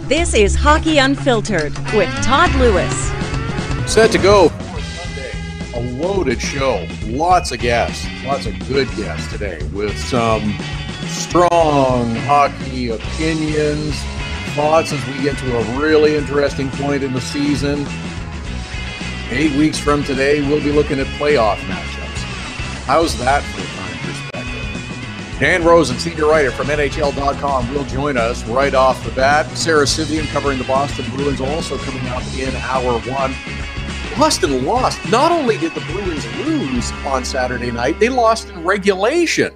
This is Hockey Unfiltered with Todd Lewis. Set to go for Sunday. A loaded show. Lots of guests. Lots of good guests today with some strong hockey opinions, thoughts as we get to a really interesting point in the season. 8 weeks from today, we'll be looking at playoff matchups. How's that for a time perspective? Dan Rosen, senior writer from NHL.com, will join us right off the bat. Sara Civian covering the Boston Bruins also coming up in hour one. Boston lost. Not only did the Bruins lose on Saturday night, they lost in regulation.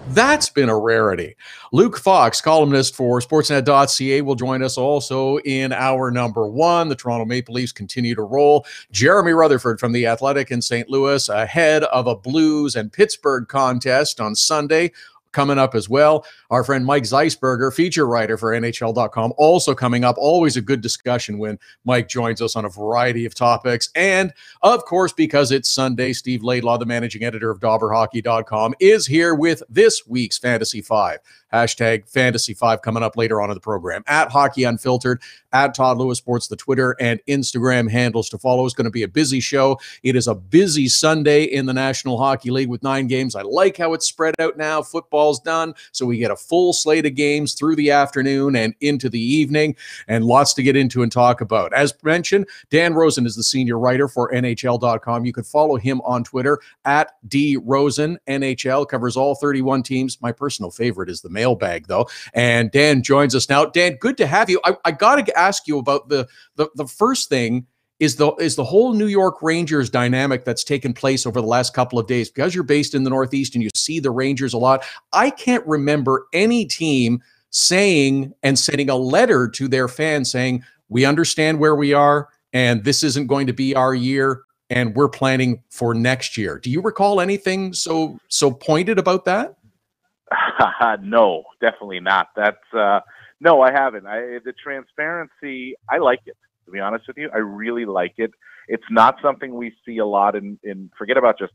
That's been a rarity. Luke Fox, columnist for Sportsnet.ca, will join us also in hour number one. The Toronto Maple Leafs continue to roll. Jeremy Rutherford from the Athletic in St. Louis ahead of a Blues and Pittsburgh contest on Sunday. Coming up as well, our friend Mike Zeisberger, feature writer for NHL.com, also coming up. Always a good discussion when Mike joins us on a variety of topics. And, of course, because it's Sunday, Steve Laidlaw, the managing editor of DobberHockey.com, is here with this week's Fantasy 5. Hashtag Fantasy 5 coming up later on in the program. At Hockey Unfiltered, at Todd Lewis Sports, the Twitter and Instagram handles to follow. It's going to be a busy show. It is a busy Sunday in the National Hockey League with 9 games. I like how it's spread out now. Football's done, so we get a full slate of games through the afternoon and into the evening, and lots to get into and talk about. As mentioned, Dan Rosen is the senior writer for NHL.com. You can follow him on Twitter at DRosenNHL. Covers all 31 teams. My personal favorite is the mailbag, though. And Dan joins us now. Dan, good to have you. I got to ask you about the first thing is the whole New York Rangers dynamic that's taken place over the last couple of days. Because you're based in the Northeast and you see the Rangers a lot, I can't remember any team saying and sending a letter to their fans saying, we understand where we are and this isn't going to be our year and we're planning for next year. Do you recall anything so pointed about that? No, definitely not. That's no, I haven't. The transparency, I like it, to be honest with you. I really like it. It's not something we see a lot in forget about just,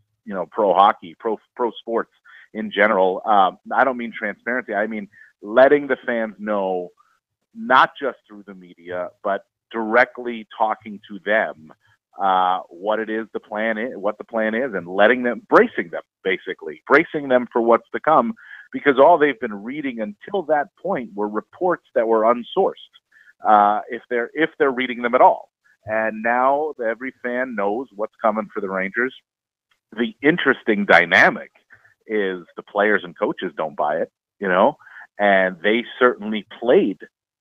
pro hockey, pro sports in general. I don't mean transparency. I mean letting the fans know, not just through the media, but directly talking to them what it is, what the plan is, and bracing them for what's to come. Because all they've been reading until that point were reports that were unsourced, if they're reading them at all. And now every fan knows what's coming for the Rangers. The interesting dynamic is the players and coaches don't buy it, and they certainly played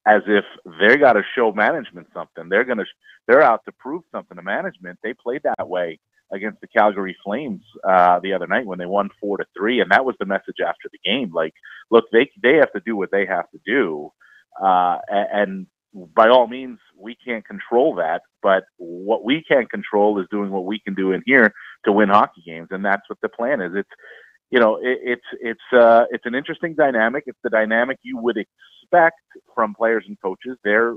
as if they got to show management something. They're out to prove something to management. They played that way against the Calgary Flames the other night when they won 4-3, and that was the message after the game. Like, look, they have to do what they have to do, and by all means, we can't control that. But what we can control is doing what we can do in here to win hockey games, and that's what the plan is. It's an interesting dynamic. It's the dynamic you would expect from players and coaches. Their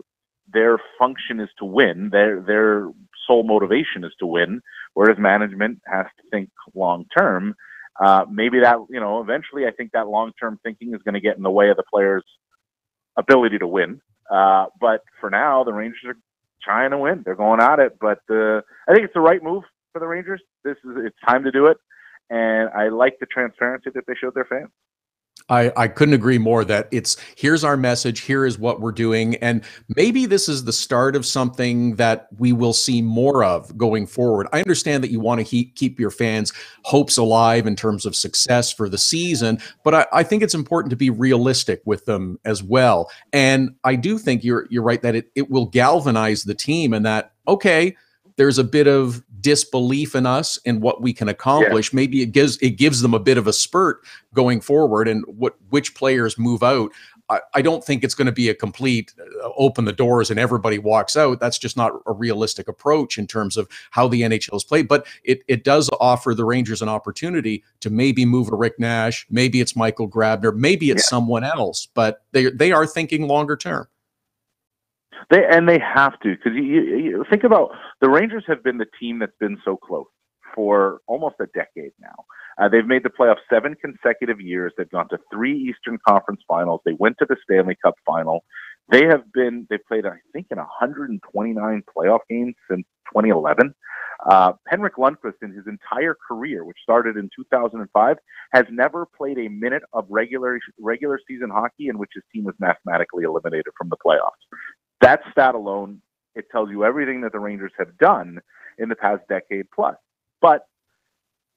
function is to win. Their sole motivation is to win, whereas management has to think long term. Maybe that, eventually I think that long term thinking is going to get in the way of the players' ability to win. But for now, the Rangers are trying to win. They're going at it. But I think it's the right move for the Rangers. It's time to do it. And I like the transparency that they showed their fans. I couldn't agree more that here's our message, here is what we're doing, and maybe this is the start of something that we will see more of going forward. I understand that you want to keep your fans' hopes alive in terms of success for the season, but I think it's important to be realistic with them as well. And I do think you're right that it will galvanize the team, and that, okay, there's a bit of disbelief in us and what we can accomplish. Yeah. Maybe it gives them a bit of a spurt going forward, and which players move out. I don't think it's going to be a complete open the doors and everybody walks out. That's just not a realistic approach in terms of how the NHL is played. But it does offer the Rangers an opportunity to maybe move a Rick Nash. Maybe it's Michael Grabner. Maybe it's someone else. But they are thinking longer term. They have to, because you think about the Rangers have been the team that's been so close for almost a decade now. They've made the playoffs 7 consecutive years. They've gone to 3 Eastern Conference finals. They went to the Stanley Cup final. They played, I think, in 129 playoff games since 2011. Henrik Lundqvist, in his entire career, which started in 2005, has never played a minute of regular season hockey in which his team was mathematically eliminated from the playoffs. That stat alone, it tells you everything that the Rangers have done in the past decade plus. But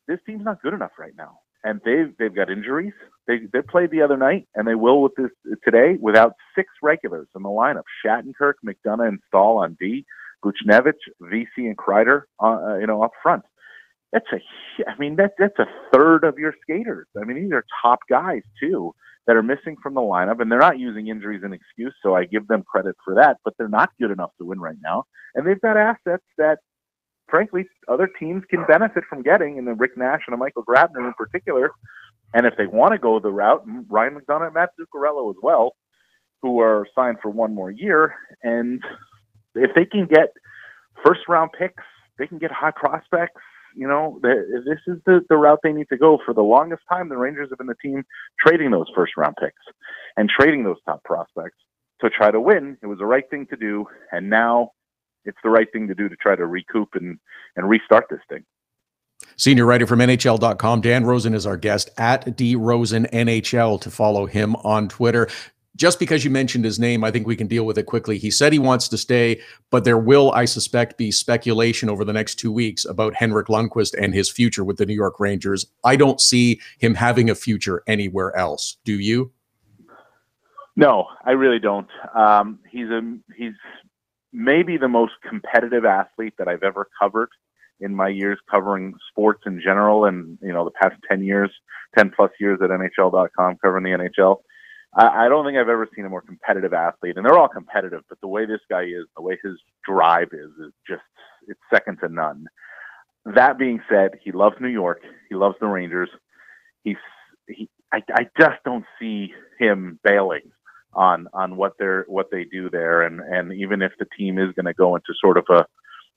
this team's not good enough right now, and they've got injuries. They played the other night, and they will with this today without 6 regulars in the lineup: Shattenkirk, McDonough, and Stahl on D, Buchnevich, VC, and Kreider, up front. That's a third of your skaters. I mean, these are top guys too that are missing from the lineup, and they're not using injuries as an excuse. So I give them credit for that, but they're not good enough to win right now, and they've got assets that, frankly, other teams can benefit from getting, and the Rick Nash and a Michael Grabner in particular. And if they want to go the route, Ryan McDonough and Matt Zuccarello as well, who are signed for one more year. And if they can get first-round picks, they can get high prospects. This is the route they need to go. For the longest time, the Rangers have been the team trading those first-round picks and trading those top prospects to try to win. It was the right thing to do, and now it's the right thing to do to try to recoup and restart this thing. Senior writer from NHL.com, Dan Rosen is our guest, at DRosenNHL, to follow him on Twitter. Just because you mentioned his name, I think we can deal with it quickly. He said he wants to stay, but there will, I suspect, be speculation over the next 2 weeks about Henrik Lundqvist and his future with the New York Rangers. I don't see him having a future anywhere else. Do you? No, I really don't. He's maybe the most competitive athlete that I've ever covered in my years covering sports in general, and the past 10 plus years at NHL.com covering the NHL. I don't think I've ever seen a more competitive athlete, and they're all competitive, but the way this guy is, the way his drive is just, it's second to none. That being said, he loves New York. He loves the Rangers. I just don't see him bailing on what they do there, and even if the team is going to go into sort of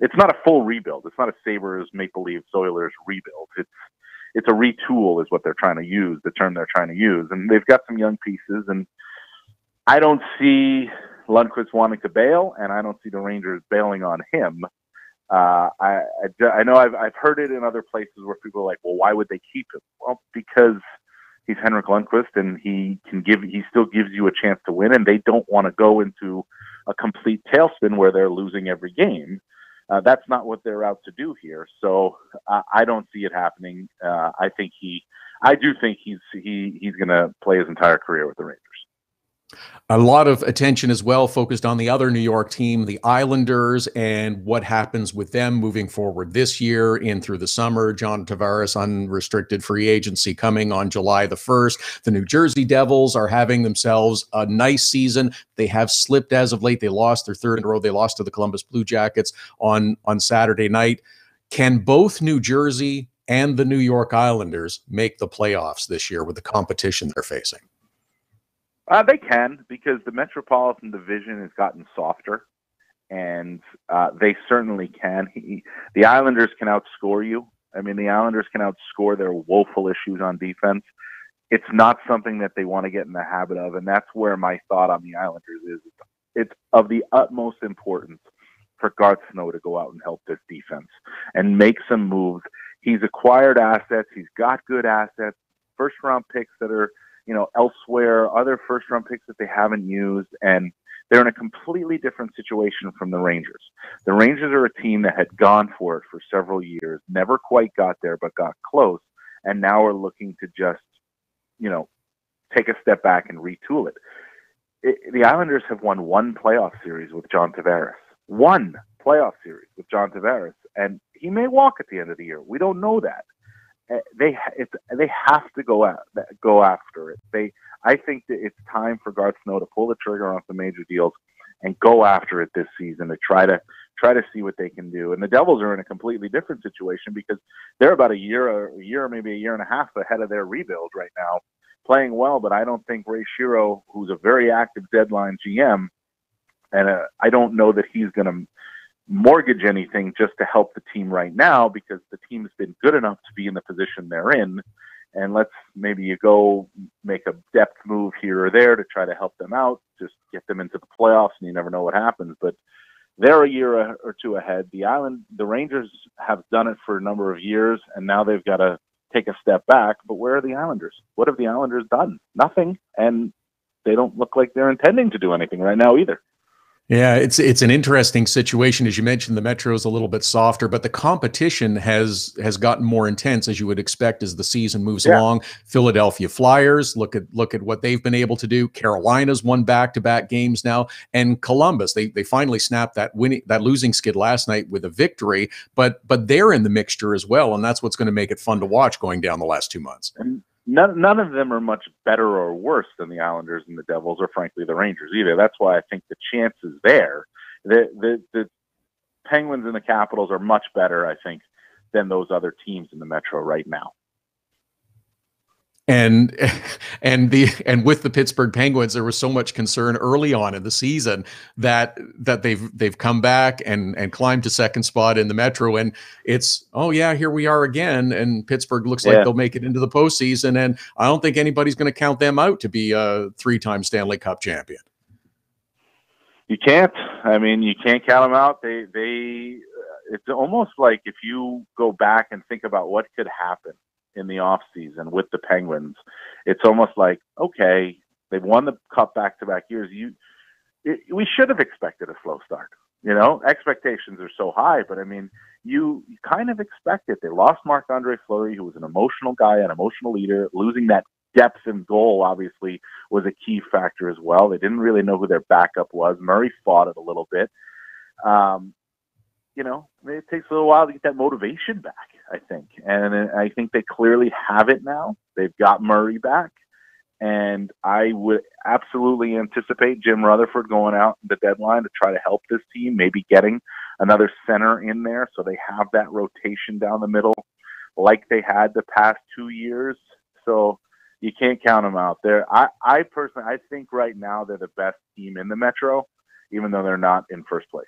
it's not a full rebuild. It's not a Sabres, Maple Leafs, Oilers rebuild. It's a retool is what they're trying to use, the term they're trying to use. And they've got some young pieces, and I don't see Lundqvist wanting to bail, and I don't see the Rangers bailing on him. I know I've heard it in other places where people are like, well, why would they keep him? Well, because he's Henrik Lundqvist, and he still gives you a chance to win, and they don't want to go into a complete tailspin where they're losing every game. That's not what they're out to do here. So I don't see it happening. I do think he's going to play his entire career with the Rangers. A lot of attention as well focused on the other New York team, the Islanders, and what happens with them moving forward this year in through the summer. John Tavares, unrestricted free agency coming on July the 1st. The New Jersey Devils are having themselves a nice season. They have slipped as of late. They lost their third in a row. They lost to the Columbus Blue Jackets on Saturday night. Can both New Jersey and the New York Islanders make the playoffs this year with the competition they're facing? They can, because the Metropolitan Division has gotten softer, and they certainly can. The Islanders can outscore you. I mean, the Islanders can outscore their woeful issues on defense. It's not something that they want to get in the habit of, and that's where my thought on the Islanders is. It's of the utmost importance for Garth Snow to go out and help this defense and make some moves. He's acquired assets. He's got good assets, first-round picks that are elsewhere, other first-round picks that they haven't used, and they're in a completely different situation from the Rangers. The Rangers are a team that had gone for it for several years, never quite got there, but got close, and now are looking to just, take a step back and retool it. The Islanders have won one playoff series with John Tavares. One playoff series with John Tavares, and he may walk at the end of the year. We don't know that. They have to go after it. I think that it's time for Garth Snow to pull the trigger on some major deals and go after it this season to try to see what they can do. And the Devils are in a completely different situation because they're about a year, maybe a year and a half ahead of their rebuild right now, playing well. But I don't think Ray Shero, who's a very active deadline GM, and I don't know that he's going to mortgage anything just to help the team right now, because the team's been good enough to be in the position they're in, and maybe you go make a depth move here or there to try to help them out, just get them into the playoffs, and you never know what happens. But they're a year or two ahead. The Rangers have done it for a number of years, and now they've got to take a step back. But where are the Islanders? What have the Islanders done? Nothing. And they don't look like they're intending to do anything right now either. Yeah, it's an interesting situation. As you mentioned, the Metro is a little bit softer, but the competition has gotten more intense, as you would expect as the season moves along. Philadelphia Flyers, look at what they've been able to do. Carolina's won back-to-back games now, and Columbus, they finally snapped that losing skid last night with a victory, but they're in the mixture as well, and that's what's going to make it fun to watch going down the last 2 months. And none of them are much better or worse than the Islanders and the Devils, or frankly the Rangers either. That's why I think the chance is there. The Penguins and the Capitals are much better, I think, than those other teams in the Metro right now. And with the Pittsburgh Penguins, there was so much concern early on in the season that they've come back and climbed to second spot in the Metro, and it's, oh yeah, here we are again, and Pittsburgh looks like they'll make it into the postseason, and I don't think anybody's going to count them out to be a 3-time Stanley Cup champion. You can't. I mean, you can't count them out. It's almost like if you go back and think about what could happen in the off season with the Penguins, it's almost like, okay, they've won the cup back-to-back years. We should have expected a slow start. Expectations are so high, but I mean, you kind of expect it. They lost Marc-Andre Fleury, who was an emotional guy, an emotional leader. Losing that depth in goal obviously was a key factor as well. They didn't really know who their backup was. Murray fought it a little bit. It takes a little while to get that motivation back, I think. And I think they clearly have it now. They've got Murray back. And I would absolutely anticipate Jim Rutherford going out the deadline to try to help this team, maybe getting another center in there so they have that rotation down the middle like they had the past 2 years. So you can't count them out there. I personally, I think right now they're the best team in the Metro, even though they're not in first place.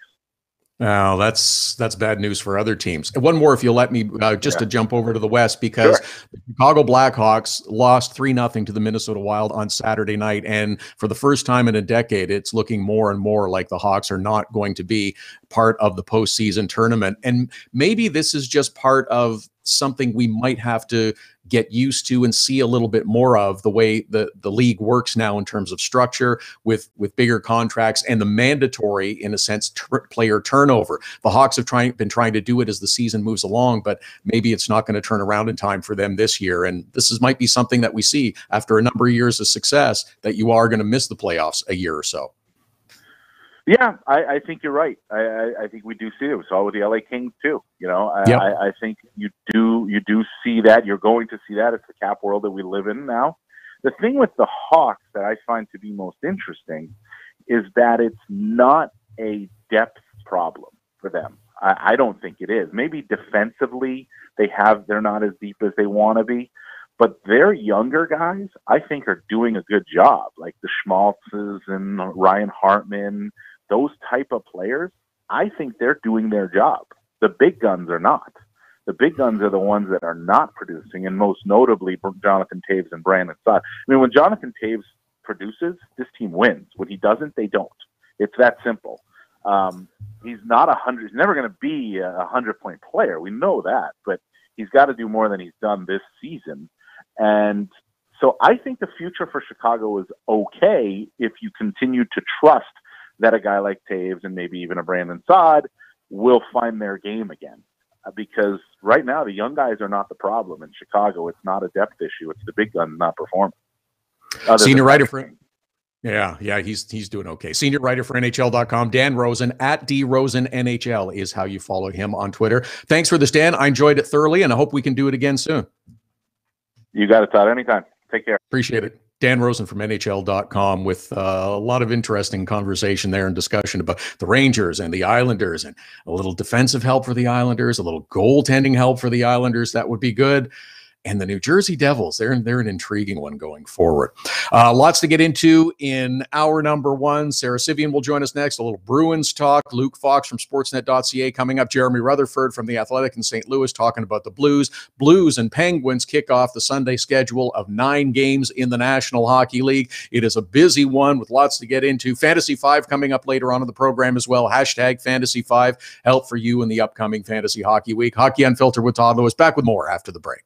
Oh, that's bad news for other teams. And one more, if you'll let me, to jump over to the West, because the Chicago Blackhawks lost 3-0 to the Minnesota Wild on Saturday night. And for the first time in a decade, it's looking more and more like the Hawks are not going to be part of the postseason tournament. And maybe this is just part of something we might have to get used to and see a little bit more of, the way the league works now in terms of structure with bigger contracts and the mandatory, in a sense, player turnover. The Hawks have been trying to do it as the season moves along, but maybe it's not going to turn around in time for them this year. And this might be something that we see after a number of years of success, that you are going to miss the playoffs a year or so. Yeah, I think you're right. I think we do see it. We saw it with the LA Kings too. I think you do see that. You're going to see that. It's the cap world that we live in now. The thing with the Hawks that I find to be most interesting is that it's not a depth problem for them. I don't think it is. Maybe defensively they're not as deep as they want to be, but their younger guys, I think, are doing a good job. Like the Schmaltzes and Ryan Hartman, those type of players, I think they're doing their job. The big guns are not. The big guns are the ones that are not producing, and most notably Jonathan Toews and Brandon Saad. I mean, when Jonathan Toews produces, this team wins. When he doesn't, they don't. It's that simple. He's not 100. He's never going to be a 100-point player. We know that, but he's got to do more than he's done this season. And so I think the future for Chicago is okay if you continue to trust that a guy like Toews and maybe even a Brandon Saad will find their game again. Because right now the young guys are not the problem in Chicago. It's not a depth issue. It's the big guns not performing. Senior writer for he's doing okay. Senior writer for NHL.com, Dan Rosen, at DRosenNHL is how you follow him on Twitter. Thanks for this, Dan. I enjoyed it thoroughly, and I hope we can do it again soon. You got it, Todd. Anytime. Take care. Appreciate it. Dan Rosen from NHL.com with a lot of interesting conversation there and discussion about the Rangers and the Islanders, and a little defensive help for the Islanders, a little goaltending help for the Islanders. That would be good. And the New Jersey Devils, they're an intriguing one going forward. Lots to get into in hour number one. Sara Civian will join us next. A little Bruins talk. Luke Fox from Sportsnet.ca coming up. Jeremy Rutherford from the Athletic in St. Louis talking about the Blues. Blues and Penguins kick off the Sunday schedule of 9 games in the National Hockey League. It is a busy one with lots to get into. Fantasy 5 coming up later on in the program as well. Hashtag Fantasy 5. Help for you in the upcoming Fantasy Hockey Week. Hockey Unfiltered with Todd Lewis. Back with more after the break.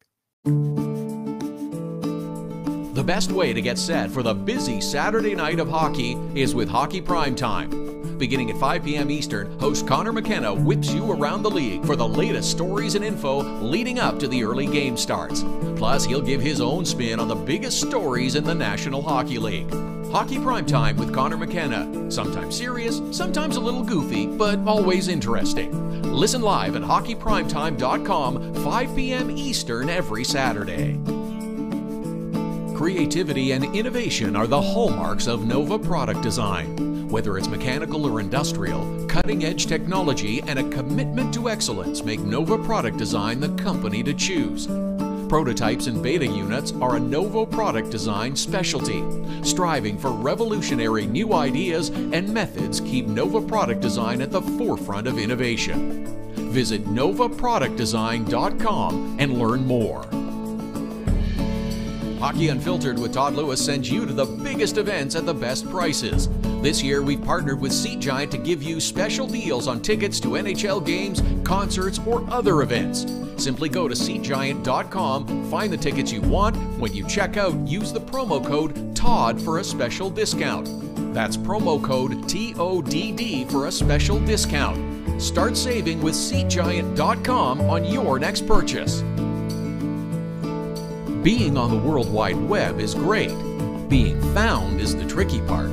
The best way to get set for the busy Saturday night of hockey is with Hockey Primetime. Beginning at 5 p.m. Eastern, host Connor McKenna whips you around the league for the latest stories and info leading up to the early game starts. Plus, he'll give his own spin on the biggest stories in the National Hockey League. Hockey Primetime with Connor McKenna. Sometimes serious, sometimes a little goofy, but always interesting. Listen live at hockeyprimetime.com, 5 p.m. Eastern every Saturday. Creativity and innovation are the hallmarks of Nova Product Design. Whether it's mechanical or industrial, cutting-edge technology and a commitment to excellence make Nova Product Design the company to choose. Prototypes and beta units are a Nova Product Design specialty. Striving for revolutionary new ideas and methods keep Nova Product Design at the forefront of innovation. Visit novaproductdesign.com and learn more. Hockey Unfiltered with Todd Lewis sends you to the biggest events at the best prices. This year, we've partnered with Seat Giant to give you special deals on tickets to NHL games, concerts, or other events. Simply go to SeatGiant.com, find the tickets you want. When you check out, use the promo code TODD for a special discount. That's promo code TODD for a special discount. Start saving with SeatGiant.com on your next purchase. Being on the World Wide Web is great. Being found is the tricky part.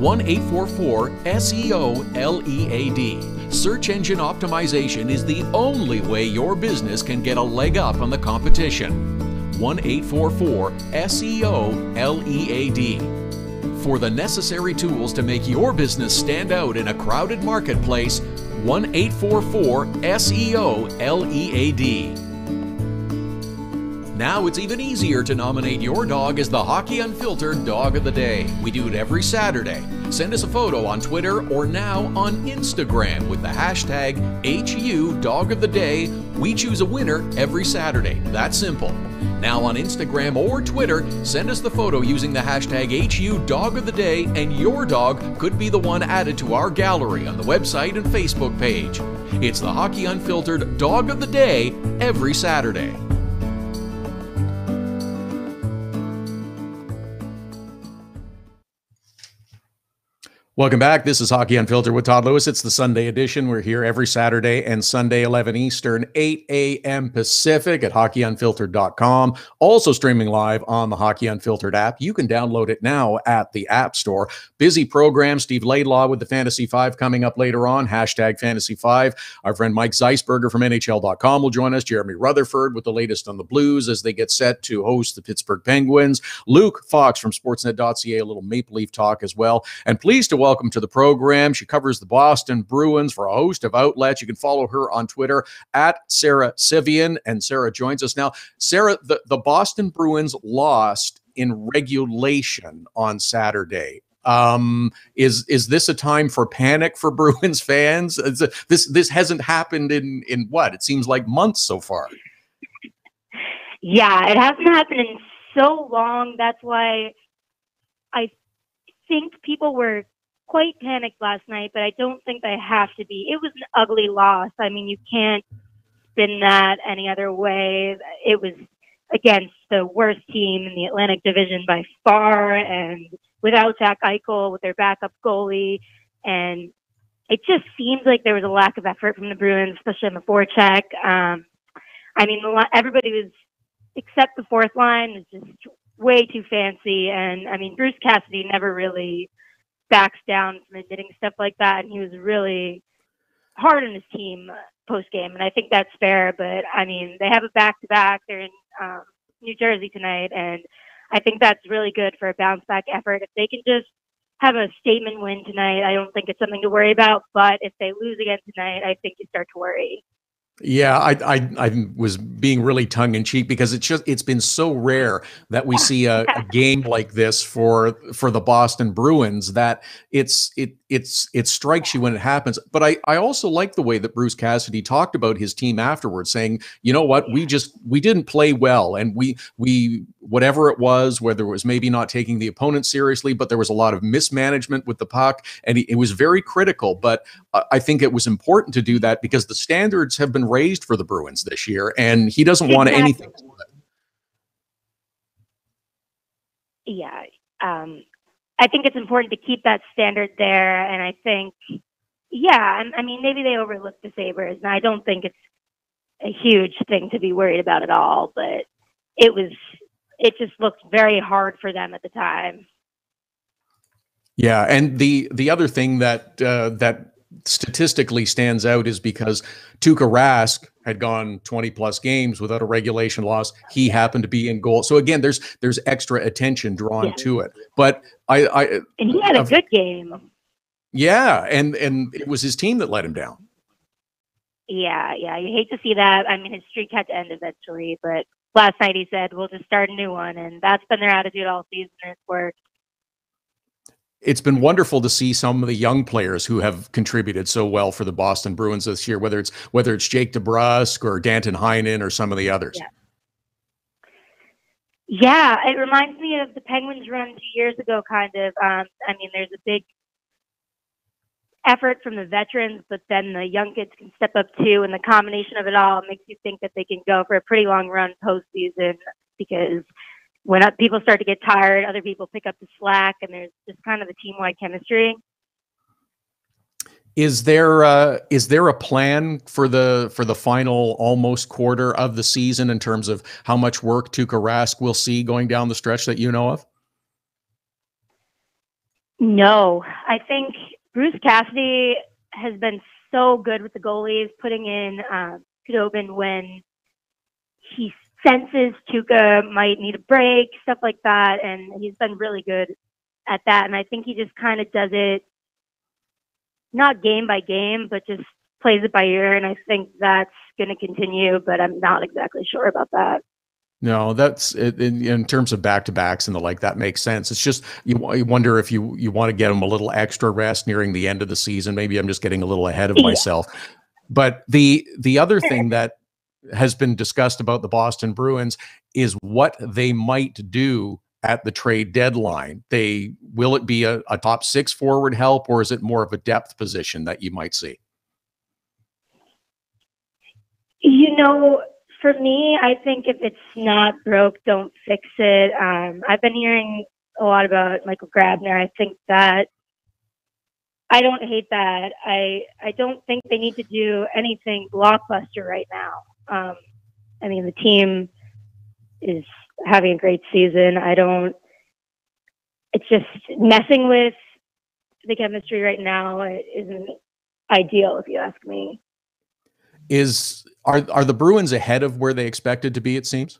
1-844-SEO-LEAD. Search engine optimization is the only way your business can get a leg up on the competition. 1-844-SEO-LEAD. For the necessary tools to make your business stand out in a crowded marketplace, 1-844-SEO-LEAD. Now it's even easier to nominate your dog as the Hockey Unfiltered Dog of the Day. We do it every Saturday. Send us a photo on Twitter or now on Instagram with the hashtag HU Dog of the Day. We choose a winner every Saturday. That's simple. Now on Instagram or Twitter, send us the photo using the hashtag HU Dog of the Day, and your dog could be the one added to our gallery on the website and Facebook page. It's the Hockey Unfiltered Dog of the Day every Saturday. Welcome back. This is Hockey Unfiltered with Todd Lewis. It's the Sunday edition. We're here every Saturday and Sunday, 11 Eastern, 8 a.m. Pacific at hockeyunfiltered.com. Also streaming live on the Hockey Unfiltered app. You can download it now at the App Store. Busy program. Steve Laidlaw with the Fantasy 5 coming up later on. Hashtag Fantasy 5. Our friend Mike Zeisberger from NHL.com will join us. Jeremy Rutherford with the latest on the Blues as they get set to host the Pittsburgh Penguins. Luke Fox from Sportsnet.ca, a little Maple Leaf talk as well. And pleased to welcome to the program. She covers the Boston Bruins for a host of outlets. You can follow her on Twitter at Sara Civian, and Sara joins us now. Sara, the Boston Bruins lost in regulation on Saturday. Is this a time for panic for Bruins fans? This hasn't happened in what? It seems like months so far. Yeah, it hasn't happened in so long. That's why I think people were quite panicked last night, but I don't think they have to be. It was an ugly loss. I mean, you can't spin that any other way. It was against the worst team in the Atlantic Division by far, and without Jack Eichel, with their backup goalie, and it just seems like there was a lack of effort from the Bruins, especially on the forecheck. I mean, everybody was, except the fourth line, was just way too fancy, and I mean, Bruce Cassidy never really backs down from admitting stuff like that, and he was really hard on his team post-game, and I think that's fair. But I mean, they have a back-to-back. They're in New Jersey tonight, and I think that's really good for a bounce-back effort. If they can just have a statement win tonight, I don't think it's something to worry about, but if they lose again tonight, I think you start to worry. Yeah, I was being really tongue in cheek because it's been so rare that we see a game like this for the Boston Bruins that it strikes you when it happens. But I also like the way that Bruce Cassidy talked about his team afterwards, saying, you know what, we didn't play well, and we whatever it was, whether it was maybe not taking the opponent seriously, but there was a lot of mismanagement with the puck, and it was very critical. But I think it was important to do that because the standards have been raised for the Bruins this year, and he doesn't want anything to it. Yeah. I think it's important to keep that standard there. And I think, yeah, I mean, maybe they overlooked the Sabres, and I don't think it's a huge thing to be worried about at all, but it just looked very hard for them at the time. Yeah, and the other thing that that statistically stands out is because Tuukka Rask had gone 20 plus games without a regulation loss. He happened to be in goal. So again, there's extra attention drawn to it. But and he had a good game. Yeah, and it was his team that let him down. Yeah, you hate to see that. I mean, his streak had to end eventually, but last night he said, we'll just start a new one, and that's been their attitude all season, and it's worked. It's been wonderful to see some of the young players who have contributed so well for the Boston Bruins this year, whether it's Jake DeBrusk or Danton Heinen or some of the others. Yeah, it reminds me of the Penguins run 2 years ago, kind of. I mean, there's a big effort from the veterans, but then the young kids can step up too, and the combination of it all makes you think that they can go for a pretty long run postseason, because when people start to get tired, other people pick up the slack, and there's just kind of a team-wide chemistry. Is there a plan for the final almost quarter of the season in terms of how much work Tuukka Rask will see going down the stretch that you know of? No, I think Bruce Cassidy has been so good with the goalies, putting in Khudobin when he senses Tuukka might need a break, stuff like that, and he's been really good at that. And I think he just kind of does it not game by game, but just plays it by ear. And I think that's going to continue, but I'm not exactly sure about that. No, that's in terms of back-to-backs and the like, that makes sense. It's just you wonder if you want to get them a little extra rest nearing the end of the season. Maybe I'm just getting a little ahead of myself. But the other thing that has been discussed about the Boston Bruins is what they might do at the trade deadline. Will it be a top six forward help, or is it more of a depth position that you might see? You know, for me, I think if it's not broke, don't fix it. I've been hearing a lot about Michael Grabner. I think that I don't hate that. I don't think they need to do anything blockbuster right now. I mean, the team is having a great season. It's just messing with the chemistry right now. It isn't ideal, if you ask me. Are the Bruins ahead of where they expected to be, it seems?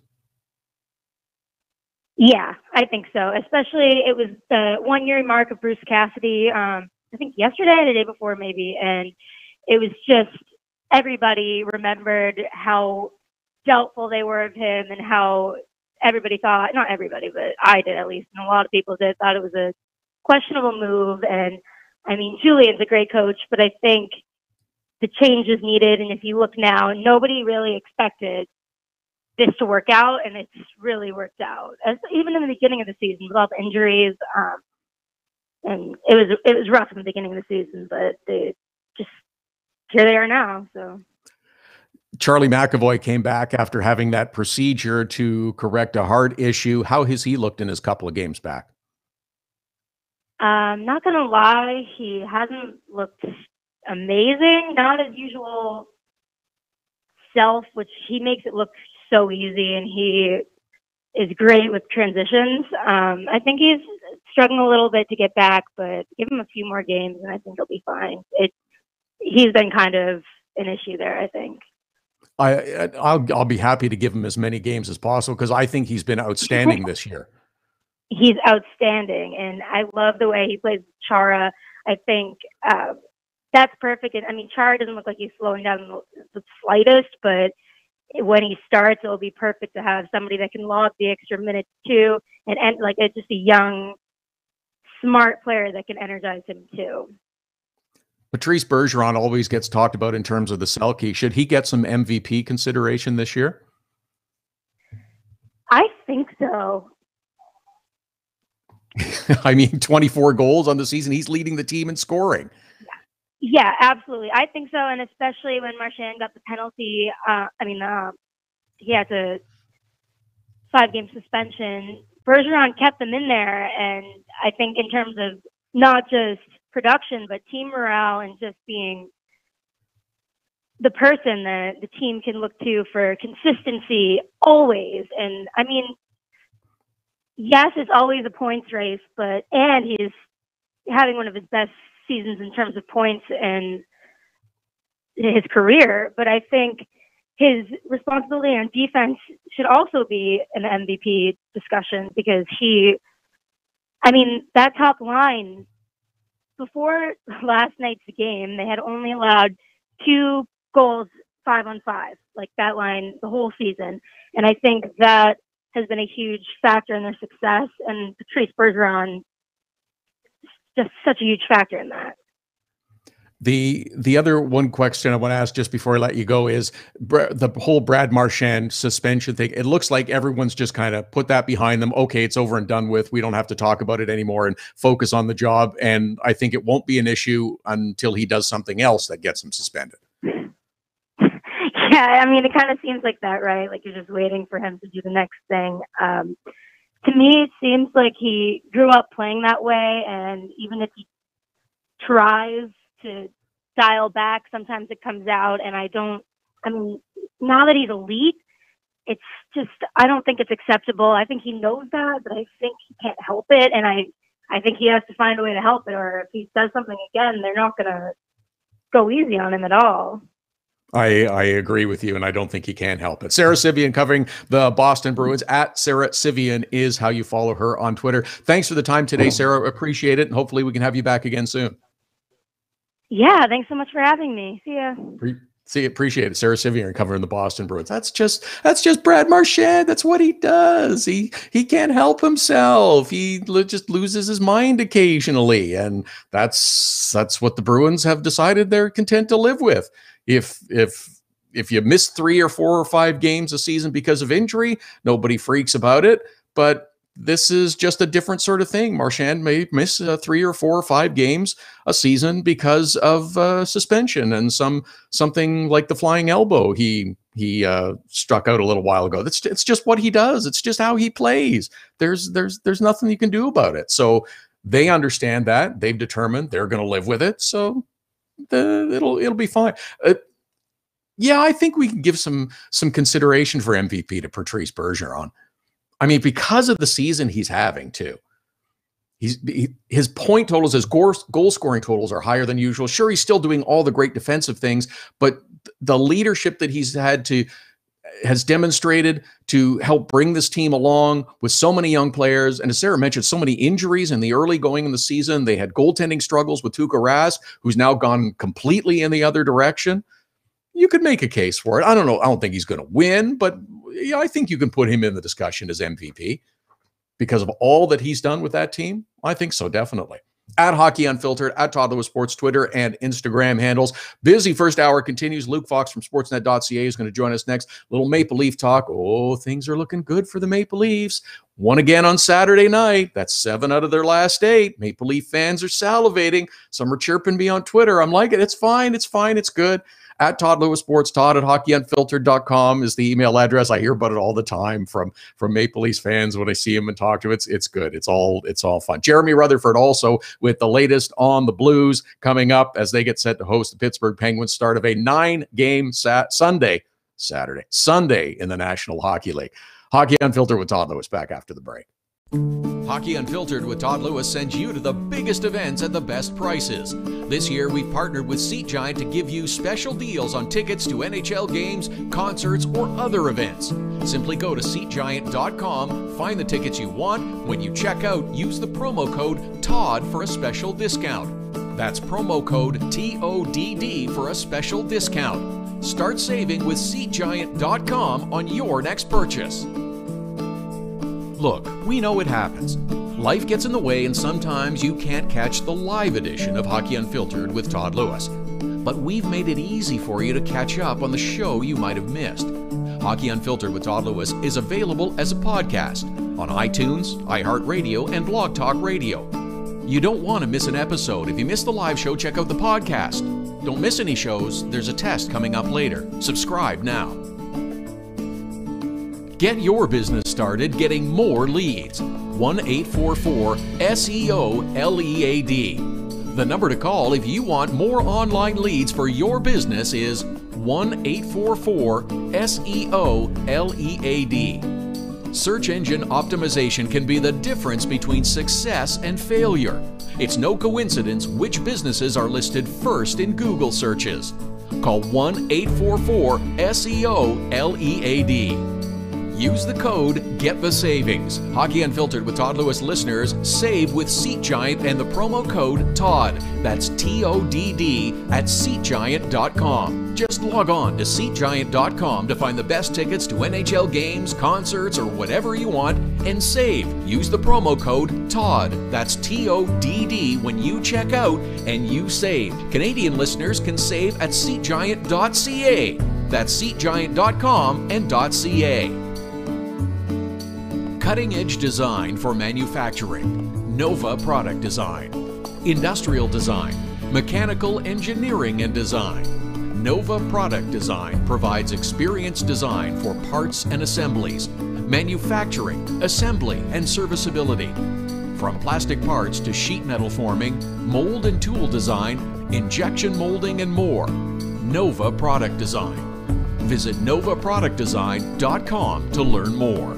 Yeah, I think so. Especially, it was the 1 year mark of Bruce Cassidy, I think yesterday or the day before maybe, and it was just everybody remembered how doubtful they were of him and how everybody thought, not everybody, but I did at least, and a lot of people did, thought it was a questionable move. And I mean, Julian's a great coach, but I think the change is needed. And if you look now, nobody really expected this to work out, and it's really worked out. Even in the beginning of the season with all the injuries, and it was rough in the beginning of the season, but they just, here they are now. So Charlie McAvoy came back after having that procedure to correct a heart issue. How has he looked in his couple of games back? Not gonna lie, he hasn't looked amazing. Not his usual self, which he makes it look so easy, and he is great with transitions. I think he's struggling a little bit to get back, but give him a few more games and I think he'll be fine. He's been kind of an issue there, I think. I'll be happy to give him as many games as possible because I think he's been outstanding this year. He's outstanding, and I love the way he plays Chara. I think that's perfect. And I mean, Chara doesn't look like he's slowing down the slightest, but when he starts, it'll be perfect to have somebody that can log the extra minutes too, and like it's just a young, smart player that can energize him too. Patrice Bergeron always gets talked about in terms of the Selke. Should he get some MVP consideration this year? I think so. I mean, 24 goals on the season. He's leading the team in scoring. Yeah, absolutely. I think so, and especially when Marchand got the penalty. He had a 5-game suspension. Bergeron kept them in there, and I think in terms of not just production, but team morale and just being the person that the team can look to for consistency always. And I mean, yes, it's always a points race, and he's having one of his best seasons in terms of points in his career. But I think his responsibility on defense should also be an MVP discussion, because that top line before last night's game, they had only allowed 2 goals 5-on-5, like that line the whole season. And I think that has been a huge factor in their success. And Patrice Bergeron, just such a huge factor in that. The other one question I want to ask just before I let you go is the whole Brad Marchand suspension thing. It looks like everyone's just kind of put that behind them. Okay, it's over and done with. We don't have to talk about it anymore and focus on the job. And I think it won't be an issue until he does something else that gets him suspended. Yeah, I mean, it kind of seems like that, right? Like you're just waiting for him to do the next thing. To me, it seems like he grew up playing that way, and even if he tries to dial back, sometimes it comes out. And now that he's elite, it's just, I don't think it's acceptable. I think he knows that, but I think he can't help it. And I think he has to find a way to help it, or if he does something again, they're not going to go easy on him at all. I agree with you, and I don't think he can help it. Sara Civian covering the Boston Bruins. At Sara Civian is how you follow her on Twitter. Thanks for the time today, Sara. Appreciate it, and hopefully we can have you back again soon. Yeah, thanks so much for having me. See ya. Appreciate it. Sara Civian covering the Boston Bruins. That's just Brad Marchand. That's what he does. He can't help himself. He just loses his mind occasionally, and that's what the Bruins have decided they're content to live with. If you miss 3 or 4 or 5 games a season because of injury, nobody freaks about it. But this is just a different sort of thing. Marchand may miss 3 or 4 or 5 games a season because of suspension and something like the flying elbow he struck out a little while ago. It's just what he does. It's just how he plays. There's nothing you can do about it. So they understand that. They've determined they're going to live with it. So it'll be fine. Yeah, I think we can give some consideration for MVP to Patrice Bergeron. I mean, because of the season he's having too. His point totals, his goal scoring totals are higher than usual. Sure, he's still doing all the great defensive things, but the leadership that he's has demonstrated to help bring this team along with so many young players. And as Sara mentioned, so many injuries in the early going in the season. They had goaltending struggles with Tuukka Rask, who's now gone completely in the other direction. You could make a case for it. I don't know. I don't think he's going to win, but yeah, I think you can put him in the discussion as MVP because of all that he's done with that team. I think so, definitely. At Hockey Unfiltered, at Todd Lewis Sports, Twitter and Instagram handles. Busy first hour continues. Luke Fox from Sportsnet.ca is going to join us next. Little Maple Leaf talk. Oh, things are looking good for the Maple Leafs. Won again on Saturday night. That's 7 out of their last 8. Maple Leaf fans are salivating. Some are chirping me on Twitter. I'm like, it's fine. It's fine. It's good. At Todd Lewis Sports, Todd at hockeyunfiltered.com is the email address. I hear about it all the time from Maple Leafs fans when I see them and talk to them. It's good. It's all fun. Jeremy Rutherford also with the latest on the Blues coming up as they get set to host the Pittsburgh Penguins, start of a 9-game Sunday in the National Hockey League. Hockey Unfiltered with Todd Lewis, back after the break. Hockey Unfiltered with Todd Lewis sends you to the biggest events at the best prices. This year, we've partnered with Seat Giant to give you special deals on tickets to NHL games, concerts, or other events. Simply go to SeatGiant.com, find the tickets you want. When you check out, use the promo code TODD for a special discount. That's promo code TODD for a special discount. Start saving with SeatGiant.com on your next purchase. Look, we know it happens. Life gets in the way and sometimes you can't catch the live edition of Hockey Unfiltered with Todd Lewis. But we've made it easy for you to catch up on the show you might have missed. Hockey Unfiltered with Todd Lewis is available as a podcast on iTunes, iHeartRadio, and Blog Talk Radio. You don't want to miss an episode. If you missed the live show, check out the podcast. Don't miss any shows. There's a test coming up later. Subscribe now. Get your business started getting more leads. 1-844-SEO-LEAD. The number to call if you want more online leads for your business is 1-844-SEO-LEAD. Search engine optimization can be the difference between success and failure. It's no coincidence which businesses are listed first in Google searches. Call 1-844-SEO-LEAD. Use the code Get the Savings. Hockey Unfiltered with Todd Lewis listeners save with SeatGiant and the promo code TODD. That's TODD at SeatGiant.com. Just log on to SeatGiant.com to find the best tickets to NHL games, concerts, or whatever you want and save. Use the promo code TODD. That's TODD when you check out and you save. Canadian listeners can save at SeatGiant.ca. That's SeatGiant.com and .ca. Cutting-edge design for manufacturing, Nova Product Design. Industrial design, mechanical engineering and design. Nova Product Design provides experienced design for parts and assemblies, manufacturing, assembly, and serviceability. From plastic parts to sheet metal forming, mold and tool design, injection molding, and more. Nova Product Design. Visit novaproductdesign.com to learn more.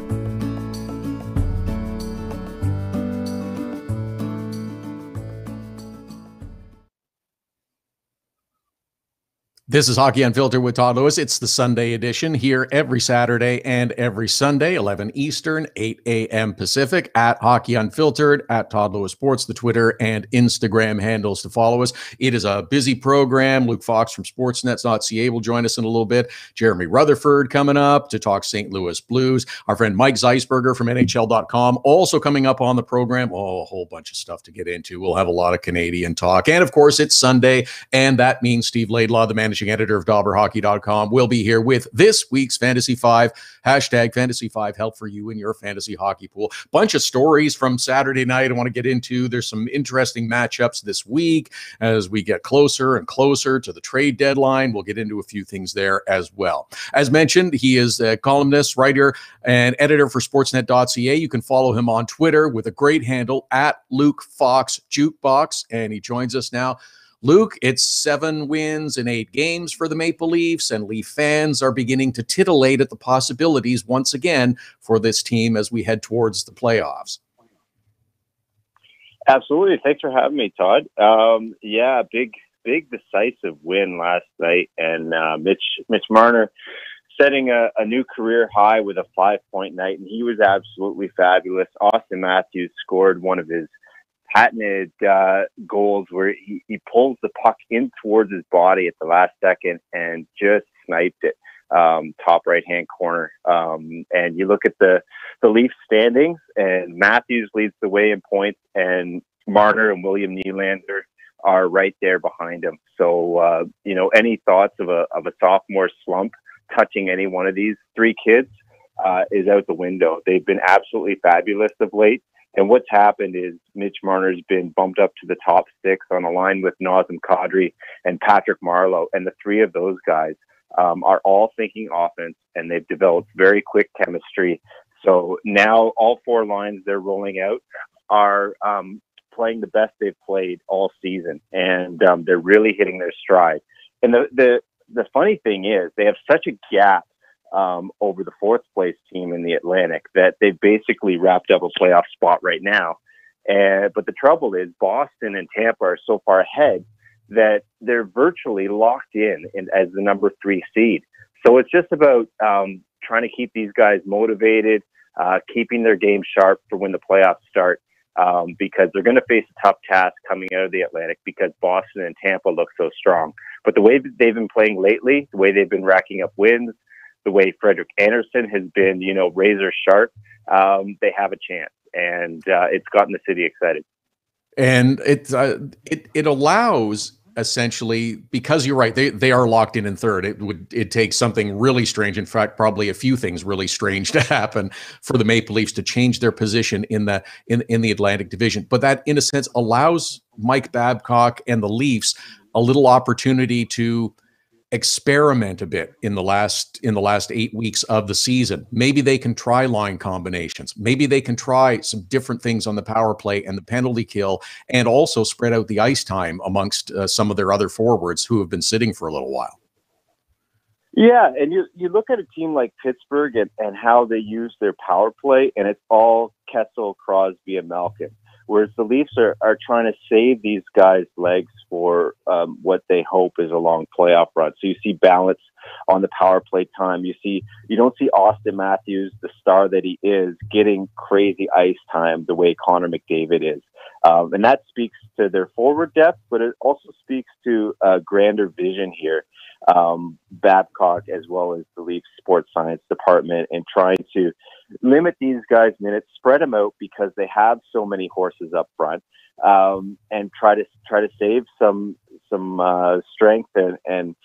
This is Hockey Unfiltered with Todd Lewis. It's the Sunday edition here every Saturday and every Sunday, 11 Eastern, 8 a.m. Pacific, at Hockey Unfiltered, at Todd Lewis Sports, the Twitter and Instagram handles to follow us. It is a busy program. Luke Fox from Sportsnet.ca will join us in a little bit. Jeremy Rutherford coming up to talk St. Louis Blues. Our friend Mike Zeisberger from NHL.com also coming up on the program. Oh, a whole bunch of stuff to get into. We'll have a lot of Canadian talk. And, of course, it's Sunday, and that means Steve Laidlaw, the managing editor of DobberHockey.com, will be here with this week's Fantasy 5, hashtag Fantasy 5 help for you in your fantasy hockey pool. Bunch of stories from Saturday night I want to get into. There's some interesting matchups this week as we get closer and closer to the trade deadline. We'll get into a few things there as well. As mentioned, he is a columnist, writer, and editor for Sportsnet.ca. You can follow him on Twitter with a great handle at Luke Fox Jukebox, and he joins us now. Luke, it's 7 wins in 8 games for the Maple Leafs, and Leaf fans are beginning to titillate at the possibilities once again for this team as we head towards the playoffs. Absolutely. Thanks for having me, Todd. Yeah, big decisive win last night, and Mitch Marner setting a new career high with a 5-point night, and he was absolutely fabulous. Austin Matthews scored one of his patented goals where he pulls the puck in towards his body at the last second and just sniped it top right-hand corner. And you look at the Leafs standings, and Matthews leads the way in points, and Marner and William Nylander are right there behind him. So, any thoughts of a sophomore slump touching any one of these 3 kids is out the window. They've been absolutely fabulous of late. And what's happened is Mitch Marner's been bumped up to the top 6 on a line with Nazem Kadri and Patrick Marleau. And the 3 of those guys are all thinking offense, and they've developed very quick chemistry. So now all 4 lines they're rolling out are playing the best they've played all season. And they're really hitting their stride. And the funny thing is they have such a gap over the 4th place team in the Atlantic that they've basically wrapped up a playoff spot right now. But the trouble is Boston and Tampa are so far ahead that they're virtually locked in as the number 3 seed. So it's just about trying to keep these guys motivated, keeping their game sharp for when the playoffs start. because they're going to face a tough task coming out of the Atlantic because Boston and Tampa look so strong. But the way they've been playing lately, the way they've been racking up wins, the way Frederick Anderson has been, razor sharp, they have a chance, and it's gotten the city excited. And it allows, essentially, because you're right, they are locked in third. It takes something really strange, in fact, probably a few things really strange to happen for the Maple Leafs to change their position in the Atlantic Division. But that, in a sense, allows Mike Babcock and the Leafs a little opportunity to experiment a bit in the last 8 weeks of the season. Maybe they can try line combinations. Maybe they can try some different things on the power play and the penalty kill, and also spread out the ice time amongst some of their other forwards who have been sitting for a little while. Yeah, and you look at a team like Pittsburgh and how they use their power play, and it's all Kessel, Crosby, and Malkin. Whereas the Leafs are trying to save these guys' legs for what they hope is a long playoff run. So you see balance on the power play time. You don't see Austin Matthews, the star that he is, getting crazy ice time the way Connor McDavid is. And that speaks to their forward depth, but it also speaks to a grander vision here. Babcock, as well as the Leafs sports science department, and trying to limit these guys' minutes, spread them out because they have so many horses up front, and try to save some strength and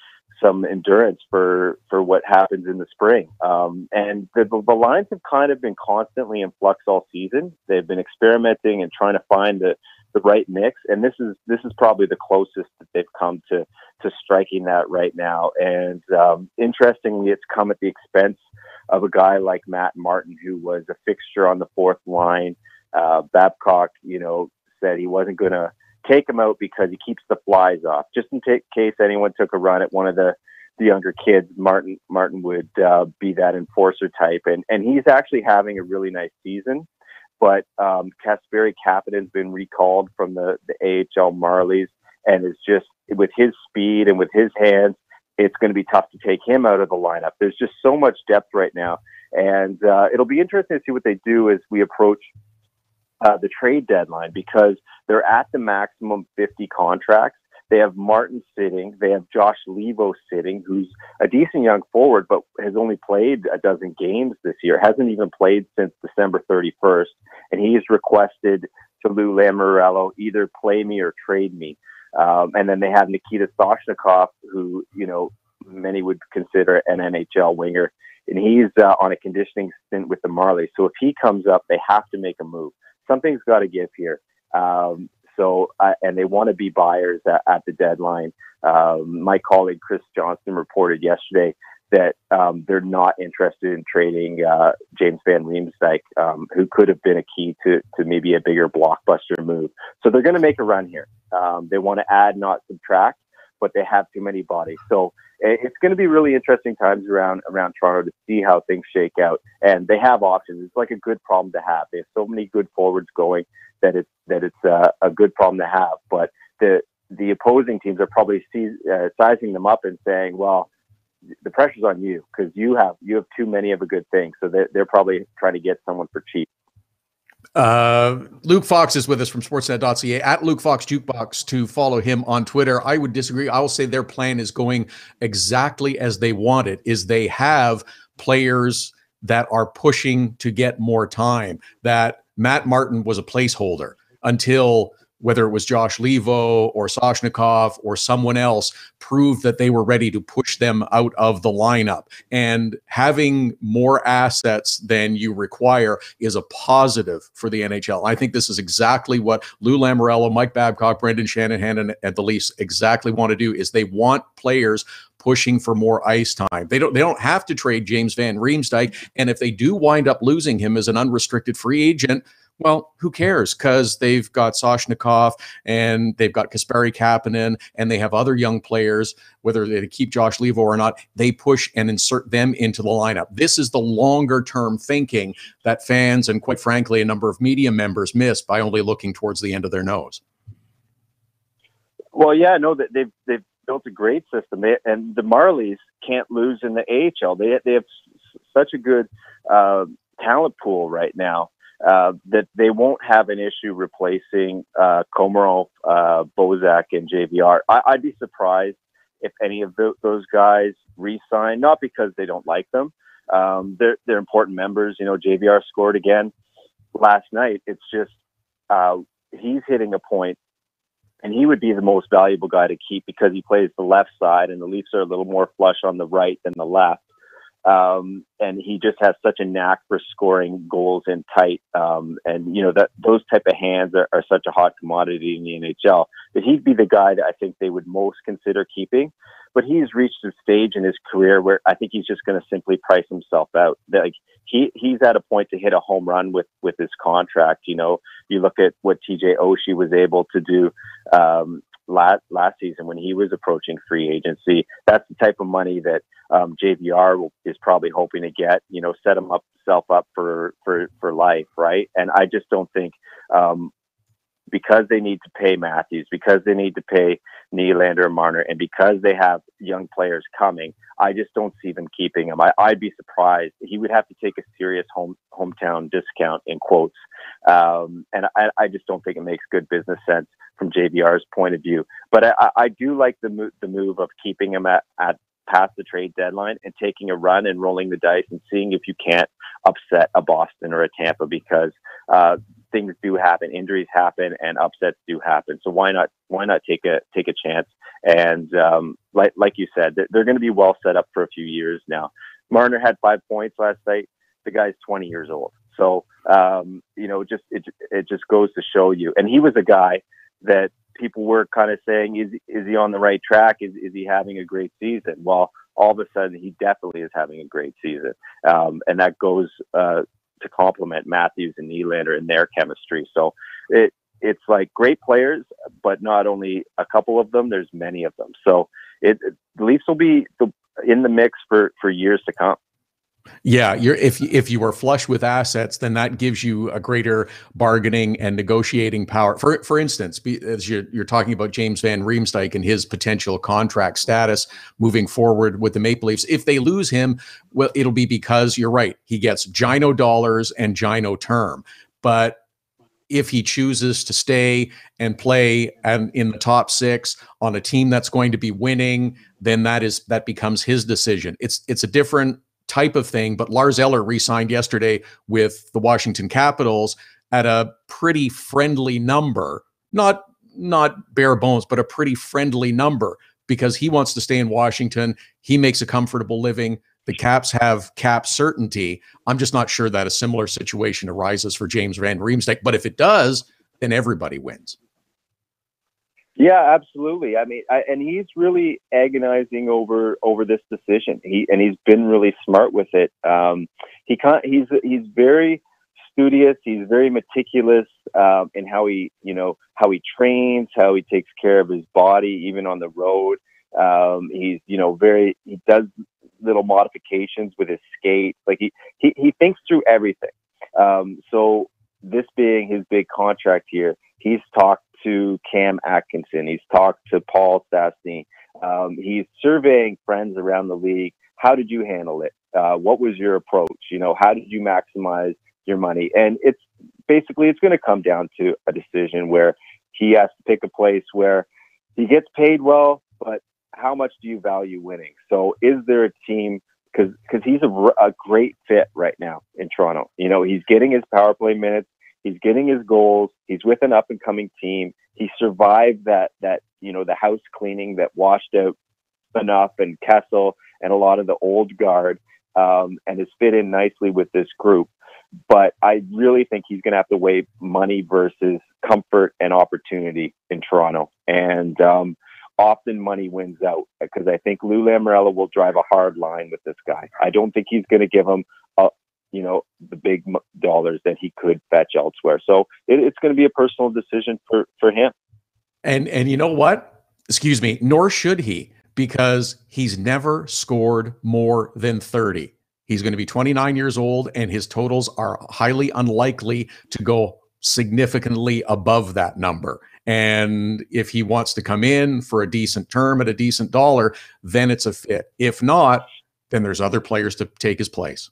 some endurance for what happens in the spring. And the lines have kind of been constantly in flux all season. They've been experimenting and trying to find the right mix, and this is probably the closest that they've come to striking that right now. And interestingly, it's come at the expense of a guy like Matt Martin, who was a fixture on the fourth line. Babcock, said he wasn't going to take him out because he keeps the flies off. Just in case anyone took a run at one of the younger kids, Martin would be that enforcer type, and he's actually having a really nice season. But Kasperi Kapanen's been recalled from the AHL Marlies, and is just, with his speed and with his hands, it's going to be tough to take him out of the lineup. There's just so much depth right now, and it'll be interesting to see what they do as we approach the trade deadline, because they're at the maximum 50 contracts. They have Martin sitting. They have Josh Levo sitting, who's a decent young forward, but has only played a dozen games this year. Hasn't even played since December 31st. And he's requested to Lou Lamoriello, either play me or trade me. And then they have Nikita Soshnikov, who, many would consider an NHL winger. And he's on a conditioning stint with the Marlies. So if he comes up, they have to make a move. Something's got to give here. And they want to be buyers at the deadline. My colleague Chris Johnston reported yesterday that they're not interested in trading James Van Riemsdyk, who could have been a key to maybe a bigger blockbuster move. So they're going to make a run here. They want to add, not subtract, but they have too many bodies. So it's going to be really interesting times around Toronto to see how things shake out. And they have options. It's like a good problem to have. They have so many good forwards going that it's a good problem to have. But the opposing teams are probably sizing them up and saying, well, the pressure's on you because you have too many of a good thing. So they're probably trying to get someone for cheap. Luke Fox is with us from Sportsnet.ca, at Luke Fox Jukebox, to follow him on Twitter. I would disagree. I will say their plan is going exactly as they want it. Is they have players that are pushing to get more time. That Matt Martin was a placeholder until, whether it was Josh Levo or Soshnikov or someone else, proved that they were ready to push them out of the lineup. And having more assets than you require is a positive for the NHL. I think this is exactly what Lou Lamoriello, Mike Babcock, Brendan Shanahan, and the Leafs exactly want to do. Is they want players pushing for more ice time. They don't have to trade James Van Riemsdyk, and if they do wind up losing him as an unrestricted free agent, well, who cares? Because they've got Soshnikov and they've got Kasperi Kapanen and they have other young players, whether they keep Josh Levo or not, they push and insert them into the lineup. This is the longer term thinking that fans and, quite frankly, a number of media members miss by only looking towards the end of their nose. Well, yeah, no, they've built a great system, and the Marlies can't lose in the AHL. They have such a good talent pool right now. that they won't have an issue replacing Komarov, Bozak, and JVR. I'd be surprised if any of those guys re-sign, not because they don't like them. They're important members. You know, JVR scored again last night. It's just he's hitting a point, and he would be the most valuable guy to keep because he plays the left side, and the Leafs are a little more flush on the right than the left. And he just has such a knack for scoring goals in tight. And you know, that those type of hands are such a hot commodity in the NHL that he'd be the guy that I think they would most consider keeping. But he's reached a stage in his career where I think he's just going to simply price himself out. Like he's at a point to hit a home run with his contract. You know, you look at what TJ Oshie was able to do last season when he was approaching free agency. That's the type of money that JVR is probably hoping to get. You know, set himself up for life, right? And I just don't think because they need to pay Matthews, because they need to pay Nylander and Marner, and because they have young players coming, I just don't see them keeping him. I'd be surprised. He would have to take a serious hometown discount in quotes. And I just don't think it makes good business sense from JVR's point of view. But I do like the move of keeping him at past the trade deadline and taking a run and rolling the dice and seeing if you can't upset a Boston or a Tampa, because things do happen, injuries happen, and upsets do happen. So why not take a chance? And like you said, they're going to be well set up for a few years now. Marner had 5 points last night. The guy's 20 years old. So you know, it just goes to show you. And he was a guy that people were kind of saying, is he on the right track? Is he having a great season? Well, all of a sudden, he definitely is having a great season. And that goes to complement Matthews and Nylander in their chemistry. So it's like great players, but not only a couple of them, there's many of them. So the Leafs will be in the mix for years to come. Yeah, if you are flush with assets, then that gives you a greater bargaining and negotiating power. For instance, as you're talking about James Van Riemsdyk and his potential contract status moving forward with the Maple Leafs, if they lose him, well, it'll be because you're right, he gets Gino dollars and Gino term. But if he chooses to stay and play and in the top 6 on a team that's going to be winning, then that becomes his decision. It's a different type of thing, but Lars Eller re-signed yesterday with the Washington Capitals at a pretty friendly number, not bare bones, but a pretty friendly number, because he wants to stay in Washington. He makes a comfortable living. The Caps have cap certainty. I'm just not sure that a similar situation arises for James Van Riemsdyk, but if it does, then everybody wins. Yeah, absolutely. I mean, and he's really agonizing over this decision. He's been really smart with it. He's very studious. He's very meticulous in how he trains, how he takes care of his body, even on the road. He does little modifications with his skate. Like he thinks through everything. So this being his big contract here, he's talked to Cam Atkinson. He's talked to Paul Stastny. He's surveying friends around the league. How did you handle it? What was your approach? You know, how did you maximize your money? And it's going to come down to a decision where he has to pick a place where he gets paid well, but how much do you value winning? So is there a team, because he's a great fit right now in Toronto. You know, he's getting his power play minutes. He's getting his goals. He's with an up-and-coming team. He survived that the house cleaning that washed out Enough and Kessel and a lot of the old guard, and has fit in nicely with this group. But I really think he's going to have to weigh money versus comfort and opportunity in Toronto. And often money wins out, because I think Lou Lamoriello will drive a hard line with this guy. I don't think he's going to give him the big dollars that he could fetch elsewhere. So it's going to be a personal decision for him. And you know what? Excuse me, nor should he, because he's never scored more than 30. He's going to be 29 years old, and his totals are highly unlikely to go significantly above that number. And if he wants to come in for a decent term at a decent dollar, then it's a fit. If not, then there's other players to take his place.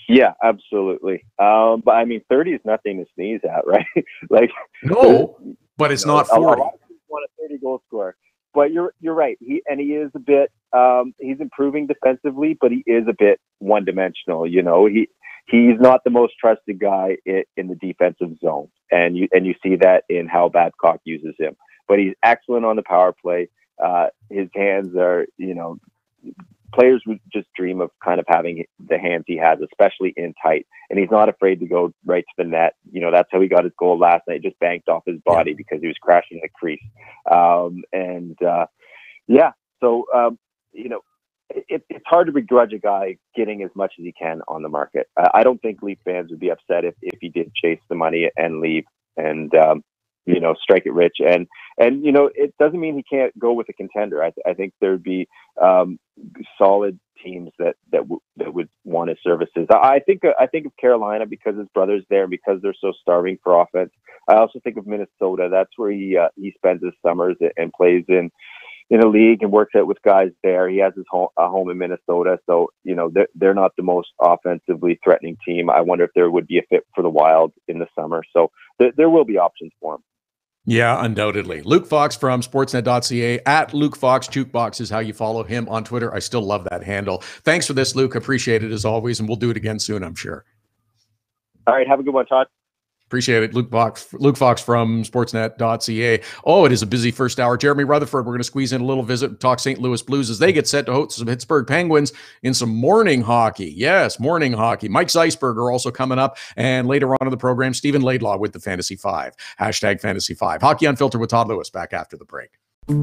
Yeah, absolutely. But I mean, 30 is nothing to sneeze at, right? Like, No, but it's not 40. A lot of people want a 30 goal scorer. But you're right. He is a bit. He's improving defensively, but he is a bit one dimensional. You know, he's not the most trusted guy in the defensive zone, and you see that in how Babcock uses him. But he's excellent on the power play. His hands are, players would just dream of kind of having the hands he has, especially in tight. And he's not afraid to go right to the net. You know, that's how he got his goal last night, just banked off his body because he was crashing the crease. It's hard to begrudge a guy getting as much as he can on the market. I don't think Leaf fans would be upset if he did chase the money and leave and, strike it rich. And it doesn't mean he can't go with a contender. I think there'd be solid teams that would want his services. I think of Carolina because his brother's there and because they're so starving for offense. I also think of Minnesota. That's where he spends his summers and plays in a league and works out with guys there. He has a home in Minnesota. So, they're not the most offensively threatening team. I wonder if there would be a fit for the Wild in the summer. So there will be options for him. Yeah, undoubtedly. Luke Fox from Sportsnet.ca at Luke Fox Jukebox is how you follow him on Twitter. I still love that handle. Thanks for this, Luke. Appreciate it as always, and we'll do it again soon, I'm sure. All right, have a good one, Todd. Appreciate it. Luke Fox from Sportsnet.ca. Oh, it is a busy first hour. Jeremy Rutherford, we're going to squeeze in a little visit and talk St. Louis Blues as they get set to host the Pittsburgh Penguins in some morning hockey. Yes, morning hockey. Mike Zeisberger also coming up. And later on in the program, Steve Laidlaw with the Fantasy 5. Hashtag Fantasy 5. Hockey Unfiltered with Todd Lewis back after the break.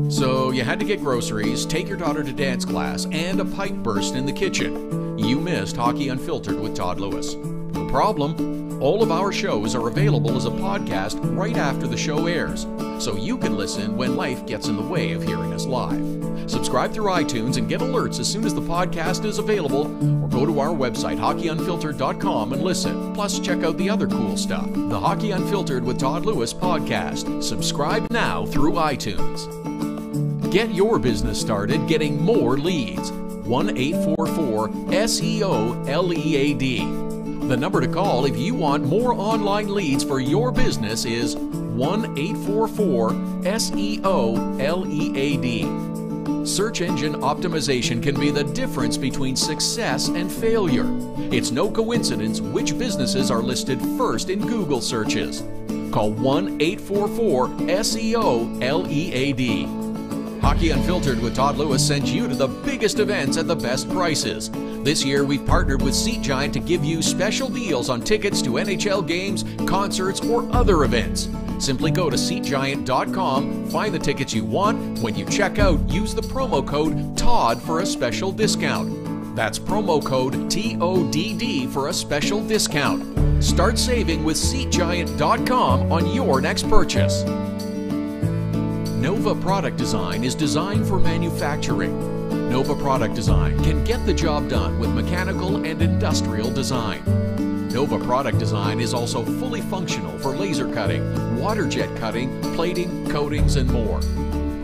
So you had to get groceries, take your daughter to dance class, and a pipe burst in the kitchen. You missed Hockey Unfiltered with Todd Lewis. No problem. All of our shows are available as a podcast right after the show airs, so you can listen when life gets in the way of hearing us live. Subscribe through iTunes and get alerts as soon as the podcast is available, or go to our website, hockeyunfiltered.com, and listen. Plus, check out the other cool stuff, the Hockey Unfiltered with Todd Lewis podcast. Subscribe now through iTunes. Get your business started getting more leads. 1-844-SEO-LEAD. The number to call if you want more online leads for your business is 1-844-SEO-LEAD. Search engine optimization can be the difference between success and failure. It's no coincidence which businesses are listed first in Google searches. Call 1-844-SEO-LEAD. Hockey Unfiltered with Todd Lewis sends you to the biggest events at the best prices. This year, we've partnered with Seat Giant to give you special deals on tickets to NHL games, concerts, or other events. Simply go to SeatGiant.com, find the tickets you want. When you check out, use the promo code TODD for a special discount. That's promo code TODD for a special discount. Start saving with SeatGiant.com on your next purchase. Nova Product Design is designed for manufacturing. Nova Product Design can get the job done with mechanical and industrial design. Nova Product Design is also fully functional for laser cutting, water jet cutting, plating, coatings, and more.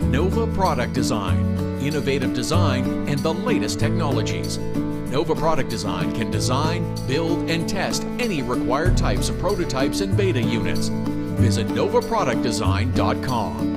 Nova Product Design, innovative design and the latest technologies. Nova Product Design can design, build, and test any required types of prototypes and beta units. Visit novaproductdesign.com.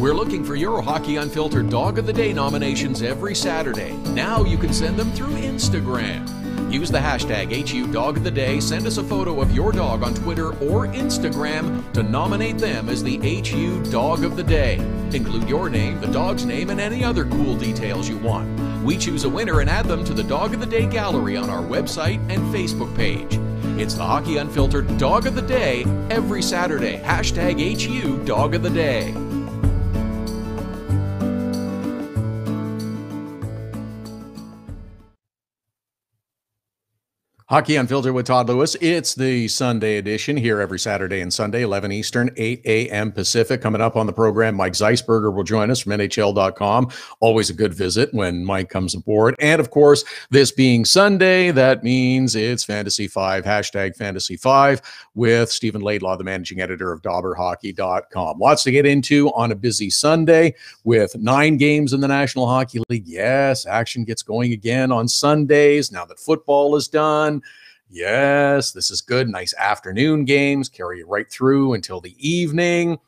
We're looking for your Hockey Unfiltered Dog of the Day nominations every Saturday. Now you can send them through Instagram. Use the hashtag HUDogoftheDay. Send us a photo of your dog on Twitter or Instagram to nominate them as the HU Dog of the Day. Include your name, the dog's name, and any other cool details you want. We choose a winner and add them to the Dog of the Day gallery on our website and Facebook page. It's the Hockey Unfiltered Dog of the Day every Saturday. Hashtag HU Dog of the Day. Hockey Unfiltered with Todd Lewis. It's the Sunday edition here every Saturday and Sunday, 11 Eastern, 8 a.m. Pacific. Coming up on the program, Mike Zeisberger will join us from NHL.com. Always a good visit when Mike comes aboard. And, of course, this being Sunday, that means it's Fantasy 5, hashtag Fantasy 5, with Stephen Laidlaw, the managing editor of DobberHockey.com. Lots to get into on a busy Sunday with 9 games in the National Hockey League. Yes, action gets going again on Sundays now that football is done. Yes, this is good. Nice afternoon games, carry it right through until the evening.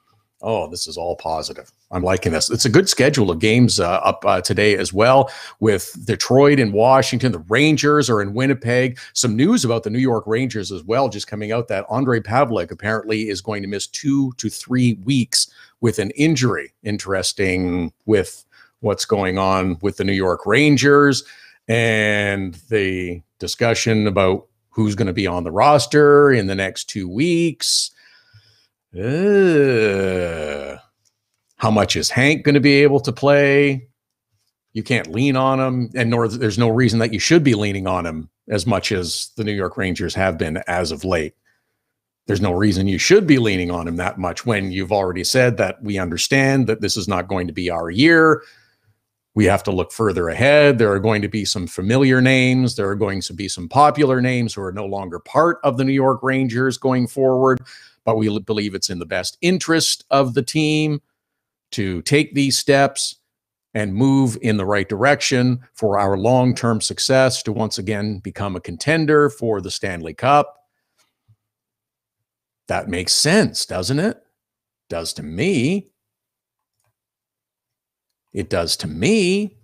Oh, this is all positive. I'm liking this. It's a good schedule of games up today as well, with Detroit and Washington. The Rangers are in Winnipeg. Some news about the New York Rangers as well, just coming out that Andrei Pavlik apparently is going to miss 2 to 3 weeks with an injury. Interesting with what's going on with the New York Rangers and the discussion about who's going to be on the roster in the next 2 weeks. How much is Hank going to be able to play? You can't lean on him, and nor there's no reason that you should be leaning on him as much as the New York Rangers have been as of late. There's no reason you should be leaning on him that much when you've already said that we understand that this is not going to be our year. We have to look further ahead. There are going to be some familiar names. There are going to be some popular names who are no longer part of the New York Rangers going forward, but we believe it's in the best interest of the team to take these steps and move in the right direction for our long-term success to once again become a contender for the Stanley Cup. That makes sense, doesn't it? Does to me. It does to me.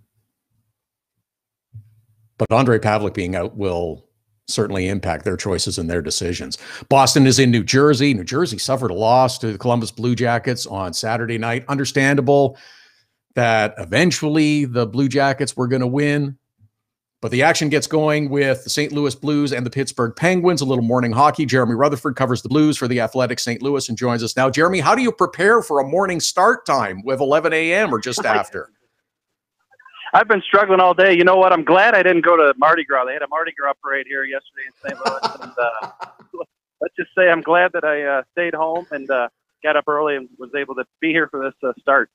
But Andrei Pavlik being out will certainly impact their choices and their decisions. Boston is in New Jersey. New Jersey suffered a loss to the Columbus Blue Jackets on Saturday night. Understandable that eventually the Blue Jackets were going to win. But the action gets going with the St. Louis Blues and the Pittsburgh Penguins. A little morning hockey. Jeremy Rutherford covers the Blues for the Athletic St. Louis and joins us now. Jeremy, how do you prepare for a morning start time with 11 a.m. or just after? I've been struggling all day. You know what? I'm glad I didn't go to Mardi Gras. They had a Mardi Gras parade here yesterday in St. Louis. And, let's just say I'm glad that I stayed home and got up early and was able to be here for this start.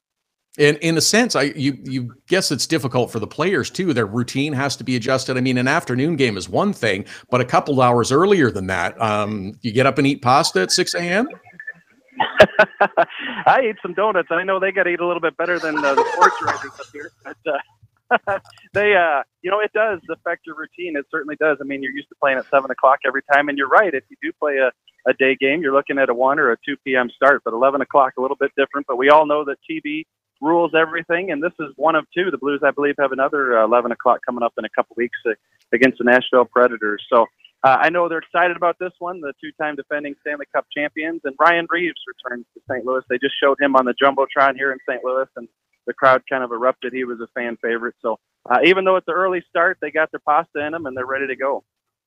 And in a sense, you guess it's difficult for the players too. Their routine has to be adjusted. I mean, an afternoon game is one thing, but a couple hours earlier than that, you get up and eat pasta at 6 a.m.? I ate some donuts. I know they got to eat a little bit better than the sports writers up here. But, they, it does affect your routine. It certainly does. I mean, you're used to playing at 7 o'clock every time, and you're right. If you do play a day game, you're looking at a 1 or a 2 p.m. start, but 11 o'clock, a little bit different. But we all know that TV rules everything, and this is one of two. The Blues, I believe, have another 11 o'clock coming up in a couple weeks against the Nashville Predators. So I know they're excited about this one, the two-time defending Stanley Cup champions, and Ryan Reeves returns to St. Louis. They just showed him on the Jumbotron here in St. Louis, and the crowd kind of erupted. He was a fan favorite. So even though it's an early start, they got their pasta in them, and they're ready to go.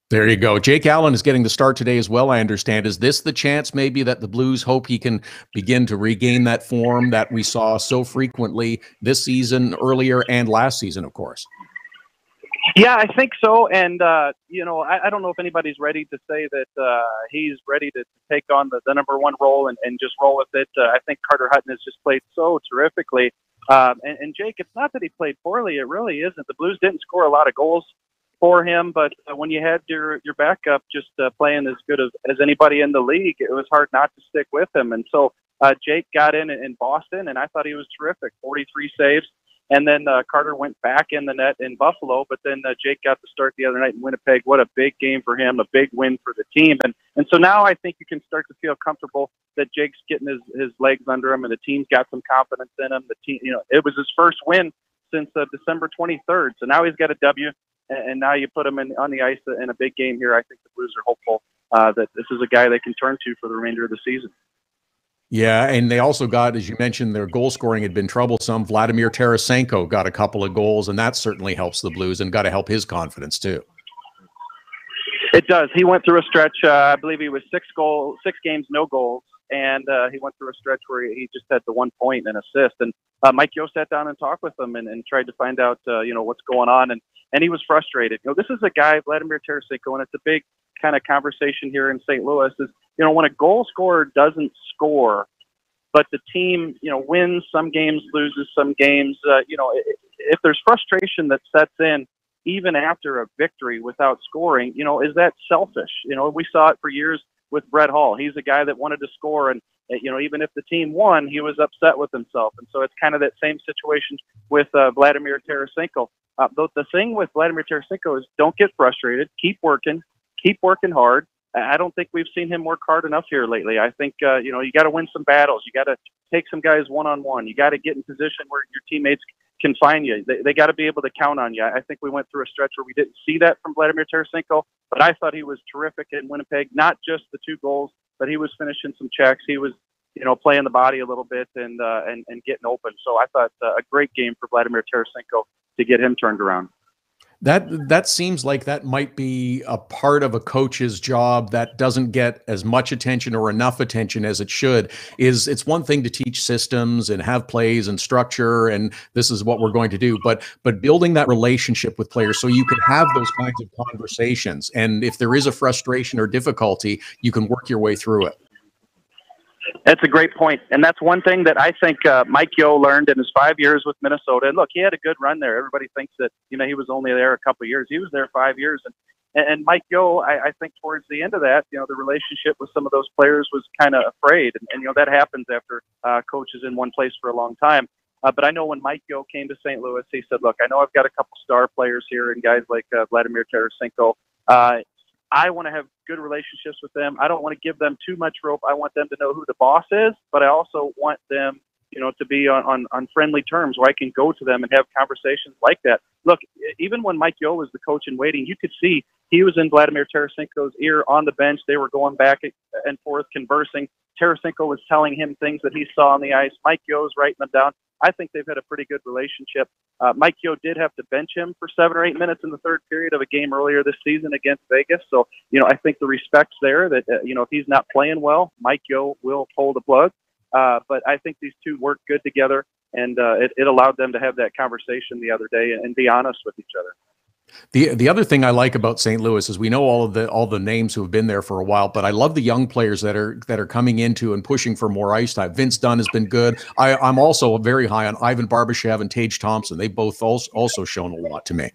There you go. Jake Allen is getting the start today as well, I understand. Is this the chance maybe that the Blues hope he can begin to regain that form that we saw so frequently this season, earlier, and last season, of course? Yeah, I think so. And, I don't know if anybody's ready to say that he's ready to take on the number one role and just roll with it. I think Carter Hutton has just played so terrifically. And Jake, it's not that he played poorly. It really isn't. The Blues didn't score a lot of goals for him, but when you had your backup just playing as good as anybody in the league, it was hard not to stick with him. And so Jake got in Boston, and I thought he was terrific, 43 saves. And then Carter went back in the net in Buffalo, but then Jake got the start the other night in Winnipeg. What a big game for him, a big win for the team. And so now I think you can start to feel comfortable that Jake's getting his legs under him, and the team's got some confidence in him. The team, it was his first win since December 23rd. So now he's got a W. And now you put him on the ice in a big game here. I think the Blues are hopeful that this is a guy they can turn to for the remainder of the season. Yeah, and they also got, as you mentioned, their goal scoring had been troublesome. Vladimir Tarasenko got a couple of goals, and that certainly helps the Blues and got to help his confidence too. It does. He went through a stretch, I believe he was 6 games, no goals. And he went through a stretch where he just had the 1 point and assist. And Mike Yo sat down and talked with him and tried to find out, what's going on. And he was frustrated. This is a guy, Vladimir Tarasenko, and it's a big kind of conversation here in St. Louis is, when a goal scorer doesn't score, but the team, wins some games, loses some games, if there's frustration that sets in even after a victory without scoring, is that selfish? We saw it for years with Brett Hull. He's a guy that wanted to score, and even if the team won, he was upset with himself. And so it's kind of that same situation with Vladimir Tarasenko. The thing with Vladimir Tarasenko is don't get frustrated, keep working, keep working hard. I don't think we've seen him work hard enough here lately. I think, you got to win some battles. You got to take some guys one-on-one. You got to get in position where your teammates can find you. They got to be able to count on you. I think we went through a stretch where we didn't see that from Vladimir Tarasenko, but I thought he was terrific in Winnipeg, not just the 2 goals, but he was finishing some checks. He was, playing the body a little bit and getting open. So I thought a great game for Vladimir Tarasenko to get him turned around. That seems like that might be a part of a coach's job that doesn't get as much attention or enough attention as it should. It's one thing to teach systems and have plays and structure, and this is what we're going to do, but building that relationship with players so you can have those kinds of conversations. And if there is a frustration or difficulty, you can work your way through it. That's a great point. And that's one thing that I think Mike Yeo learned in his 5 years with Minnesota. And look, he had a good run there. Everybody thinks that, he was only there a couple of years. He was there 5 years. And Mike Yeo, I think towards the end of that, the relationship with some of those players was kind of afraid. And that happens after coaches in one place for a long time. But I know when Mike Yeo came to St. Louis, he said, look, I know I've got a couple star players here and guys like Vladimir Tarasenko. I want to have good relationships with them. I don't want to give them too much rope. I want them to know who the boss is, but I also want them, to be on friendly terms where I can go to them and have conversations like that. Look, even when Mike Yeo was the coach in waiting, you could see he was in Vladimir Tarasenko's ear on the bench. They were going back and forth conversing. Tarasenko was telling him things that he saw on the ice. Mike Yeo's writing them down. I think they've had a pretty good relationship. Mike Yeo did have to bench him for 7 or 8 minutes in the third period of a game earlier this season against Vegas. So, I think the respect's there that, if he's not playing well, Mike Yeo will pull the plug. But I think these two work good together, and it allowed them to have that conversation the other day and be honest with each other. The other thing I like about St. Louis is we know all the names who have been there for a while, but I love the young players that are coming into and pushing for more ice time. Vince Dunn has been good. I'm also very high on Ivan Barbashev and Tage Thompson. They both also shown a lot to me.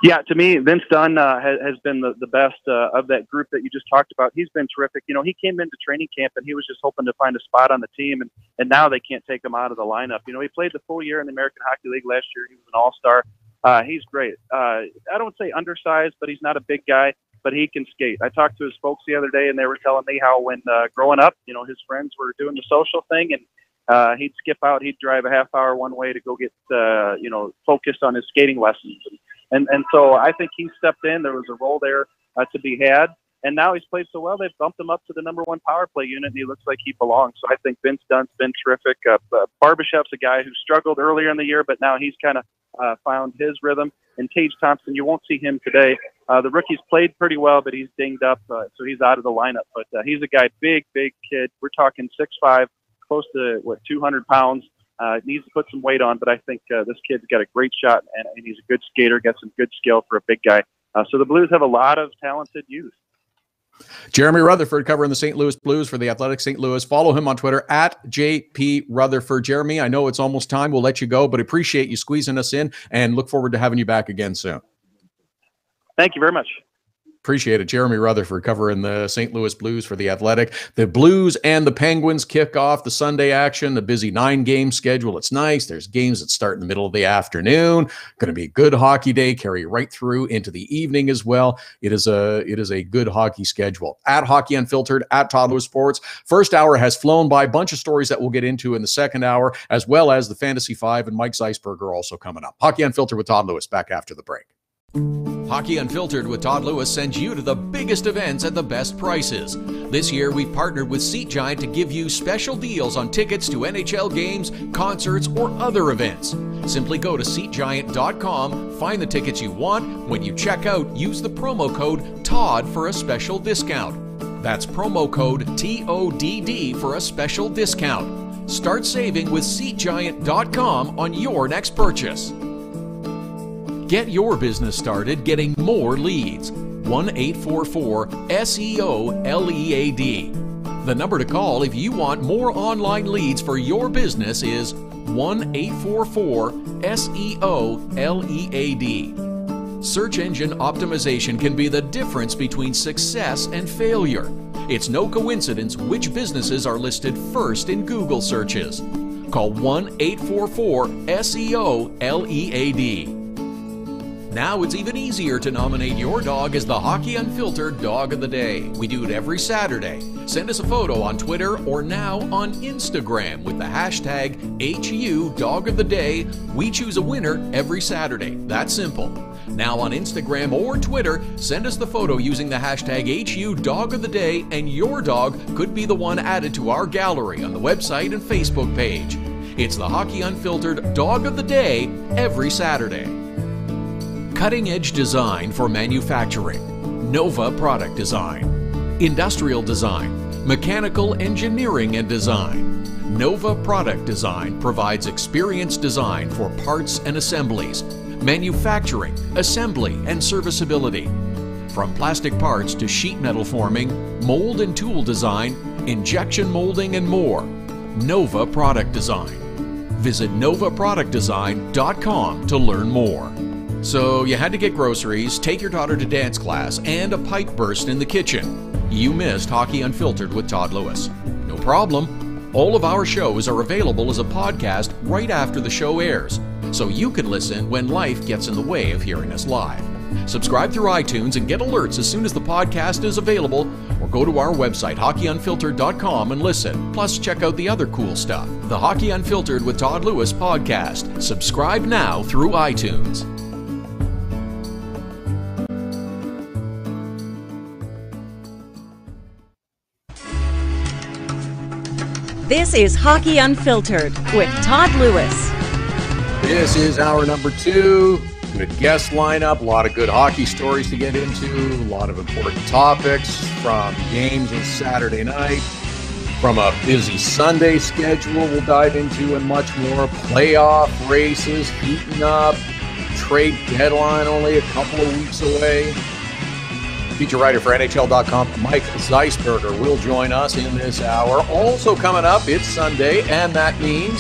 Yeah, to me, Vince Dunn has been the best of that group that you just talked about. He's been terrific. He came into training camp and he was just hoping to find a spot on the team, and now they can't take him out of the lineup. He played the full year in the American Hockey League last year. He was an all-star. He's great. I don't say undersized, but he's not a big guy, but he can skate. I talked to his folks the other day, and they were telling me how when growing up, his friends were doing the social thing, and he'd skip out. He'd drive a half hour one way to go get, focused on his skating lessons. And so I think he stepped in. There was a role there to be had. And now he's played so well, they've bumped him up to the #1 power play unit, and he looks like he belongs. So I think Vince Dunn's been terrific. Barbashev's a guy who struggled earlier in the year, but now he's kind of found his rhythm. And Tage Thompson, you won't see him today. The rookie's played pretty well, but he's dinged up, so he's out of the lineup. But he's a guy, big kid. We're talking 6'5", close to, 200 pounds. Needs to put some weight on, but I think this kid's got a great shot, and he's a good skater, got some good skill for a big guy. So the Blues have a lot of talented youth. Jeremy Rutherford covering the St. Louis Blues for the Athletic St. Louis. Follow him on Twitter at JP Rutherford. Jeremy, I know it's almost time. We'll let you go, but appreciate you squeezing us in and look forward to having you back again soon. Thank you very much. Appreciate it. Jeremy Rutherford covering the St. Louis Blues for the Athletic. The Blues and the Penguins kick off the Sunday action, the busy 9-game schedule. It's nice. There's games that start in the middle of the afternoon. Going to be a good hockey day, carry right through into the evening as well. It is a good hockey schedule. At Hockey Unfiltered, at Todd Lewis Sports. First hour has flown by. A bunch of stories that we'll get into in the second hour, as well as the Fantasy 5 and Mike Zeisberger also coming up. Hockey Unfiltered with Todd Lewis, back after the break. Hockey Unfiltered with Todd Lewis sends you to the biggest events at the best prices. This year, we've partnered with Seat Giant to give you special deals on tickets to NHL games, concerts, or other events. Simply go to SeatGiant.com, find the tickets you want. When you check out, use the promo code TODD for a special discount. That's promo code TODD for a special discount. Start saving with SeatGiant.com on your next purchase. Get your business started getting more leads. 1-844-SEO-LEAD. The number to call if you want more online leads for your business is 1-844-SEO-LEAD. Search engine optimization can be the difference between success and failure. It's no coincidence which businesses are listed first in Google searches. Call 1-844-SEO-LEAD. Now it's even easier to nominate your dog as the Hockey Unfiltered Dog of the Day. We do it every Saturday. Send us a photo on Twitter or now on Instagram with the hashtag HU Dog of the Day. We choose a winner every Saturday. That's simple. Now on Instagram or Twitter, send us the photo using the hashtag HU Dog of the Day, and your dog could be the one added to our gallery on the website and Facebook page. It's the Hockey Unfiltered Dog of the Day every Saturday. Cutting-edge design for manufacturing. Nova Product Design. Industrial design. Mechanical engineering and design. Nova Product Design provides experienced design for parts and assemblies, manufacturing, assembly, and serviceability. From plastic parts to sheet metal forming, mold and tool design, injection molding, and more. Nova Product Design. Visit novaproductdesign.com to learn more. So you had to get groceries, take your daughter to dance class, and a pipe burst in the kitchen. You missed Hockey Unfiltered with Todd Lewis. No problem. All of our shows are available as a podcast right after the show airs, so you can listen when life gets in the way of hearing us live. Subscribe through iTunes and get alerts as soon as the podcast is available, or go to our website, hockeyunfiltered.com, and listen. Plus, check out the other cool stuff. The Hockey Unfiltered with Todd Lewis podcast. Subscribe now through iTunes. This is Hockey Unfiltered with Todd Lewis. This is hour number 2. Good guest lineup, a lot of good hockey stories to get into, a lot of important topics from games on Saturday night, from a busy Sunday schedule we'll dive into, and much more. Playoff races heating up, trade deadline only a couple of weeks away. Feature writer for NHL.com, Mike Zeisberger, will join us in this hour. Also coming up, it's Sunday, and that means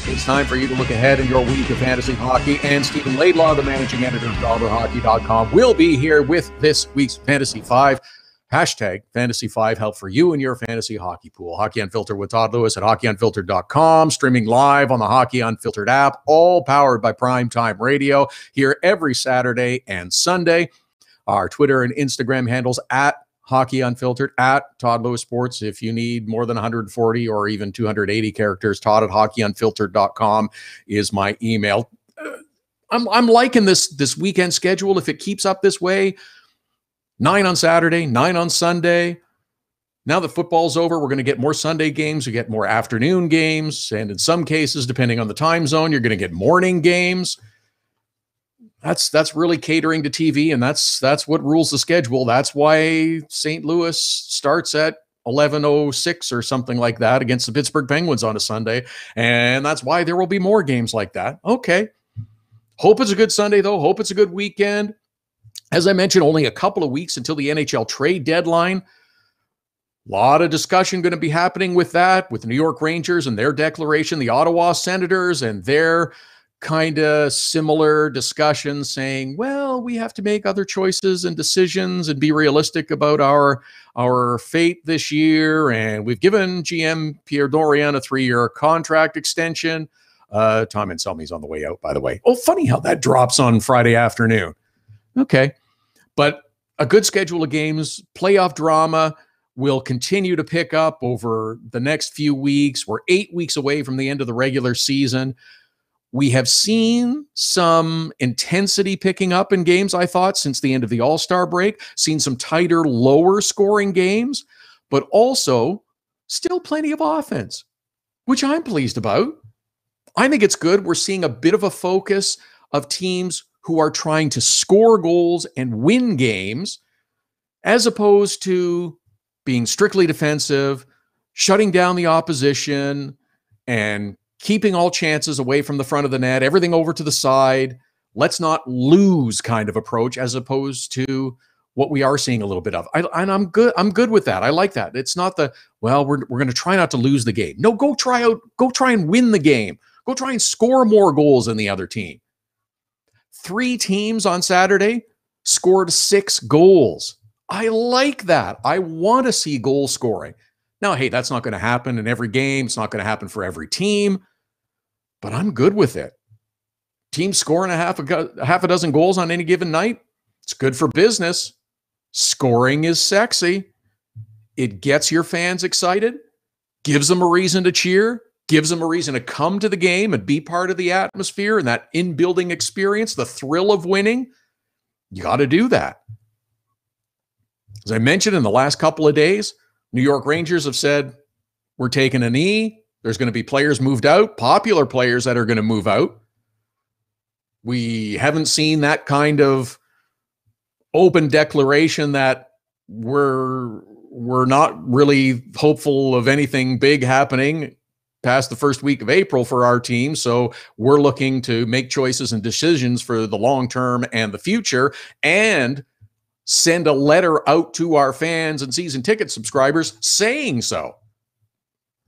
it's time for you to look ahead in your week of fantasy hockey. And Steve Laidlaw, the managing editor of DobberHockey.com, will be here with this week's Fantasy 5. Hashtag Fantasy 5, help for you and your fantasy hockey pool. Hockey Unfiltered with Todd Lewis at hockeyunfiltered.com, streaming live on the Hockey Unfiltered app, all powered by Primetime Radio, here every Saturday and Sunday. Our Twitter and Instagram handles at Hockey Unfiltered, at Todd Lewis Sports. If you need more than 140 or even 280 characters, Todd at hockeyunfiltered.com is my email. I'm liking this weekend schedule. If it keeps up this way, 9 on Saturday, 9 on Sunday. Now that football's over, we're going to get more Sunday games. We get more afternoon games. And in some cases, depending on the time zone, you're going to get morning games. That's really catering to TV, and that's what rules the schedule. That's why St. Louis starts at 11:06 or something like that against the Pittsburgh Penguins on a Sunday, and that's why there will be more games like that. Okay. Hope it's a good Sunday, though. Hope it's a good weekend. As I mentioned, only a couple of weeks until the NHL trade deadline. A lot of discussion going to be happening with that, with the New York Rangers and their declaration, the Ottawa Senators and their kind of similar discussions saying, well, we have to make other choices and decisions and be realistic about our fate this year. And we've given GM Pierre Dorion a 3-year contract extension. Tom Anselmi's on the way out, by the way. Oh, funny how that drops on Friday afternoon. Okay. But a good schedule of games, playoff drama will continue to pick up over the next few weeks. We're 8 weeks away from the end of the regular season. We have seen some intensity picking up in games, I thought, since the end of the All-Star break, seen some tighter, lower scoring games, but also still plenty of offense, which I'm pleased about. I think it's good. We're seeing a bit of a focus of teams who are trying to score goals and win games, as opposed to being strictly defensive, shutting down the opposition, and keeping all chances away from the front of the net, everything over to the side. Let's not lose kind of approach, as opposed to what we are seeing a little bit of. And I'm good. I'm good with that. I like that. It's not we're going to try not to lose the game. No, go try and win the game. Go try and score more goals than the other team. 3 teams on Saturday scored 6 goals. I like that. I want to see goal scoring. Now, hey, that's not going to happen in every game. It's not going to happen for every team, but I'm good with it. Teams scoring a half a dozen goals on any given night. It's good for business. Scoring is sexy. It gets your fans excited, gives them a reason to cheer, gives them a reason to come to the game and be part of the atmosphere and that in-building experience, the thrill of winning. You got to do that. As I mentioned in the last couple of days, New York Rangers have said, we're taking a knee. There's going to be players moved out, popular players that are going to move out. We haven't seen that kind of open declaration that we're not really hopeful of anything big happening past the first week of April for our team. So we're looking to make choices and decisions for the long term and the future, and send a letter out to our fans and season ticket subscribers saying so.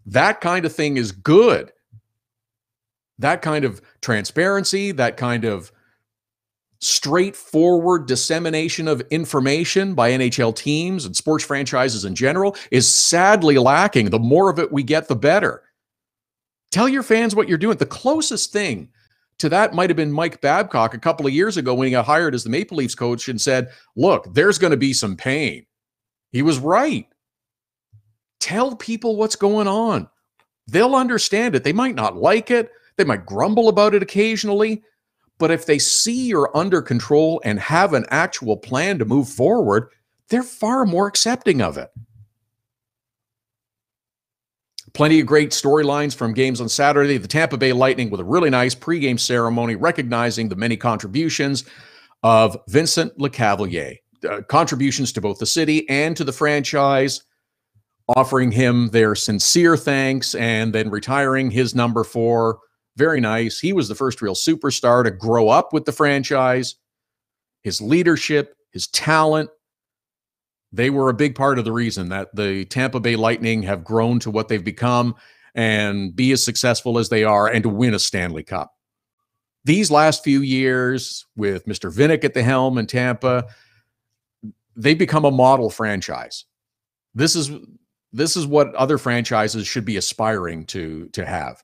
That kind of thing is good. That kind of transparency, that kind of straightforward dissemination of information by NHL teams and sports franchises in general is sadly lacking. The more of it we get, the better. Tell your fans what you're doing. The closest thing to that might have been Mike Babcock a couple of years ago when he got hired as the Maple Leafs coach and said, look, there's going to be some pain. He was right. Tell people what's going on. They'll understand it. They might not like it. They might grumble about it occasionally. But if they see you're under control and have an actual plan to move forward, they're far more accepting of it. Plenty of great storylines from games on Saturday. The Tampa Bay Lightning with a really nice pregame ceremony recognizing the many contributions of Vincent Lecavalier. Contributions to both the city and to the franchise, offering him their sincere thanks and then retiring his number 4. Very nice. He was the first real superstar to grow up with the franchise. His leadership, his talent, they were a big part of the reason that the Tampa Bay Lightning have grown to what they've become and be as successful as they are and to win a Stanley Cup. These last few years with Mr. Vinnick at the helm in Tampa, they've become a model franchise. This is what other franchises should be aspiring to have.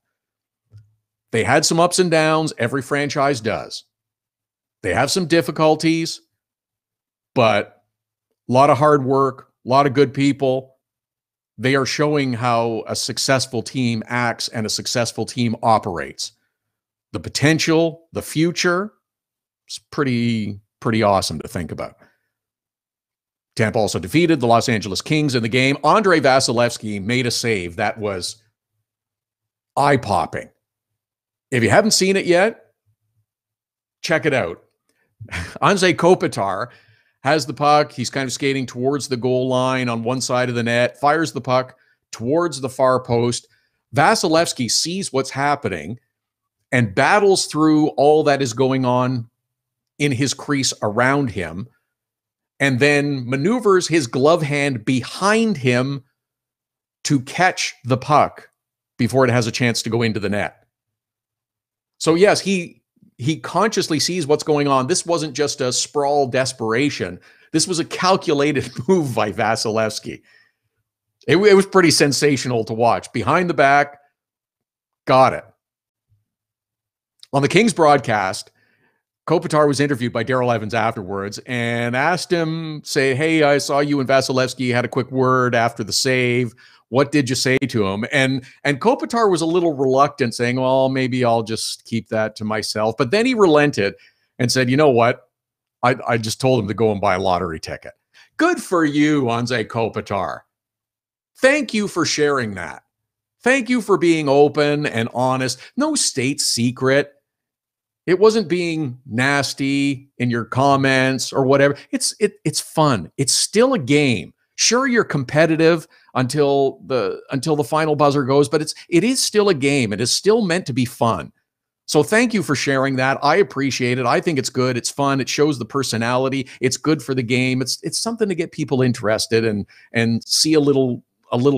They had some ups and downs. Every franchise does. They have some difficulties, but a lot of hard work, a lot of good people. They are showing how a successful team acts and a successful team operates. The potential, the future, is pretty awesome to think about. Tampa also defeated the Los Angeles Kings in the game. Andrei Vasilevsky made a save that was eye-popping. If you haven't seen it yet, check it out. Anze Kopitar has the puck. He's kind of skating towards the goal line on one side of the net, fires the puck towards the far post. Vasilevsky sees what's happening and battles through all that is going on in his crease around him, and then maneuvers his glove hand behind him to catch the puck before it has a chance to go into the net. So yes, he consciously sees what's going on. This wasn't just a sprawl desperation. This was a calculated move by Vasilevsky. It was pretty sensational to watch. Behind the back, got it. On the Kings broadcast, Kopitar was interviewed by Daryl Evans afterwards and asked him, say, hey, I saw you and Vasilevsky had a quick word after the save. What did you say to him? And Kopitar was a little reluctant, saying, well, maybe I'll just keep that to myself. But then he relented and said, you know what? I just told him to go and buy a lottery ticket. Good for you, Anze Kopitar. Thank you for sharing that. Thank you for being open and honest. No state secret. It wasn't being nasty in your comments or whatever. It's fun. It's still a game. Sure, you're competitive until the final buzzer goes, but it is still a game. It is still meant to be fun. So thank you for sharing that. I appreciate it. I think it's good. It's fun. It shows the personality. It's good for the game. It's something to get people interested and see a little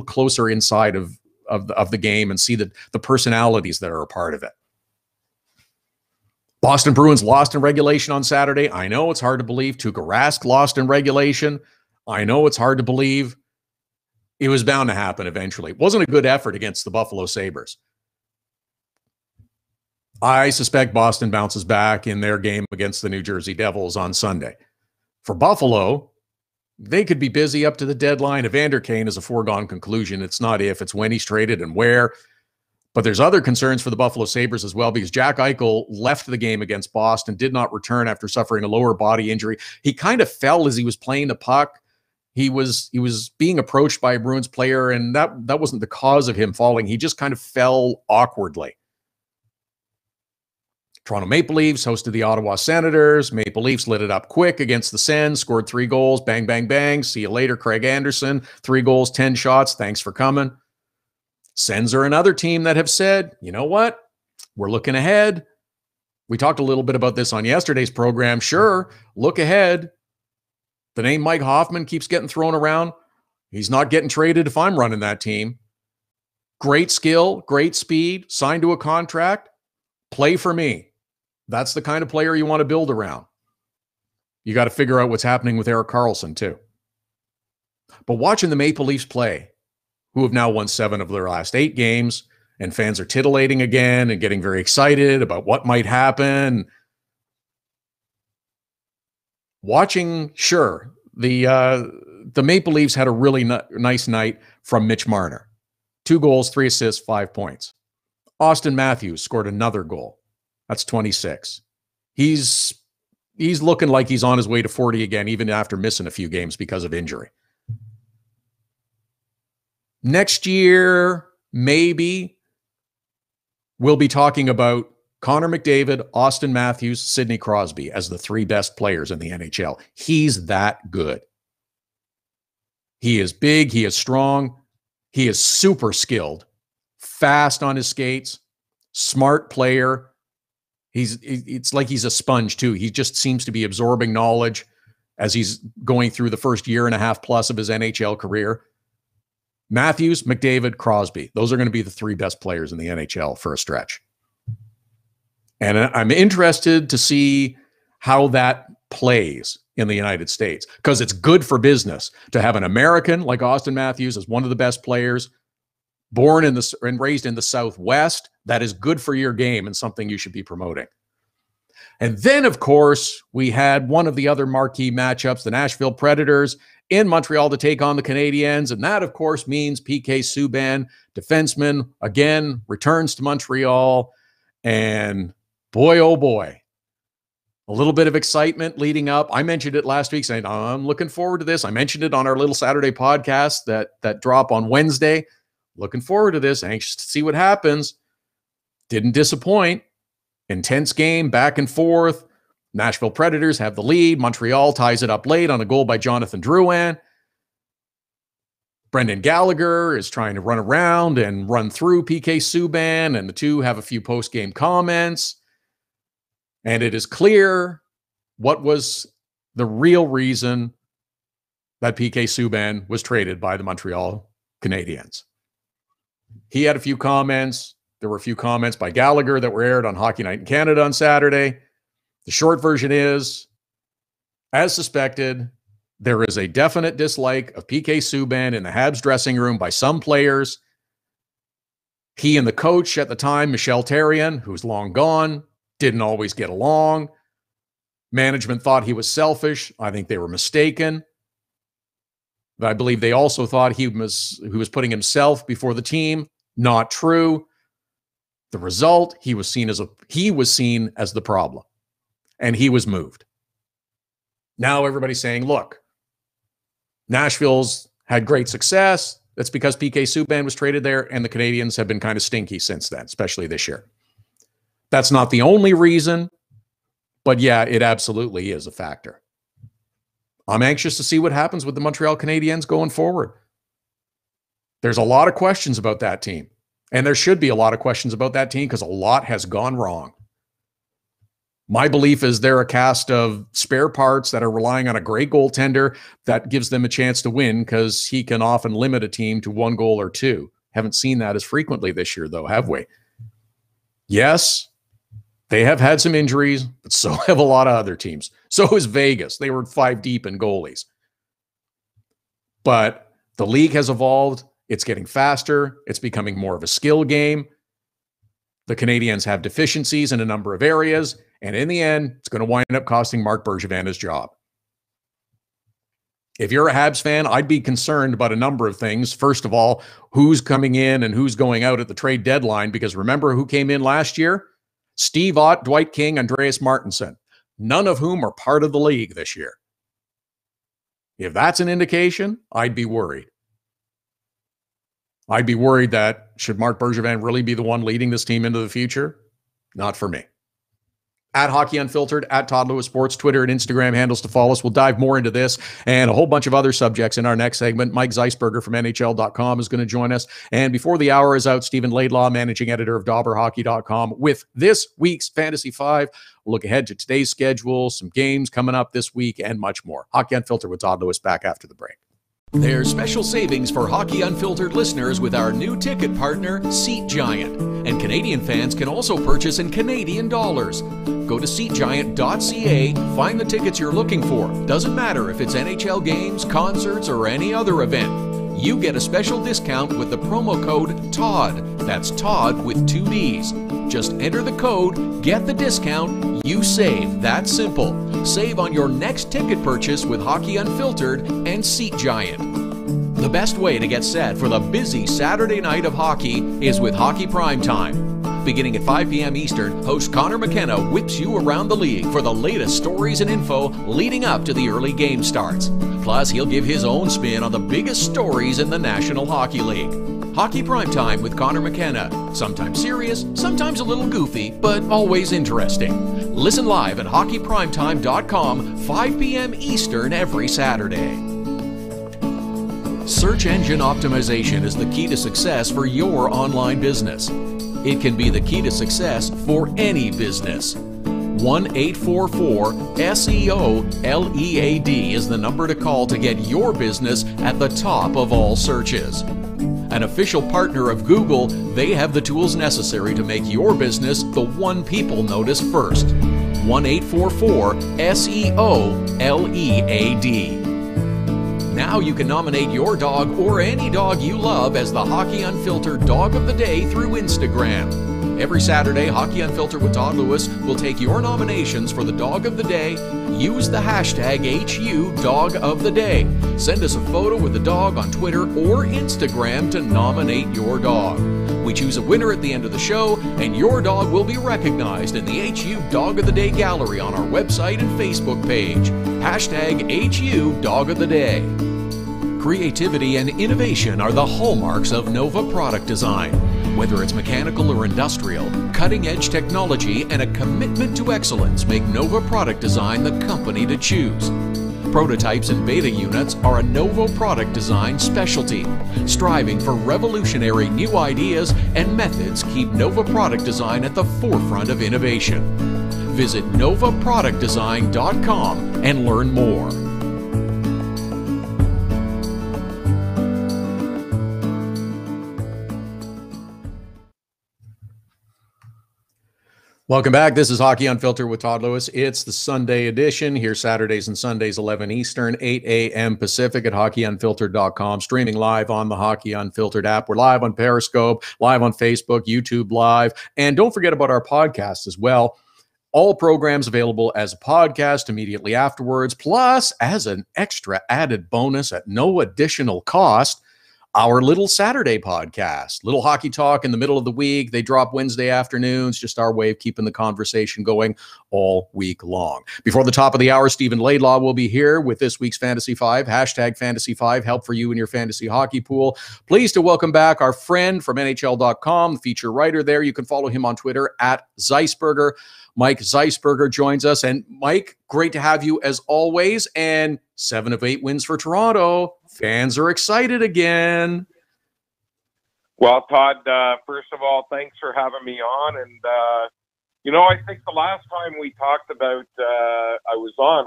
closer inside of the game and see the personalities that are a part of it. Boston Bruins lost in regulation on Saturday. I know it's hard to believe. Tuukka Rask lost in regulation. I know it's hard to believe. It was bound to happen eventually. It wasn't a good effort against the Buffalo Sabres. I suspect Boston bounces back in their game against the New Jersey Devils on Sunday. For Buffalo, they could be busy up to the deadline. Evander Kane is a foregone conclusion. It's not if, it's when he's traded and where. But there's other concerns for the Buffalo Sabres as well, because Jack Eichel left the game against Boston, did not return after suffering a lower body injury. He kind of fell as he was playing the puck. He was being approached by a Bruins player, and that wasn't the cause of him falling. He just kind of fell awkwardly. Toronto Maple Leafs hosted the Ottawa Senators. Maple Leafs lit it up quick against the Sens, scored 3 goals, bang, bang, bang. See you later, Craig Anderson. 3 goals, 10 shots. Thanks for coming. Sens are another team that have said, you know what? We're looking ahead. We talked a little bit about this on yesterday's program. Sure, look ahead. The name Mike Hoffman keeps getting thrown around. He's not getting traded if I'm running that team. Great skill, great speed, signed to a contract. Play for me. That's the kind of player you want to build around. You got to figure out what's happening with Erik Karlsson too. But watching the Maple Leafs play, who have now won 7 of their last 8 games, and fans are titillating again and getting very excited about what might happen. Watching, sure, the Maple Leafs had a really nice night from Mitch Marner. 2 goals, 3 assists, 5 points. Austin Matthews scored another goal. That's 26. He's looking like he's on his way to 40 again, even after missing a few games because of injury. Next year, maybe, we'll be talking about Connor McDavid, Austin Matthews, Sidney Crosby as the 3 best players in the NHL. He's that good. He is big. He is strong. He is super skilled, fast on his skates, smart player. It's like he's a sponge too. He just seems to be absorbing knowledge as he's going through the first year and a half plus of his NHL career. Matthews, McDavid, Crosby. Those are going to be the 3 best players in the NHL for a stretch. And I'm interested to see how that plays in the United States, because it's good for business to have an American like Austin Matthews as one of the best players, born in and raised in the Southwest. That is good for your game and something you should be promoting. And then, of course, we had one of the other marquee matchups, the Nashville Predators in Montreal to take on the Canadiens. And that, of course, means PK Subban, defenseman, again, returns to Montreal. And boy, oh boy, a little bit of excitement leading up. I mentioned it last week saying, I'm looking forward to this. I mentioned it on our little Saturday podcast that drop on Wednesday. Looking forward to this. Anxious to see what happens. Didn't disappoint. Intense game, back and forth. Nashville Predators have the lead. Montreal ties it up late on a goal by Jonathan Drouin. Brendan Gallagher is trying to run around and run through PK Subban, and the two have a few post-game comments. And it is clear what was the real reason that PK Subban was traded by the Montreal Canadiens. He had a few comments. There were a few comments by Gallagher that were aired on Hockey Night in Canada on Saturday. The short version is, as suspected, there is a definite dislike of PK Subban in the Habs dressing room by some players. He and the coach at the time, Michel Therrien, who's long gone, didn't always get along. Management thought he was selfish. I think they were mistaken. But I believe they also thought he was putting himself before the team. Not true. The result, he was seen as the problem, and he was moved. Now everybody's saying, look, Nashville's had great success. That's because PK Subban was traded there, and the Canadiens have been kind of stinky since then, especially this year. That's not the only reason, but yeah, it absolutely is a factor. I'm anxious to see what happens with the Montreal Canadiens going forward. There's a lot of questions about that team, and there should be a lot of questions about that team because a lot has gone wrong. My belief is they're a cast of spare parts that are relying on a great goaltender that gives them a chance to win because he can often limit a team to 1 goal or 2. Haven't seen that as frequently this year, though, have we? Yes, they have had some injuries, but so have a lot of other teams. So is Vegas. They were 5 deep in goalies. But the league has evolved. It's getting faster. It's becoming more of a skill game. The Canadiens have deficiencies in a number of areas, and in the end, it's going to wind up costing Marc Bergevin his job. If you're a Habs fan, I'd be concerned about a number of things. First of all, who's coming in and who's going out at the trade deadline, because remember who came in last year? Steve Ott, Dwight King, Andreas Martinson, none of whom are part of the league this year. If that's an indication, I'd be worried. I'd be worried that should Marc Bergevin really be the one leading this team into the future? Not for me. At Hockey Unfiltered, at Todd Lewis Sports, Twitter and Instagram handles to follow us. We'll dive more into this and a whole bunch of other subjects in our next segment. Mike Zeisberger from NHL.com is going to join us. And before the hour is out, Steve Laidlaw, managing editor of DobberHockey.com, with this week's Fantasy 5. We'll look ahead to today's schedule, some games coming up this week, and much more. Hockey Unfiltered with Todd Lewis, back after the break. There's special savings for Hockey Unfiltered listeners with our new ticket partner, Seat Giant. And Canadian fans can also purchase in Canadian dollars. Go to SeatGiant.ca, find the tickets you're looking for. Doesn't matter if it's NHL games, concerts, or any other event. You get a special discount with the promo code TODD. That's Todd with 2 D's. Just enter the code, get the discount, you save. That's simple. Save on your next ticket purchase with Hockey Unfiltered and Seat Giant. The best way to get set for the busy Saturday night of hockey is with Hockey Primetime. Beginning at 5 p.m. Eastern, host Connor McKenna whips you around the league for the latest stories and info leading up to the early game starts. Plus, he'll give his own spin on the biggest stories in the National Hockey League. Hockey Primetime with Connor McKenna. Sometimes serious, sometimes a little goofy, but always interesting. Listen live at hockeyprimetime.com, 5 p.m. Eastern every Saturday. Search engine optimization is the key to success for your online business. It can be the key to success for any business. 1-844-SEO-LEAD is the number to call to get your business at the top of all searches. An official partner of Google, they have the tools necessary to make your business the one people notice first. 1-844-SEO-LEAD. Now you can nominate your dog or any dog you love as the Hockey Unfiltered Dog of the Day through Instagram. Every Saturday, Hockey Unfiltered with Todd Lewis will take your nominations for the Dog of the Day. Use the hashtag #HUDogoftheDay. Send us a photo with the dog on Twitter or Instagram to nominate your dog. We choose a winner at the end of the show, and your dog will be recognized in the HU Dog of the Day gallery on our website and Facebook page. Hashtag #HUDogoftheDay. Creativity and innovation are the hallmarks of Nova product design. Whether it's mechanical or industrial, cutting-edge technology and a commitment to excellence make Nova product design the company to choose. Prototypes and beta units are a Nova product design specialty. Striving for revolutionary new ideas and methods keep Nova product design at the forefront of innovation. Visit novaproductdesign.com and learn more. Welcome back. This is Hockey Unfiltered with Todd Lewis. It's the Sunday edition here Saturdays and Sundays, 11 Eastern, 8 a.m. Pacific at hockeyunfiltered.com, streaming live on the Hockey Unfiltered app. We're live on Periscope, live on Facebook, YouTube Live, and don't forget about our podcast as well. All programs available as a podcast immediately afterwards, plus as an extra added bonus at no additional cost, our little Saturday podcast, Little Hockey Talk in the middle of the week. They drop Wednesday afternoons, just our way of keeping the conversation going all week long. Before the top of the hour, Steve Laidlaw will be here with this week's Fantasy 5, hashtag Fantasy 5, help for you in your fantasy hockey pool. Pleased to welcome back our friend from NHL.com, the feature writer there. You can follow him on Twitter at Zeisberger. Mike Zeisberger joins us. And Mike, great to have you as always. And 7 of 8 wins for Toronto. Fans are excited again. Well, Todd, first of all, thanks for having me on. And, I think the last time we talked about,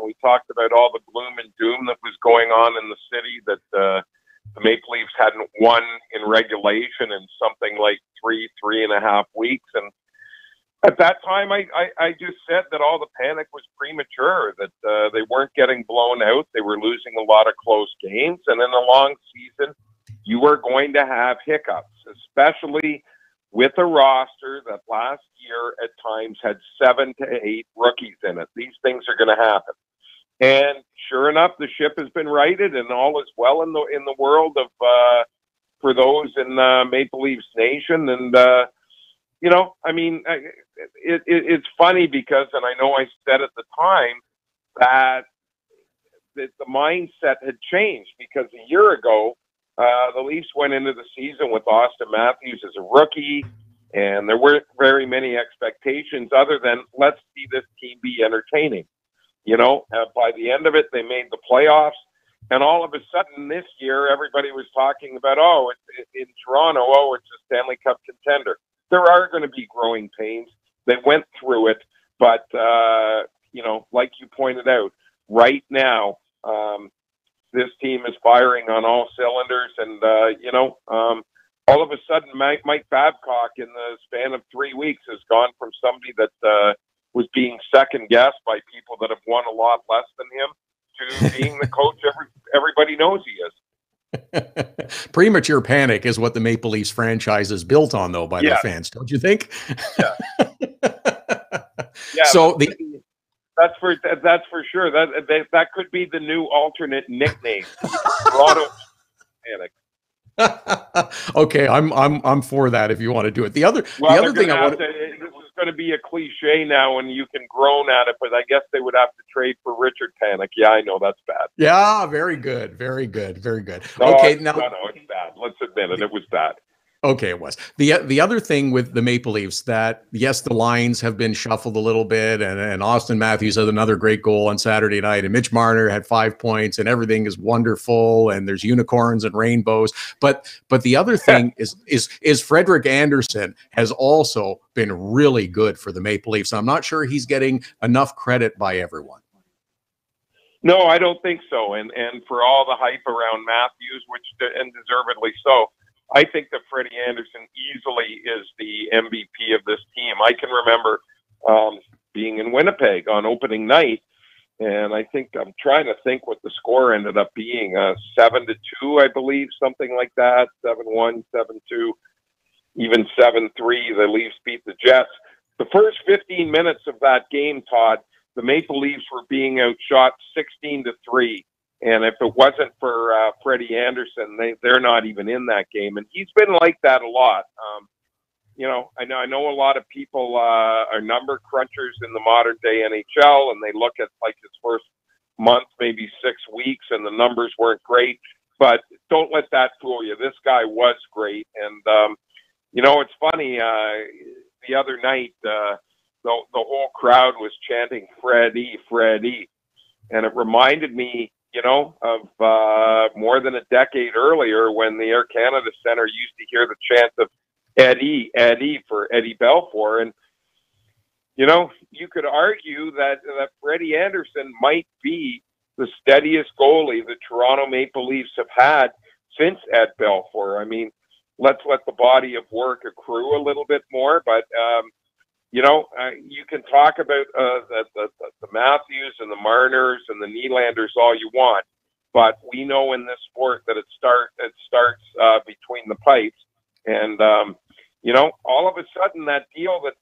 we talked about all the gloom and doom that was going on in the city, that the Maple Leafs hadn't won in regulation in something like 3.5 weeks. And at that time, I just said that all the panic was premature, that they weren't getting blown out. They were losing a lot of close games. And in a long season, you were going to have hiccups, especially with a roster that last year at times had 7 to 8 rookies in it. These things are going to happen. And sure enough, the ship has been righted, and all is well in the world of for those in Maple Leafs Nation. And you know, I mean, it's funny because, and I know I said at the time that the mindset had changed, because a year ago the Leafs went into the season with Austin Matthews as a rookie, and there weren't very many expectations other than let's see this team be entertaining. You know, by the end of it, they made the playoffs, and all of a sudden this year, everybody was talking about, oh, it's in Toronto, oh, it's a Stanley Cup contender. There are going to be growing pains. They went through it, but you know, like you pointed out, right now, this team is firing on all cylinders, and you know, all of a sudden, Mike Babcock, in the span of 3 weeks, has gone from somebody that was being second guessed by people that have won a lot less than him to being the coach everybody knows he is. Premature panic is what the Maple Leafs franchise is built on, though, by their fans, don't you think? Yeah. Yeah. So that's for sure. That could be the new alternate nickname. Toronto Panic. Okay, I'm for that if you want to do it. The other thing I want to, this is going to be a cliche now, and you can groan at it, but I guess they would have to trade for Richard Panic. Yeah, I know that's bad. Yeah, very good, very good, very good. No, okay, no, it's bad. Let's admit it. It was bad. Okay, it was. The other thing with the Maple Leafs, that yes, the lines have been shuffled a little bit, and Austin Matthews had another great goal on Saturday night, and Mitch Marner had 5 points, and everything is wonderful, and there's unicorns and rainbows. But the other thing is Frederik Andersen has also been really good for the Maple Leafs. I'm not sure he's getting enough credit by everyone. No, I don't think so. And for all the hype around Matthews, and deservedly so, I think that Freddie Andersen easily is the MVP of this team. I can remember being in Winnipeg on opening night, and I think I'm trying to think what the score ended up being, 7-2, I believe, something like that, 7-1, 7-2, even 7-3. The Leafs beat the Jets. The first 15 minutes of that game, Todd, the Maple Leafs were being outshot 16-3. And if it wasn't for Freddie Andersen, they're not even in that game. And he's been like that a lot. You know, I know a lot of people are number crunchers in the modern day NHL, and they look at like his first month, maybe 6 weeks, and the numbers weren't great. But don't let that fool you. This guy was great. And, you know, it's funny. The other night, the whole crowd was chanting Freddie, Freddie. And it reminded me, you know, of more than a decade earlier when the Air Canada Centre used to hear the chant of Eddie, Eddie for Eddie Belfour. And, you know, you could argue that Freddie Andersen might be the steadiest goalie the Toronto Maple Leafs have had since Ed Belfour. I mean, let's let the body of work accrue a little bit more, but you know, you can talk about the Matthews and the Marners and the Nylanders all you want, but we know in this sport that it starts between the pipes. And you know, all of a sudden that deal that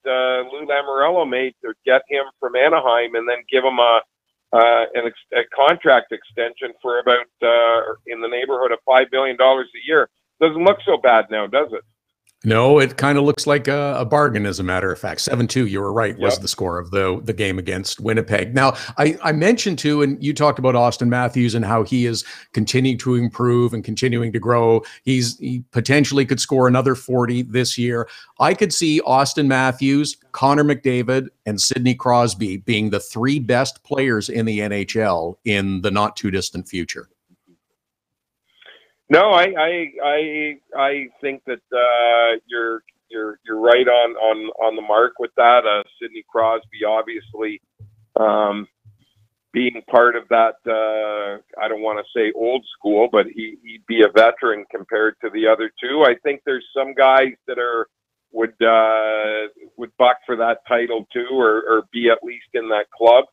Lou Lamoriello made to get him from Anaheim and then give him a contract extension for about in the neighborhood of $5 million a year doesn't look so bad now, does it? No, it kind of looks like a bargain, as a matter of fact. 7-2, you were right, was the score of the game against Winnipeg. Now, I mentioned too, and you talked about Austin Matthews and how he is continuing to improve and continuing to grow. He potentially could score another 40 this year. I could see Austin Matthews, Connor McDavid, and Sidney Crosby being the 3 best players in the NHL in the not too distant future. No, I think that you're right on the mark with that. Sidney Crosby, obviously, being part of that. I don't want to say old school, but he'd be a veteran compared to the other two. I think there's some guys that would buck for that title too, or be at least in that club.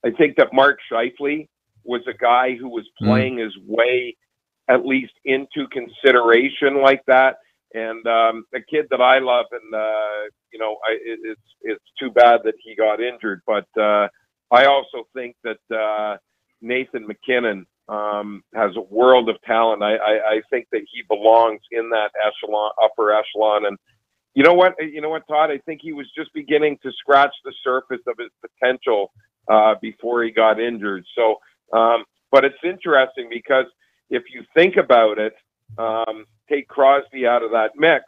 I think that Mark Scheifele was a guy who was playing his way at least into consideration like that. And a kid that I love, and it's too bad that he got injured. But I also think that Nathan McKinnon has a world of talent. I think that he belongs in that upper echelon. And you know what, Todd? I think he was just beginning to scratch the surface of his potential before he got injured. So, but it's interesting because if you think about it, take Crosby out of that mix.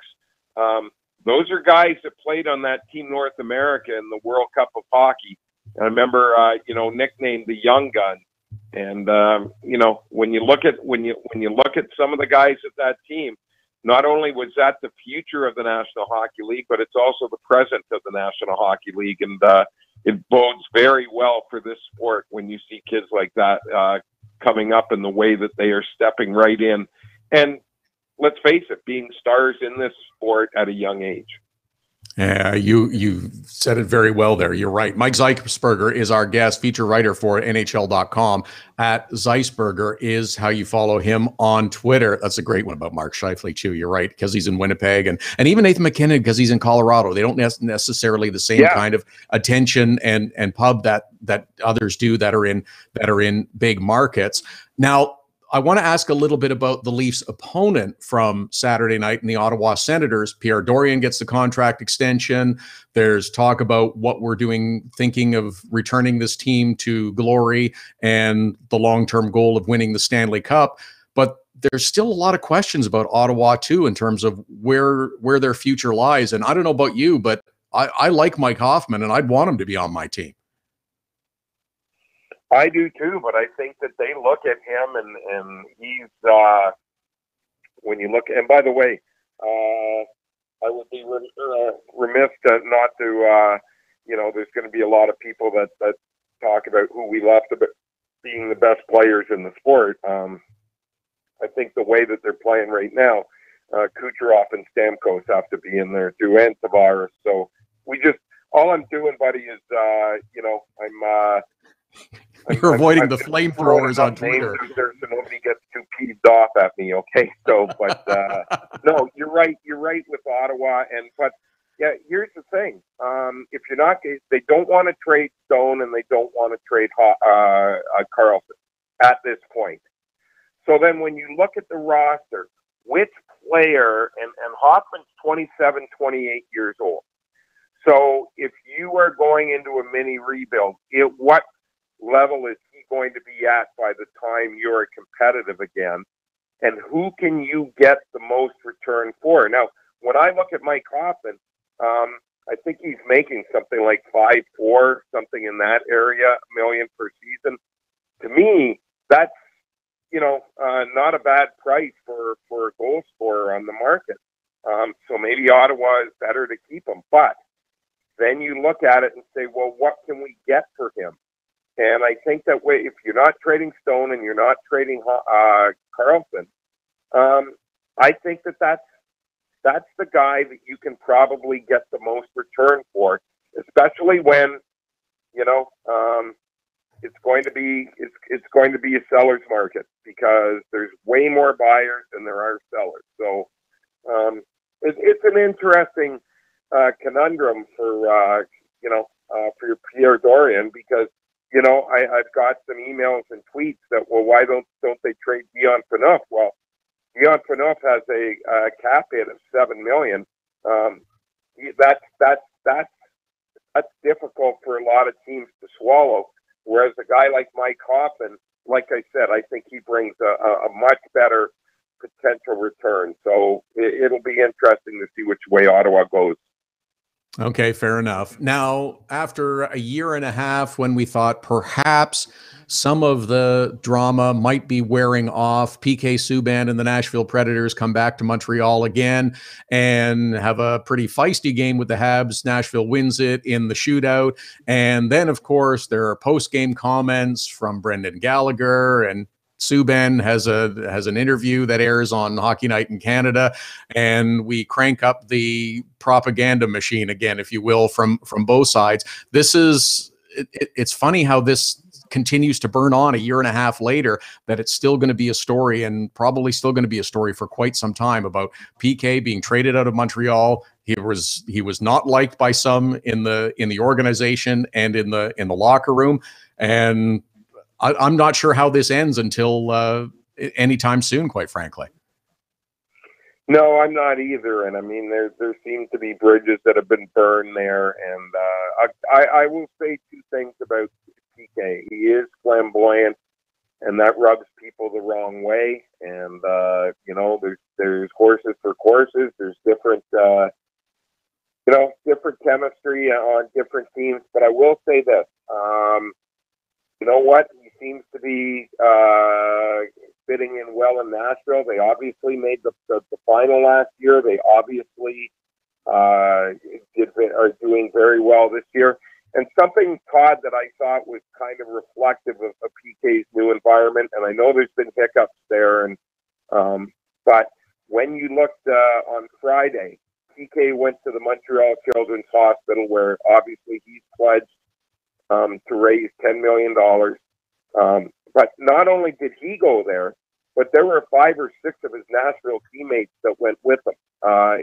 Those are guys that played on that Team North America in the World Cup of Hockey. And I remember, nicknamed the Young Gun. And when you look at some of the guys at that team, not only was that the future of the National Hockey League, but it's also the present of the National Hockey League. And it bodes very well for this sport when you see kids like that coming up in the way that they are stepping right in. And let's face it, being stars in this sport at a young age. Yeah, you said it very well there. You're right. Mike Zeisberger is our guest, feature writer for NHL.com. At Zeisberger is how you follow him on Twitter. That's a great one about Mark Scheifele too. You're right, because he's in Winnipeg, and even Nathan McKinnon because he's in Colorado. They don't necessarily the same kind of attention and pub that others do that are in big markets. Now, I want to ask a little bit about the Leafs' opponent from Saturday night in the Ottawa Senators. Pierre Dorion gets the contract extension. There's talk about what we're thinking of returning this team to glory and the long-term goal of winning the Stanley Cup. But there's still a lot of questions about Ottawa, too, in terms of where their future lies. And I don't know about you, but I like Mike Hoffman, and I'd want him to be on my team. I do too, but I think that they look at him and he's when you look. And by the way, I would be remiss not to. There's going to be a lot of people that talk about who we left about being the best players in the sport. I think the way that they're playing right now, Kucherov and Stamkos have to be in there too, and Tavares. So all I'm doing, buddy, is You're avoiding the flamethrowers on Twitter. So nobody gets too peeved off at me, okay? So, but no, you're right. You're right with Ottawa, but yeah, here's the thing: if you're not, they don't want to trade Stone and they don't want to trade Karlsson at this point. So then, when you look at the roster, which player and Hoffman's 27, 28 years old. So if you are going into a mini rebuild, what level is he going to be at by the time you're competitive again? And who can you get the most return for? Now, when I look at Mike Hoffman, I think he's making something like 5.4, something in that area, million per season. To me, that's, not a bad price for a goal scorer on the market. So maybe Ottawa is better to keep him. But then you look at it and say, well, what can we get for him? And I think that way, if you're not trading Stone and you're not trading Karlsson, I think that's the guy that you can probably get the most return for, especially when it's going to be a seller's market because there's way more buyers than there are sellers. So it's an interesting conundrum for your Pierre Dorion because. I've got some emails and tweets that, well, why don't they trade Dion Phaneuf? Well, Dion Phaneuf has a cap hit of $7 million. That's difficult for a lot of teams to swallow. Whereas a guy like Mike Hoffman, like I said, I think he brings a much better potential return. So it'll be interesting to see which way Ottawa goes. Okay, fair enough. Now, after a year and a half when we thought perhaps some of the drama might be wearing off, PK Subban and the Nashville Predators come back to Montreal again and have a pretty feisty game with the Habs. Nashville wins it in the shootout. And then, of course, there are post-game comments from Brendan Gallagher, and Subban has an interview that airs on Hockey Night in Canada, and we crank up the propaganda machine again, if you will, from both sides. It's funny how this continues to burn on a year and a half later, that it's still going to be a story, and probably still going to be a story for quite some time, about PK being traded out of Montreal. He was not liked by some in the organization and in the locker room, and I'm not sure how this ends until anytime soon, quite frankly. No, I'm not either. And I mean, there seem to be bridges that have been burned there. And I will say two things about PK. He is flamboyant, and that rubs people the wrong way. And you know, there's horses for courses. There's different different chemistry on different teams. But I will say this. You know what? He seems to be fitting in well in Nashville. They obviously made the final last year. They obviously are doing very well this year. And something, Todd, that I thought was kind of reflective of PK's new environment, and I know there's been hiccups there, and but when you looked on Friday, PK went to the Montreal Children's Hospital, where obviously he's pledged to raise $10 million. But not only did he go there, but there were 5 or 6 of his Nashville teammates that went with him,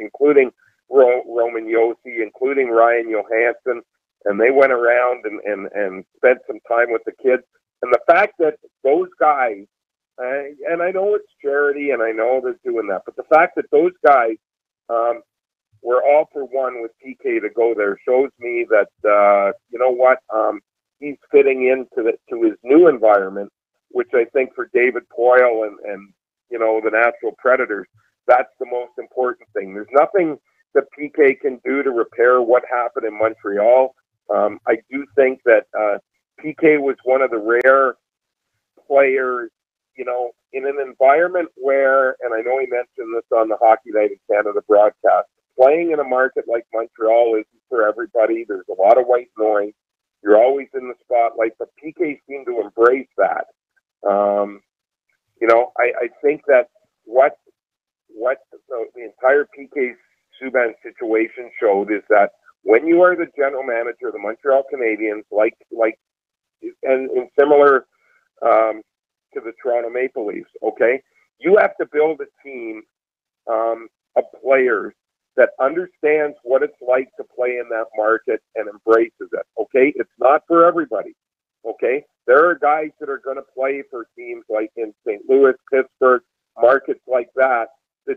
including Roman Yossi, including Ryan Johansson, and they went around and spent some time with the kids. And the fact that those guys, and I know it's charity, and I know they're doing that, but the fact that those guys were all for one with PK to go there shows me that, you know what, he's fitting into his new environment, which I think for David Poyle and you know, the Nashville Predators, that's the most important thing. There's nothing that PK can do to repair what happened in Montreal. I do think that PK was one of the rare players, you know, in an environment where, and I know he mentioned this on the Hockey Night in Canada broadcast, playing in a market like Montreal isn't for everybody. There's a lot of white noise. You're always in the spotlight, but PK seemed to embrace that. You know, I think that what the entire PK Subban situation showed is that when you are the general manager of the Montreal Canadiens, and similar to the Toronto Maple Leafs, okay, you have to build a team of players that understands what it's like to play in that market and embraces it, okay? It's not for everybody, okay? There are guys that are going to play for teams like in St. Louis, Pittsburgh, markets like that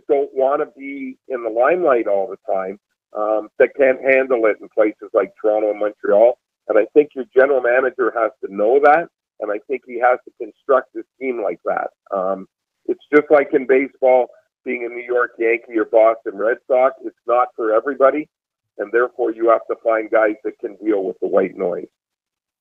don't want to be in the limelight all the time, that can't handle it in places like Toronto and Montreal. And I think your general manager has to know that, and I think he has to construct his team like that. It's just like in baseball, being a New York Yankee or Boston Red Sox, it's not for everybody, and therefore you have to find guys that can deal with the white noise.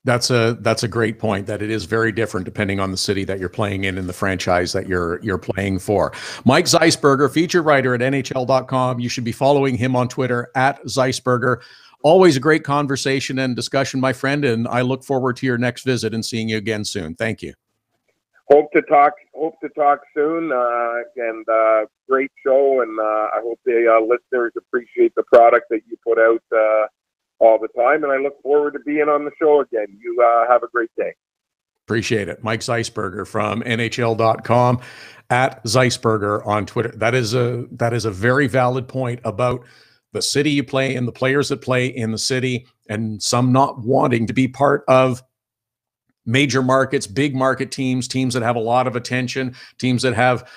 That's a great point, that it is very different depending on the city that you're playing in and the franchise that you're playing for. Mike Zeisberger, feature writer at NHL.com. You should be following him on Twitter at Zeisberger. Always a great conversation and discussion, my friend, and I look forward to your next visit and seeing you again soon. Thank you. Hope to talk soon, and great show, and I hope the listeners appreciate the product that you put out all the time, and I look forward to being on the show again. You have a great day. Appreciate it. Mike Zeisberger from NHL.com, at Zeisberger on Twitter. That is a very valid point about the city you play in, the players that play in the city, and some not wanting to be part of major markets, big market teams that have a lot of attention, teams that have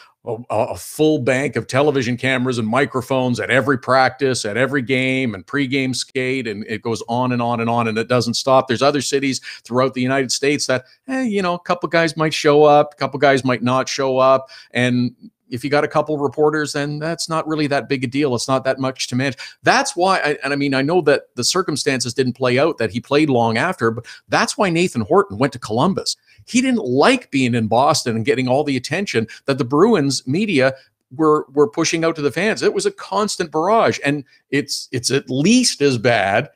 a full bank of television cameras and microphones at every practice, at every game and pregame skate, and it goes on and on and on, and it doesn't stop. There's other cities throughout the United States that, you know, a couple guys might show up, a couple guys might not show up, and if you got a couple reporters, then that's not really that big a deal. It's not that much to manage. That's why, I mean, I know that the circumstances didn't play out, that he played long after, but that's why Nathan Horton went to Columbus. He didn't like being in Boston and getting all the attention that the Bruins media were pushing out to the fans. It was a constant barrage, and it's at least as bad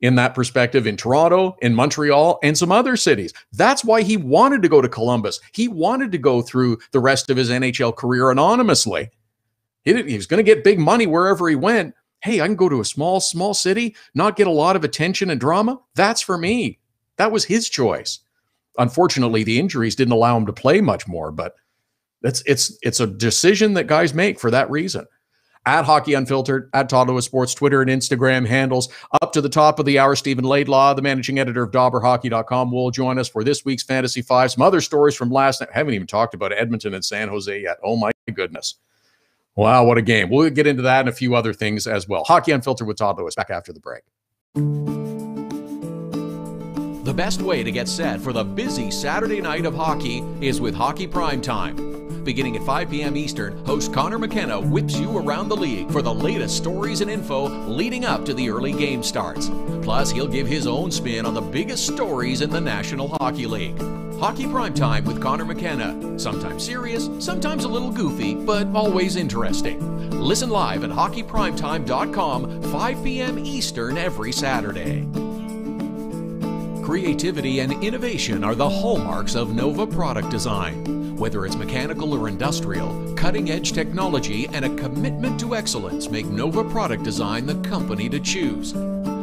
in that perspective in Toronto, in Montreal, and some other cities. That's why he wanted to go to Columbus. He wanted to go through the rest of his NHL career anonymously. He was going to get big money wherever he went. Hey, I can go to a small city, not get a lot of attention and drama. That's for me. That was his choice. unfortunately, the injuries didn't allow him to play much more, but it's a decision that guys make for that reason. At Hockey Unfiltered, at Todd Lewis Sports, Twitter and Instagram handles. Up to the top of the hour, Steve Laidlaw, the managing editor of DobberHockey.com, will join us for this week's Fantasy 5. Some other stories from last night. I haven't even talked about Edmonton and San Jose yet. Oh, my goodness. Wow, what a game. We'll get into that and a few other things as well. Hockey Unfiltered with Todd Lewis, back after the break. The best way to get set for the busy Saturday night of hockey is with Hockey Primetime. Beginning at 5 p.m. Eastern, host Connor McKenna whips you around the league for the latest stories and info leading up to the early game starts. Plus, he'll give his own spin on the biggest stories in the National Hockey League. Hockey Primetime with Connor McKenna. Sometimes serious, sometimes a little goofy, but always interesting. Listen live at hockeyprimetime.com, 5 p.m. Eastern every Saturday. Creativity and innovation are the hallmarks of Nova Product Design. Whether it's mechanical or industrial, cutting-edge technology and a commitment to excellence make Nova Product Design the company to choose.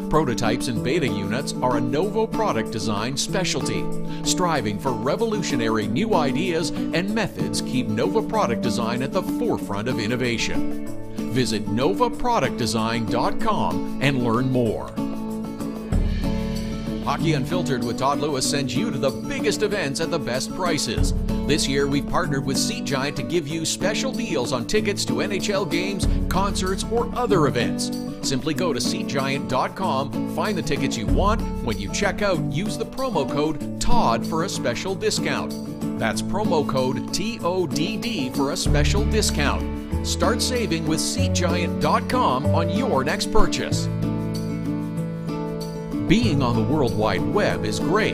Prototypes and beta units are a Nova Product Design specialty. Striving for revolutionary new ideas and methods keep Nova Product Design at the forefront of innovation. Visit novaproductdesign.com and learn more. Hockey Unfiltered with Todd Lewis sends you to the biggest events at the best prices. This year, we've partnered with Seat Giant to give you special deals on tickets to NHL games, concerts, or other events. Simply go to SeatGiant.com, find the tickets you want. When you check out, use the promo code TODD for a special discount. That's promo code TODD for a special discount. Start saving with SeatGiant.com on your next purchase. Being on the World Wide Web is great.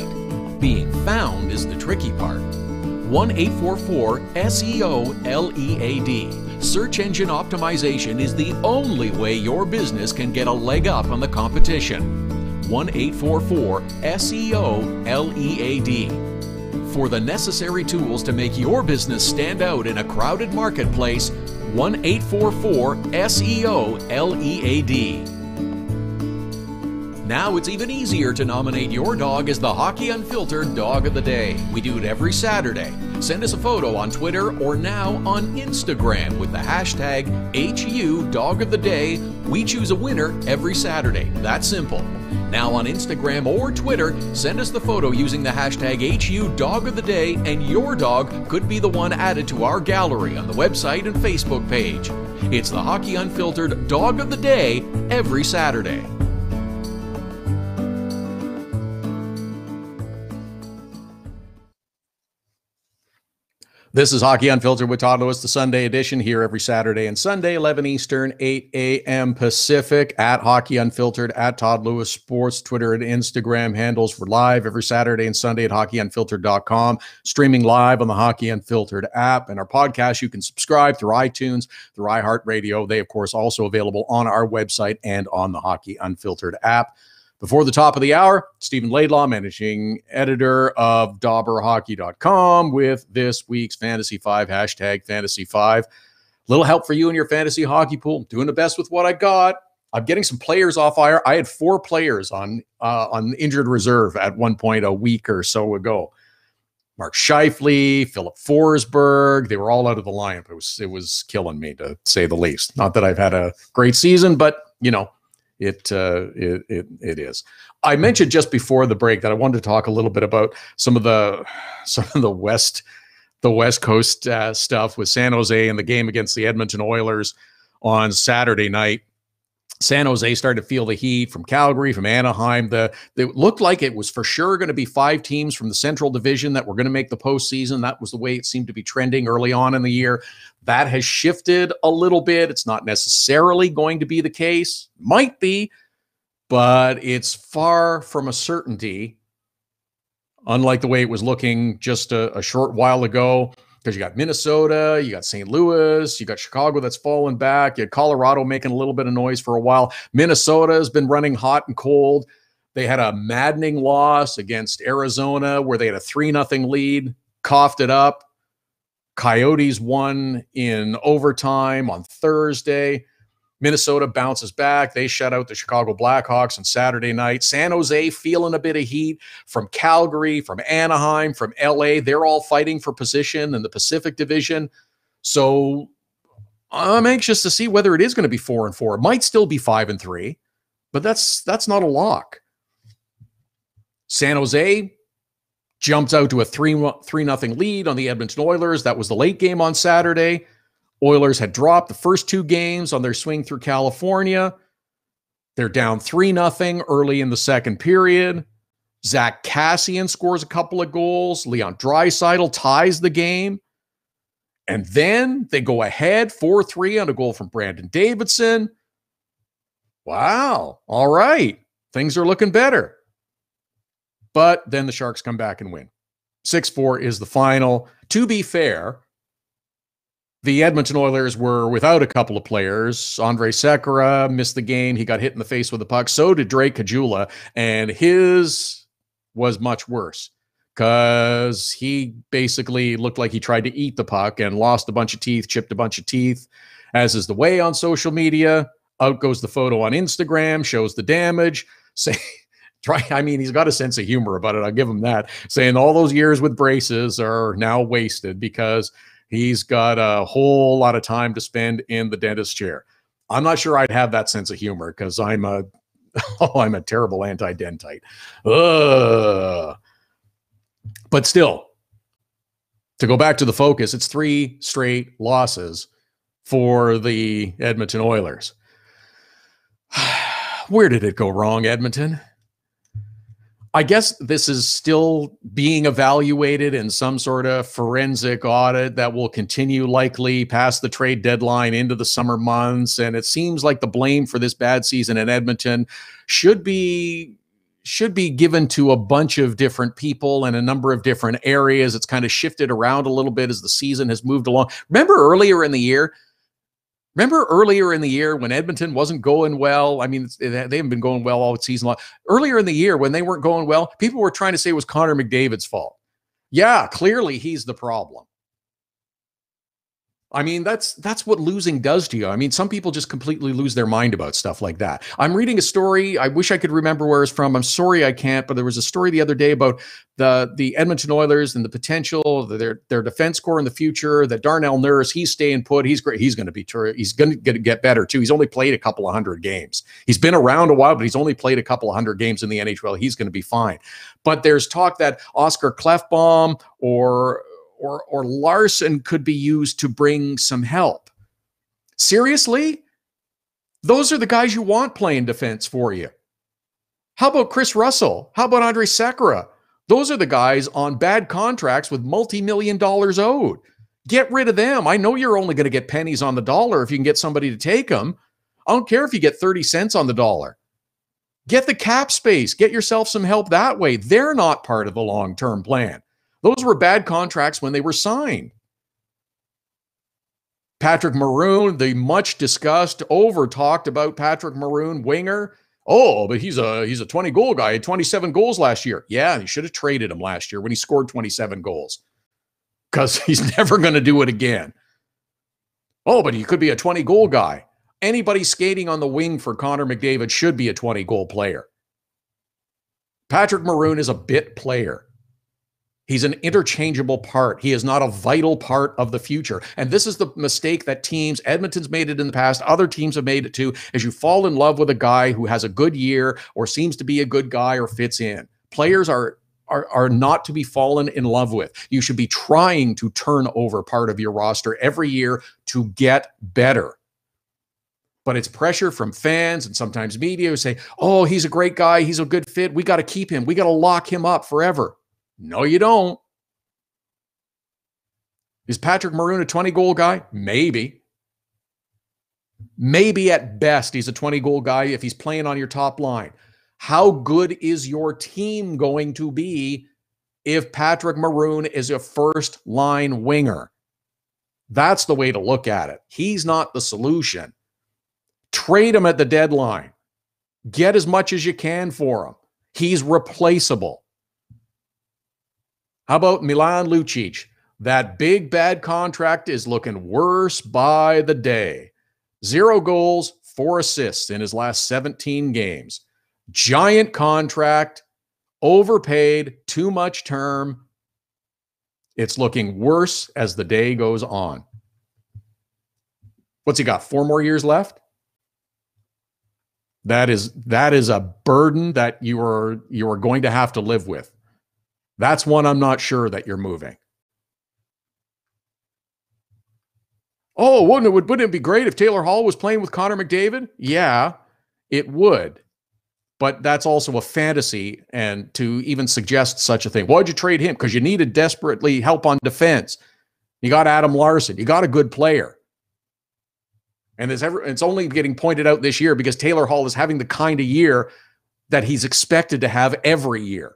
Being found is the tricky part. 1-844-SEO-LEAD. Search engine optimization is the only way your business can get a leg up on the competition. 1-844-SEO-LEAD. For the necessary tools to make your business stand out in a crowded marketplace, 1-844-SEO-LEAD. Now it's even easier to nominate your dog as the Hockey Unfiltered Dog of the Day. We do it every Saturday. Send us a photo on Twitter or now on Instagram with the hashtag HU Dog of the Day. We choose a winner every Saturday. That's simple. Now on Instagram or Twitter, send us the photo using the hashtag HU Dog of the Day, and your dog could be the one added to our gallery on the website and Facebook page. It's the Hockey Unfiltered Dog of the Day every Saturday. This is Hockey Unfiltered with Todd Lewis, the Sunday edition, here every Saturday and Sunday, 11 Eastern, 8 a.m. Pacific, at Hockey Unfiltered, at Todd Lewis Sports, Twitter and Instagram handles. We're live every Saturday and Sunday at hockeyunfiltered.com, streaming live on the Hockey Unfiltered app. And our podcast, you can subscribe through iTunes, through iHeartRadio. They, of course, also available on our website and on the Hockey Unfiltered app. Before the top of the hour, Steve Laidlaw, managing editor of DobberHockey.com, with this week's Fantasy 5, hashtag Fantasy 5. Little help for you in your fantasy hockey pool. Doing the best with what I got. I'm getting some players off IR. I had 4 players on injured reserve at one point a week or so ago. Mark Scheifele, Philip Forsberg, they were all out of the lineup. It was killing me, to say the least. Not that I've had a great season, but, you know, It is. I mentioned just before the break that I wanted to talk a little bit about some of the West Coast stuff with San Jose and the game against the Edmonton Oilers on Saturday night. San Jose started to feel the heat from Calgary, from Anaheim. It looked like it was for sure going to be 5 teams from the Central Division that were going to make the postseason. That was the way it seemed to be trending early on in the year. That has shifted a little bit. It's not necessarily going to be the case. Might be, but it's far from a certainty, unlike the way it was looking just a short while ago. Because you got Minnesota, you got St. Louis, you got Chicago that's fallen back, you had Colorado making a little bit of noise for a while. Minnesota has been running hot and cold. They had a maddening loss against Arizona where they had a 3-0 lead, coughed it up. Coyotes won in overtime on Thursday. Minnesota bounces back. They shut out the Chicago Blackhawks on Saturday night. San Jose feeling a bit of heat from Calgary, from Anaheim, from LA. They're all fighting for position in the Pacific Division. So I'm anxious to see whether it is going to be 4-4. It might still be 5-3, but that's not a lock. San Jose jumps out to a 3-0 lead on the Edmonton Oilers. That was the late game on Saturday. Oilers had dropped the first 2 games on their swing through California. They're down 3-0 early in the second period. Zach Kassian scores a couple of goals. Leon Draisaitl ties the game. And then they go ahead 4-3 on a goal from Brandon Davidson. Wow. All right. Things are looking better. But then the Sharks come back and win. 6-4 is the final. To be fair, the Edmonton Oilers were without a couple of players. Andre Sekera missed the game. He got hit in the face with a puck. So did Drake Caggiula, and his was much worse because he basically looked like he tried to eat the puck and lost a bunch of teeth, chipped a bunch of teeth, as is the way on social media. Out goes the photo on Instagram, shows the damage. He's got a sense of humor about it. I'll give him that. Saying all those years with braces are now wasted because he's got a whole lot of time to spend in the dentist chair. I'm not sure I'd have that sense of humor because I'm a terrible anti-dentite. But still, to go back to the focus, it's 3 straight losses for the Edmonton Oilers. Where did it go wrong, Edmonton? I guess this is still being evaluated in some sort of forensic audit that will continue likely past the trade deadline into the summer months. And it seems like the blame for this bad season in Edmonton should be given to a bunch of different people in a number of different areas. It's kind of shifted around a little bit as the season has moved along. Remember earlier in the year when Edmonton wasn't going well? I mean, they haven't been going well all season long. Earlier in the year when they weren't going well, people were trying to say it was Connor McDavid's fault. Yeah, clearly he's the problem. I mean, that's what losing does to you. I mean, some people just completely lose their mind about stuff like that. I'm reading a story. I wish I could remember where it's from. I'm sorry I can't, but there was a story the other day about the Edmonton Oilers and the potential of their defense core in the future, that Darnell Nurse, he's staying put. He's great. He's going to get better too. He's only played a couple of hundred games. He's been around a while, but he's only played a couple of hundred games in the NHL. He's going to be fine. But there's talk that Oscar Klefbom or Larson could be used to bring some help. Seriously? Those are the guys you want playing defense for you. How about Chris Russell? How about Andre Sekera? Those are the guys on bad contracts with multi-million dollars owed. Get rid of them. I know you're only going to get pennies on the dollar if you can get somebody to take them. I don't care if you get 30 cents on the dollar. Get the cap space. Get yourself some help that way. They're not part of the long-term plan. Those were bad contracts when they were signed. Patrick Maroon, the much discussed, over-talked about Patrick Maroon winger. Oh, but he's a 20-goal guy. He had 27 goals last year. Yeah, he should have traded him last year when he scored 27 goals because he's never going to do it again. Oh, but he could be a 20-goal guy. Anybody skating on the wing for Connor McDavid should be a 20-goal player. Patrick Maroon is a bit player. He's an interchangeable part. He is not a vital part of the future. And this is the mistake that Edmonton's made it in the past, other teams have made it too, is you fall in love with a guy who has a good year or seems to be a good guy or fits in. Players are not to be fallen in love with. You should be trying to turn over part of your roster every year to get better. But it's pressure from fans and sometimes media who say, oh, he's a great guy. He's a good fit. We got to keep him. We got to lock him up forever. No, you don't. Is Patrick Maroon a 20-goal guy? Maybe. Maybe at best he's a 20-goal guy if he's playing on your top line. How good is your team going to be if Patrick Maroon is a first-line winger? That's the way to look at it. He's not the solution. Trade him at the deadline. Get as much as you can for him. He's replaceable. How about Milan Lucic? That big bad contract is looking worse by the day. 0 goals, 4 assists in his last 17 games. Giant contract, overpaid, too much term. It's looking worse as the day goes on. What's he got? 4 more years left? That is a burden that you are going to have to live with. That's one I'm not sure that you're moving. Oh, wouldn't it be great if Taylor Hall was playing with Connor McDavid? Yeah, it would. But that's also a fantasy, and to even suggest such a thing. Why'd you trade him? Because you needed desperately help on defense. You got Adam Larson. You got a good player. And it's only getting pointed out this year because Taylor Hall is having the kind of year that he's expected to have every year.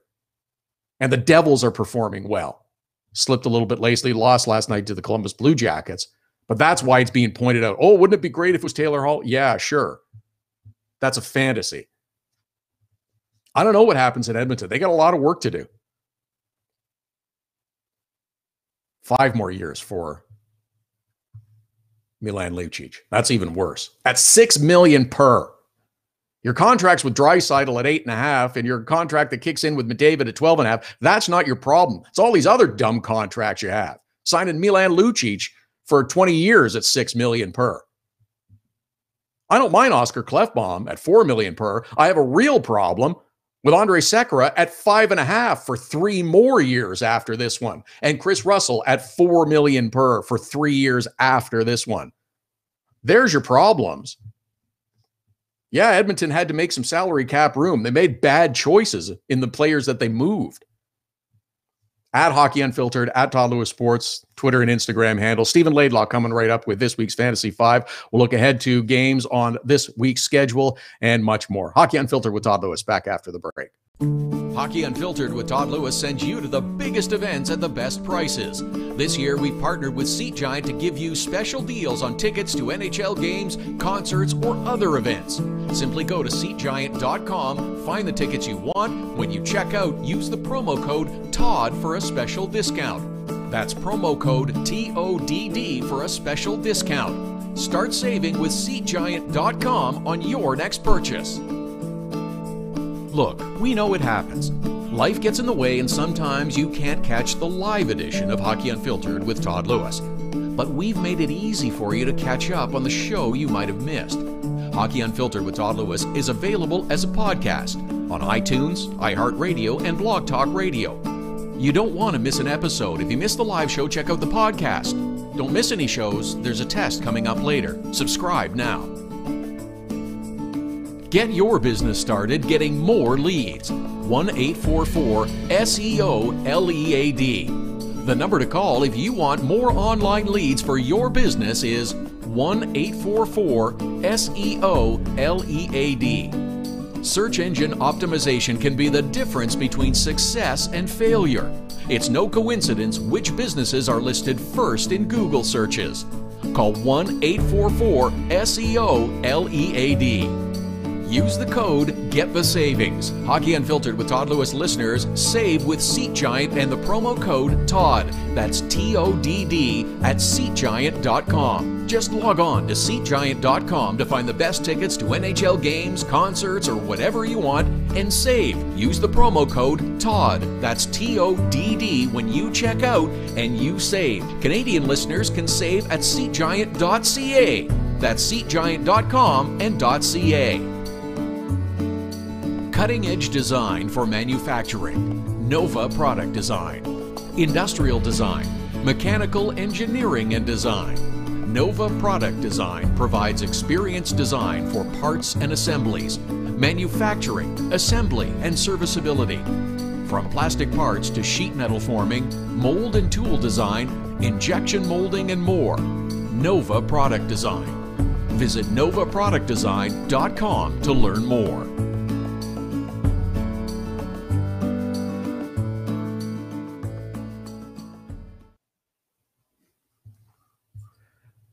And the Devils are performing well. Slipped a little bit lacely, lost last night to the Columbus Blue Jackets. But that's why it's being pointed out. Oh, wouldn't it be great if it was Taylor Hall? Yeah, sure. That's a fantasy. I don't know what happens in Edmonton. They got a lot of work to do. 5 more years for Milan Lucic. That's even worse. At $6 million per. Your contract's with Draisaitl at 8.5, and your contract that kicks in with McDavid at 12.5. That's not your problem. It's all these other dumb contracts you have. Signing Milan Lucic for 20 years at $6 million per. I don't mind Oscar Klefbom at $4 million per. I have a real problem with Andre Sekera at 5.5 for 3 more years after this one. And Chris Russell at $4 million per for 3 years after this one. There's your problems. Yeah, Edmonton had to make some salary cap room. They made bad choices in the players that they moved. At Hockey Unfiltered, at Todd Lewis Sports, Twitter and Instagram handle. Stephen Laidlaw coming right up with this week's Fantasy 5. We'll look ahead to games on this week's schedule and much more. Hockey Unfiltered with Todd Lewis, back after the break. Hockey Unfiltered with Todd Lewis sends you to the biggest events at the best prices. This year, we've partnered with Seat Giant to give you special deals on tickets to NHL games, concerts, or other events. Simply go to SeatGiant.com, find the tickets you want. When you check out, use the promo code TODD for a special discount. That's promo code TODD for a special discount. Start saving with SeatGiant.com on your next purchase. Look, we know it happens. Life gets in the way and sometimes you can't catch the live edition of Hockey Unfiltered with Todd Lewis. But we've made it easy for you to catch up on the show you might have missed. Hockey Unfiltered with Todd Lewis is available as a podcast on iTunes, iHeartRadio, and Blog Talk Radio. You don't want to miss an episode. If you miss the live show, check out the podcast. Don't miss any shows. There's a test coming up later. Subscribe now. Get your business started getting more leads. 1-844-SEO-LEAD. The number to call if you want more online leads for your business is 1-844-SEO-LEAD. Search engine optimization can be the difference between success and failure. It's no coincidence which businesses are listed first in Google searches. Call 1-844-SEO-LEAD. Use the code Get the Savings. Hockey Unfiltered with Todd Lewis listeners save with Seat Giant and the promo code TODD. That's TODD at SeatGiant.com. Just log on to SeatGiant.com to find the best tickets to NHL games, concerts, or whatever you want and save. Use the promo code TODD. That's TODD when you check out and you save. Canadian listeners can save at SeatGiant.ca. That's SeatGiant.com and .ca. Cutting-edge design for manufacturing, Nova Product Design, industrial design, mechanical engineering and design. Nova Product Design provides experienced design for parts and assemblies, manufacturing, assembly, and serviceability. From plastic parts to sheet metal forming, mold and tool design, injection molding, and more. Nova Product Design. Visit novaproductdesign.com to learn more.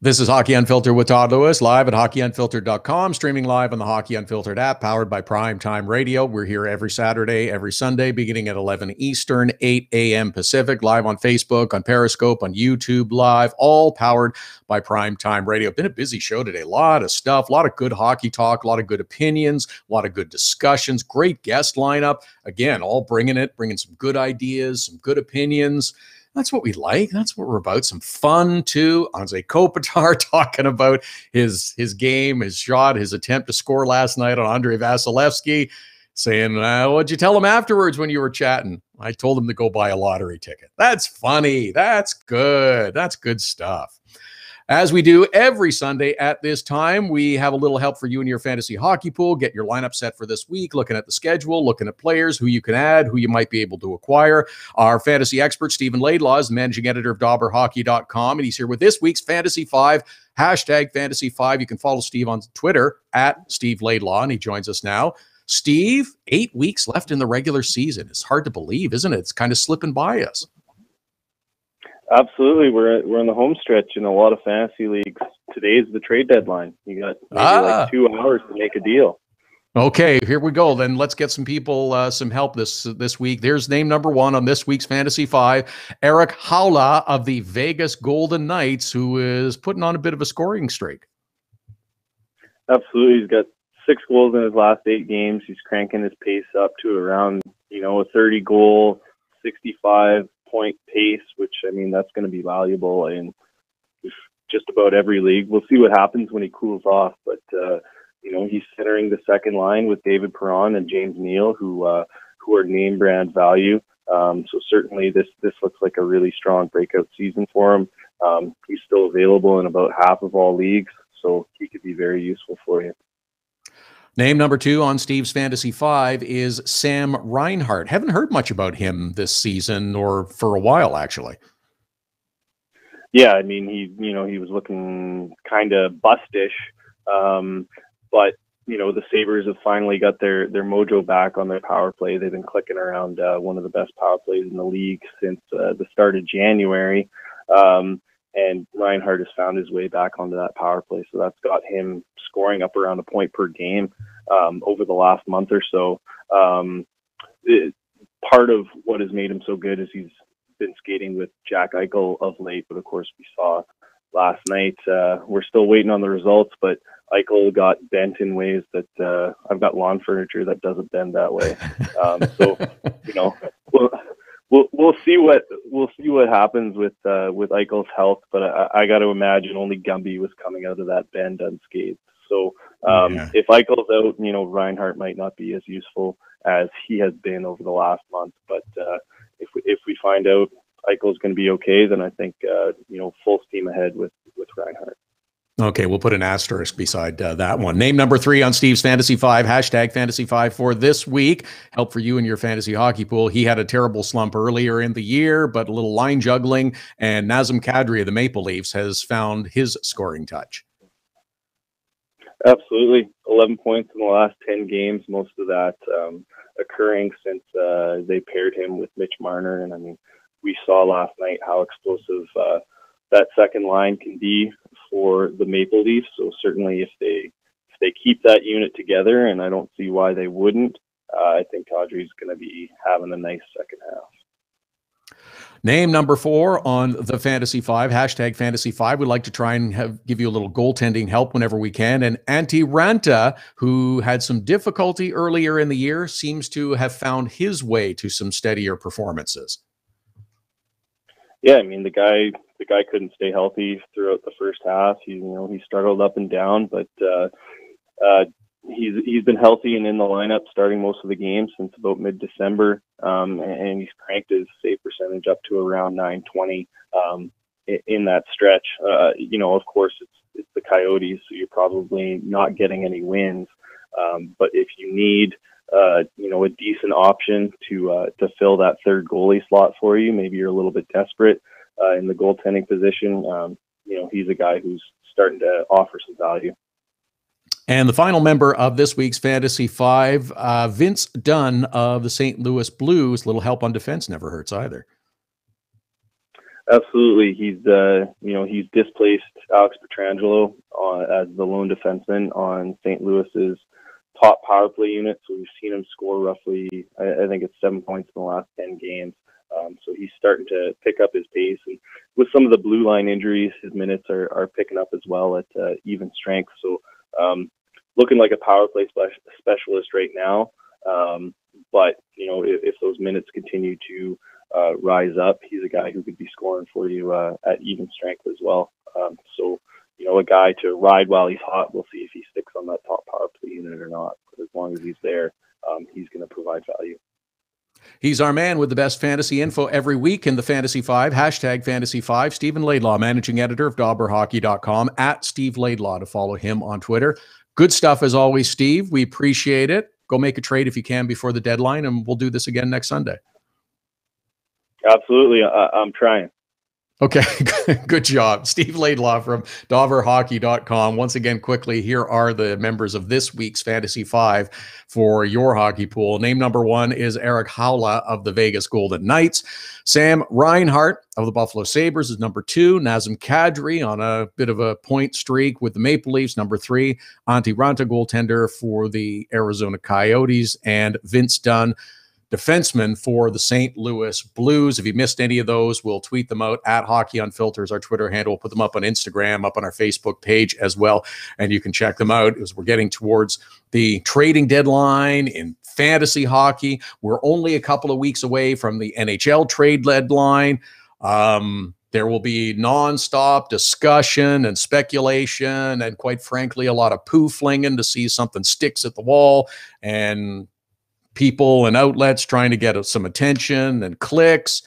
This is Hockey Unfiltered with Todd Lewis, live at hockeyunfiltered.com, streaming live on the Hockey Unfiltered app, powered by Primetime Radio. We're here every Saturday, every Sunday, beginning at 11 Eastern, 8 a.m. Pacific, live on Facebook, on Periscope, on YouTube Live, all powered by Primetime Radio. Been a busy show today. A lot of stuff, a lot of good hockey talk, a lot of good opinions, a lot of good discussions, great guest lineup. Again, all bringing some good ideas, some good opinions. That's what we like. That's what we're about. Some fun, too. Anze Kopitar talking about his game, his shot, his attempt to score last night on Andrei Vasilevsky, saying, what'd you tell him afterwards when you were chatting? I told him to go buy a lottery ticket. That's funny. That's good. That's good stuff. As we do every Sunday at this time, we have a little help for you in your fantasy hockey pool. Get your lineup set for this week, looking at the schedule, looking at players, who you can add, who you might be able to acquire. Our fantasy expert, Steve Laidlaw, is the managing editor of DobberHockey.com, and he's here with this week's Fantasy 5, hashtag Fantasy 5. You can follow Steve on Twitter at Steve Laidlaw, and he joins us now. Steve, 8 weeks left in the regular season. It's hard to believe, isn't it? It's kind of slipping by us. Absolutely. We're in the home stretch in a lot of fantasy leagues. Today's the trade deadline. You got maybe like 2 hours to make a deal. Okay, here we go. Then let's get some people some help this week. There's name number 1 on this week's Fantasy 5, Eric Haula of the Vegas Golden Knights, who is putting on a bit of a scoring streak. Absolutely. He's got 6 goals in his last 8 games. He's cranking his pace up to around, a 30-goal, 65-point pace, which, that's going to be valuable in just about every league. We'll see what happens when he cools off, but he's centering the second line with David Perron and James Neal, who are name brand value. So certainly this looks like a really strong breakout season for him. He's still available in about half of all leagues, so he could be very useful for you. Name number 2 on Steve's Fantasy 5 is Sam Reinhart. Haven't heard much about him this season or for a while, actually. Yeah, he was looking kind of bustish, but the Sabres have finally got their mojo back on their power play. They've been clicking around one of the best power plays in the league since the start of January. And Reinhart has found his way back onto that power play. So that's got him scoring up around a point per game over the last month or so. Part of what has made him so good is he's been skating with Jack Eichel of late. But, of course, we saw last night. We're still waiting on the results, but Eichel got bent in ways that I've got lawn furniture that doesn't bend that way. We'll see what happens with Eichel's health, but I got to imagine only Gumby was coming out of that bend unscathed. So if Eichel's out, Reinhart might not be as useful as he has been over the last month. But if we find out Eichel's going to be okay, then I think full steam ahead with Reinhart. Okay, we'll put an asterisk beside that one. Name number 3 on Steve's Fantasy 5, hashtag Fantasy 5 for this week. Help for you in your fantasy hockey pool. He had a terrible slump earlier in the year, but a little line juggling, and Nazem Kadri of the Maple Leafs has found his scoring touch. Absolutely. 11 points in the last 10 games, most of that occurring since they paired him with Mitch Marner. And we saw last night how explosive that second line can be for the Maple Leafs. So certainly if they keep that unit together, and I don't see why they wouldn't, I think Kadri's going to be having a nice second half. Name number 4 on the Fantasy 5, hashtag Fantasy 5. We'd like to try and give you a little goaltending help whenever we can. And Antti Ranta, who had some difficulty earlier in the year, seems to have found his way to some steadier performances. Yeah, the guy couldn't stay healthy throughout the first half. He struggled up and down, but he's been healthy and in the lineup starting most of the games since about mid-December, and he's cranked his save percentage up to around .920 in that stretch. Of course, it's the Coyotes, so you're probably not getting any wins. But if you need a decent option to fill that third goalie slot for you, maybe you're a little bit desperate in the goaltending position. He's a guy who's starting to offer some value. And the final member of this week's Fantasy 5, Vince Dunn of the St. Louis Blues. Little help on defense never hurts either. Absolutely. He's displaced Alex Pietrangelo as the lone defenseman on St. Louis's top power play unit. So we've seen him score roughly, I think it's 7 points in the last 10 games. So he's starting to pick up his pace. And with some of the blue line injuries, his minutes are picking up as well at even strength. So looking like a power play specialist right now. But, if those minutes continue to rise up, he's a guy who could be scoring for you at even strength as well. So, a guy to ride while he's hot. We'll see if he sticks on that top power play unit or not. But as long as he's there, he's going to provide value. He's our man with the best fantasy info every week in the Fantasy 5, #Fantasy 5. Stephen Laidlaw, managing editor of DobberHockey.com, at Steve Laidlaw to follow him on Twitter. Good stuff as always, Steve. We appreciate it. Go make a trade if you can before the deadline, and we'll do this again next Sunday. Absolutely. I'm trying. Okay, good job. Steve Laidlaw from DobberHockey.com. Once again, quickly, here are the members of this week's Fantasy 5 for your hockey pool. Name number 1 is Eric Howla of the Vegas Golden Knights. Sam Reinhart of the Buffalo Sabres is number 2. Nazem Kadri on a bit of a point streak with the Maple Leafs, number 3. Antti Ranta, goaltender for the Arizona Coyotes, and Vince Dunn, defenseman for the St. Louis Blues. If you missed any of those, we'll tweet them out at Hockey Unfiltered, our Twitter handle. We'll put them up on Instagram, up on our Facebook page as well, and you can check them out as we're getting towards the trading deadline in fantasy hockey. We're only a couple of weeks away from the NHL trade deadline. There will be nonstop discussion and speculation and, quite frankly, a lot of poo flinging to see something sticks at the wall, and people and outlets trying to get some attention and clicks.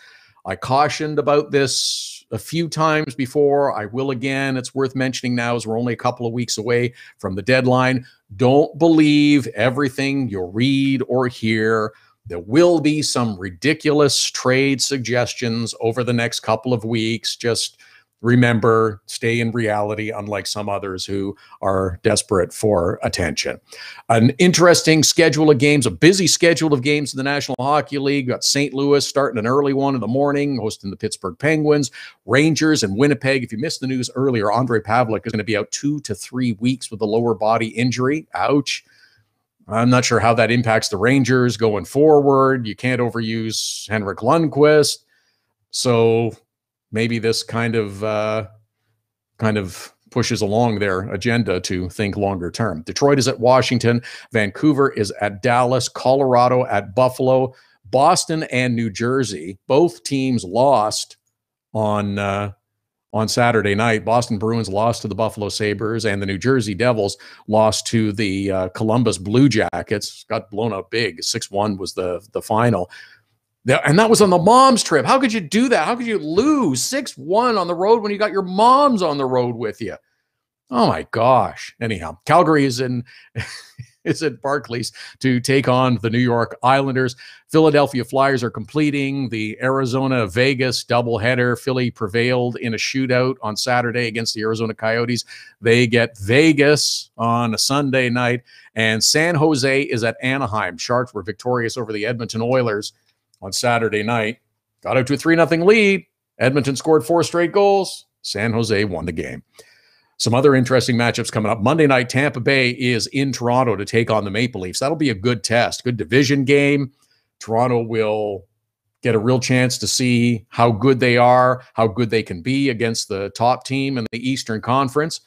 I cautioned about this a few times before. I will again. It's worth mentioning now as we're only a couple of weeks away from the deadline. Don't believe everything you read or hear. There will be some ridiculous trade suggestions over the next couple of weeks. Just remember, stay in reality, unlike some others who are desperate for attention. An interesting schedule of games, a busy schedule of games in the National Hockey League. Got St. Louis starting an early one in the morning, hosting the Pittsburgh Penguins. Rangers and Winnipeg. If you missed the news earlier, Andre Pavlik is going to be out 2 to 3 weeks with a lower body injury. Ouch. I'm not sure how that impacts the Rangers going forward. You can't overuse Henrik Lundqvist. So maybe this kind of pushes along their agenda to think longer term. Detroit is at Washington. Vancouver is at Dallas. Colorado at Buffalo. Boston and New Jersey. Both teams lost on Saturday night. Boston Bruins lost to the Buffalo Sabres, and the New Jersey Devils lost to the Columbus Blue Jackets. Got blown up big. 6-1 was the final. And that was on the mom's trip. How could you do that? How could you lose 6-1 on the road when you got your moms on the road with you? Oh, my gosh. Anyhow, Calgary is at Barclays to take on the New York Islanders. Philadelphia Flyers are completing the Arizona-Vegas doubleheader. Philly prevailed in a shootout on Saturday against the Arizona Coyotes. They get Vegas on a Sunday night. And San Jose is at Anaheim. Sharks were victorious over the Edmonton Oilers on Saturday night. Got out to a 3-0 lead. Edmonton scored 4 straight goals. San Jose won the game. Some other interesting matchups coming up. Monday night, Tampa Bay is in Toronto to take on the Maple Leafs. That'll be a good test, good division game. Toronto will get a real chance to see how good they are, how good they can be against the top team in the Eastern Conference.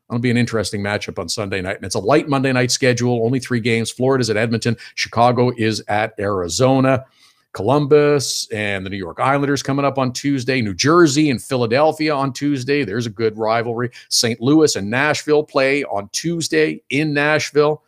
That'll be an interesting matchup on Sunday night. And it's a light Monday night schedule, only 3 games. Florida's at Edmonton. Chicago is at Arizona. Columbus and the New York Islanders coming up on Tuesday. New Jersey and Philadelphia on Tuesday. There's a good rivalry. St. Louis and Nashville play on Tuesday in Nashville.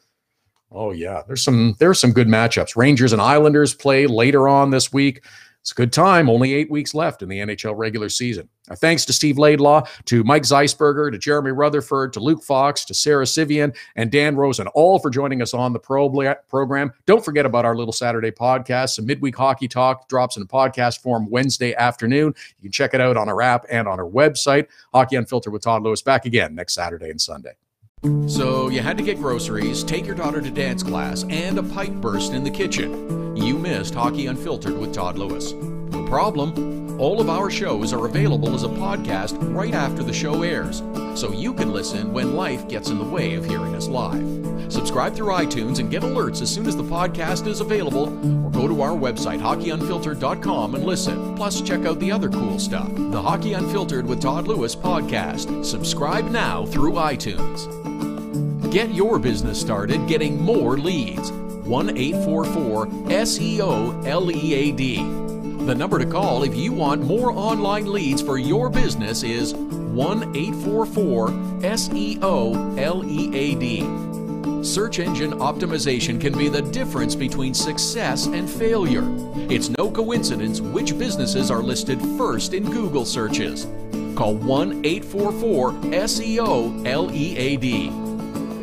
Oh, yeah. There's some good matchups. Rangers and Islanders play later on this week. It's a good time. Only 8 weeks left in the NHL regular season. Thanks to Steve Laidlaw, to Mike Zeisberger, to Jeremy Rutherford, to Luke Fox, to Sara Civian, and Dan Rosen, all for joining us on the program. Don't forget about our little Saturday podcast. Some midweek hockey talk drops in podcast form Wednesday afternoon. You can check it out on our app and on our website. Hockey Unfiltered with Todd Lewis back again next Saturday and Sunday. So you had to get groceries, take your daughter to dance class, and a pipe burst in the kitchen. You missed Hockey Unfiltered with Todd Lewis. No problem. All of our shows are available as a podcast right after the show airs, so you can listen when life gets in the way of hearing us live. Subscribe through iTunes and get alerts as soon as the podcast is available, or go to our website, hockeyunfiltered.com, and listen. Plus, check out the other cool stuff, the Hockey Unfiltered with Todd Lewis podcast. Subscribe now through iTunes. Get your business started getting more leads. 1-844-SEO-LEAD. The number to call if you want more online leads for your business is 1-844-SEO-LEAD. Search engine optimization can be the difference between success and failure. It's no coincidence which businesses are listed first in Google searches. Call 1-844-SEO-LEAD.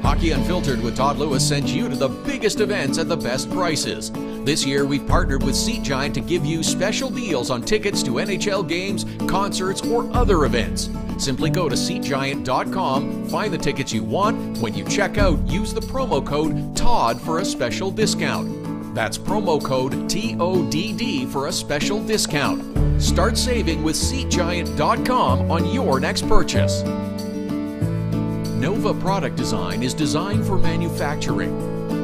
Hockey Unfiltered with Todd Lewis sends you to the biggest events at the best prices. This year, we've partnered with Seat Giant to give you special deals on tickets to NHL games, concerts, or other events. Simply go to SeatGiant.com, find the tickets you want. When you check out, use the promo code TODD for a special discount. That's promo code TODD for a special discount. Start saving with SeatGiant.com on your next purchase. Nova Product Design is designed for manufacturing.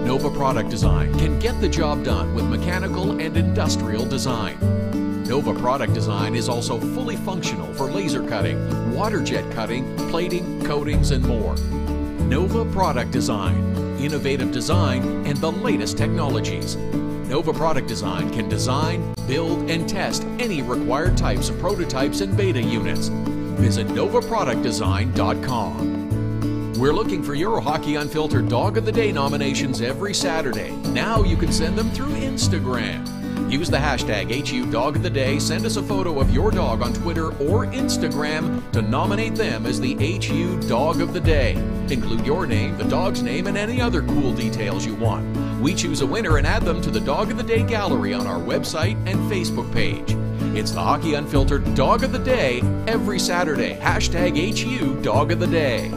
Nova Product Design can get the job done with mechanical and industrial design. Nova Product Design is also fully functional for laser cutting, water jet cutting, plating, coatings, and more. Nova Product Design, innovative design, and the latest technologies. Nova Product Design can design, build, and test any required types of prototypes and beta units. Visit NovaProductDesign.com. We're looking for your Hockey Unfiltered Dog of the Day nominations every Saturday. Now you can send them through Instagram. Use the hashtag #HUDogoftheDay. Send us a photo of your dog on Twitter or Instagram to nominate them as the HU Dog of the Day. Include your name, the dog's name, and any other cool details you want. We choose a winner and add them to the Dog of the Day gallery on our website and Facebook page. It's the Hockey Unfiltered Dog of the Day every Saturday. Hashtag HU Dog of the Day.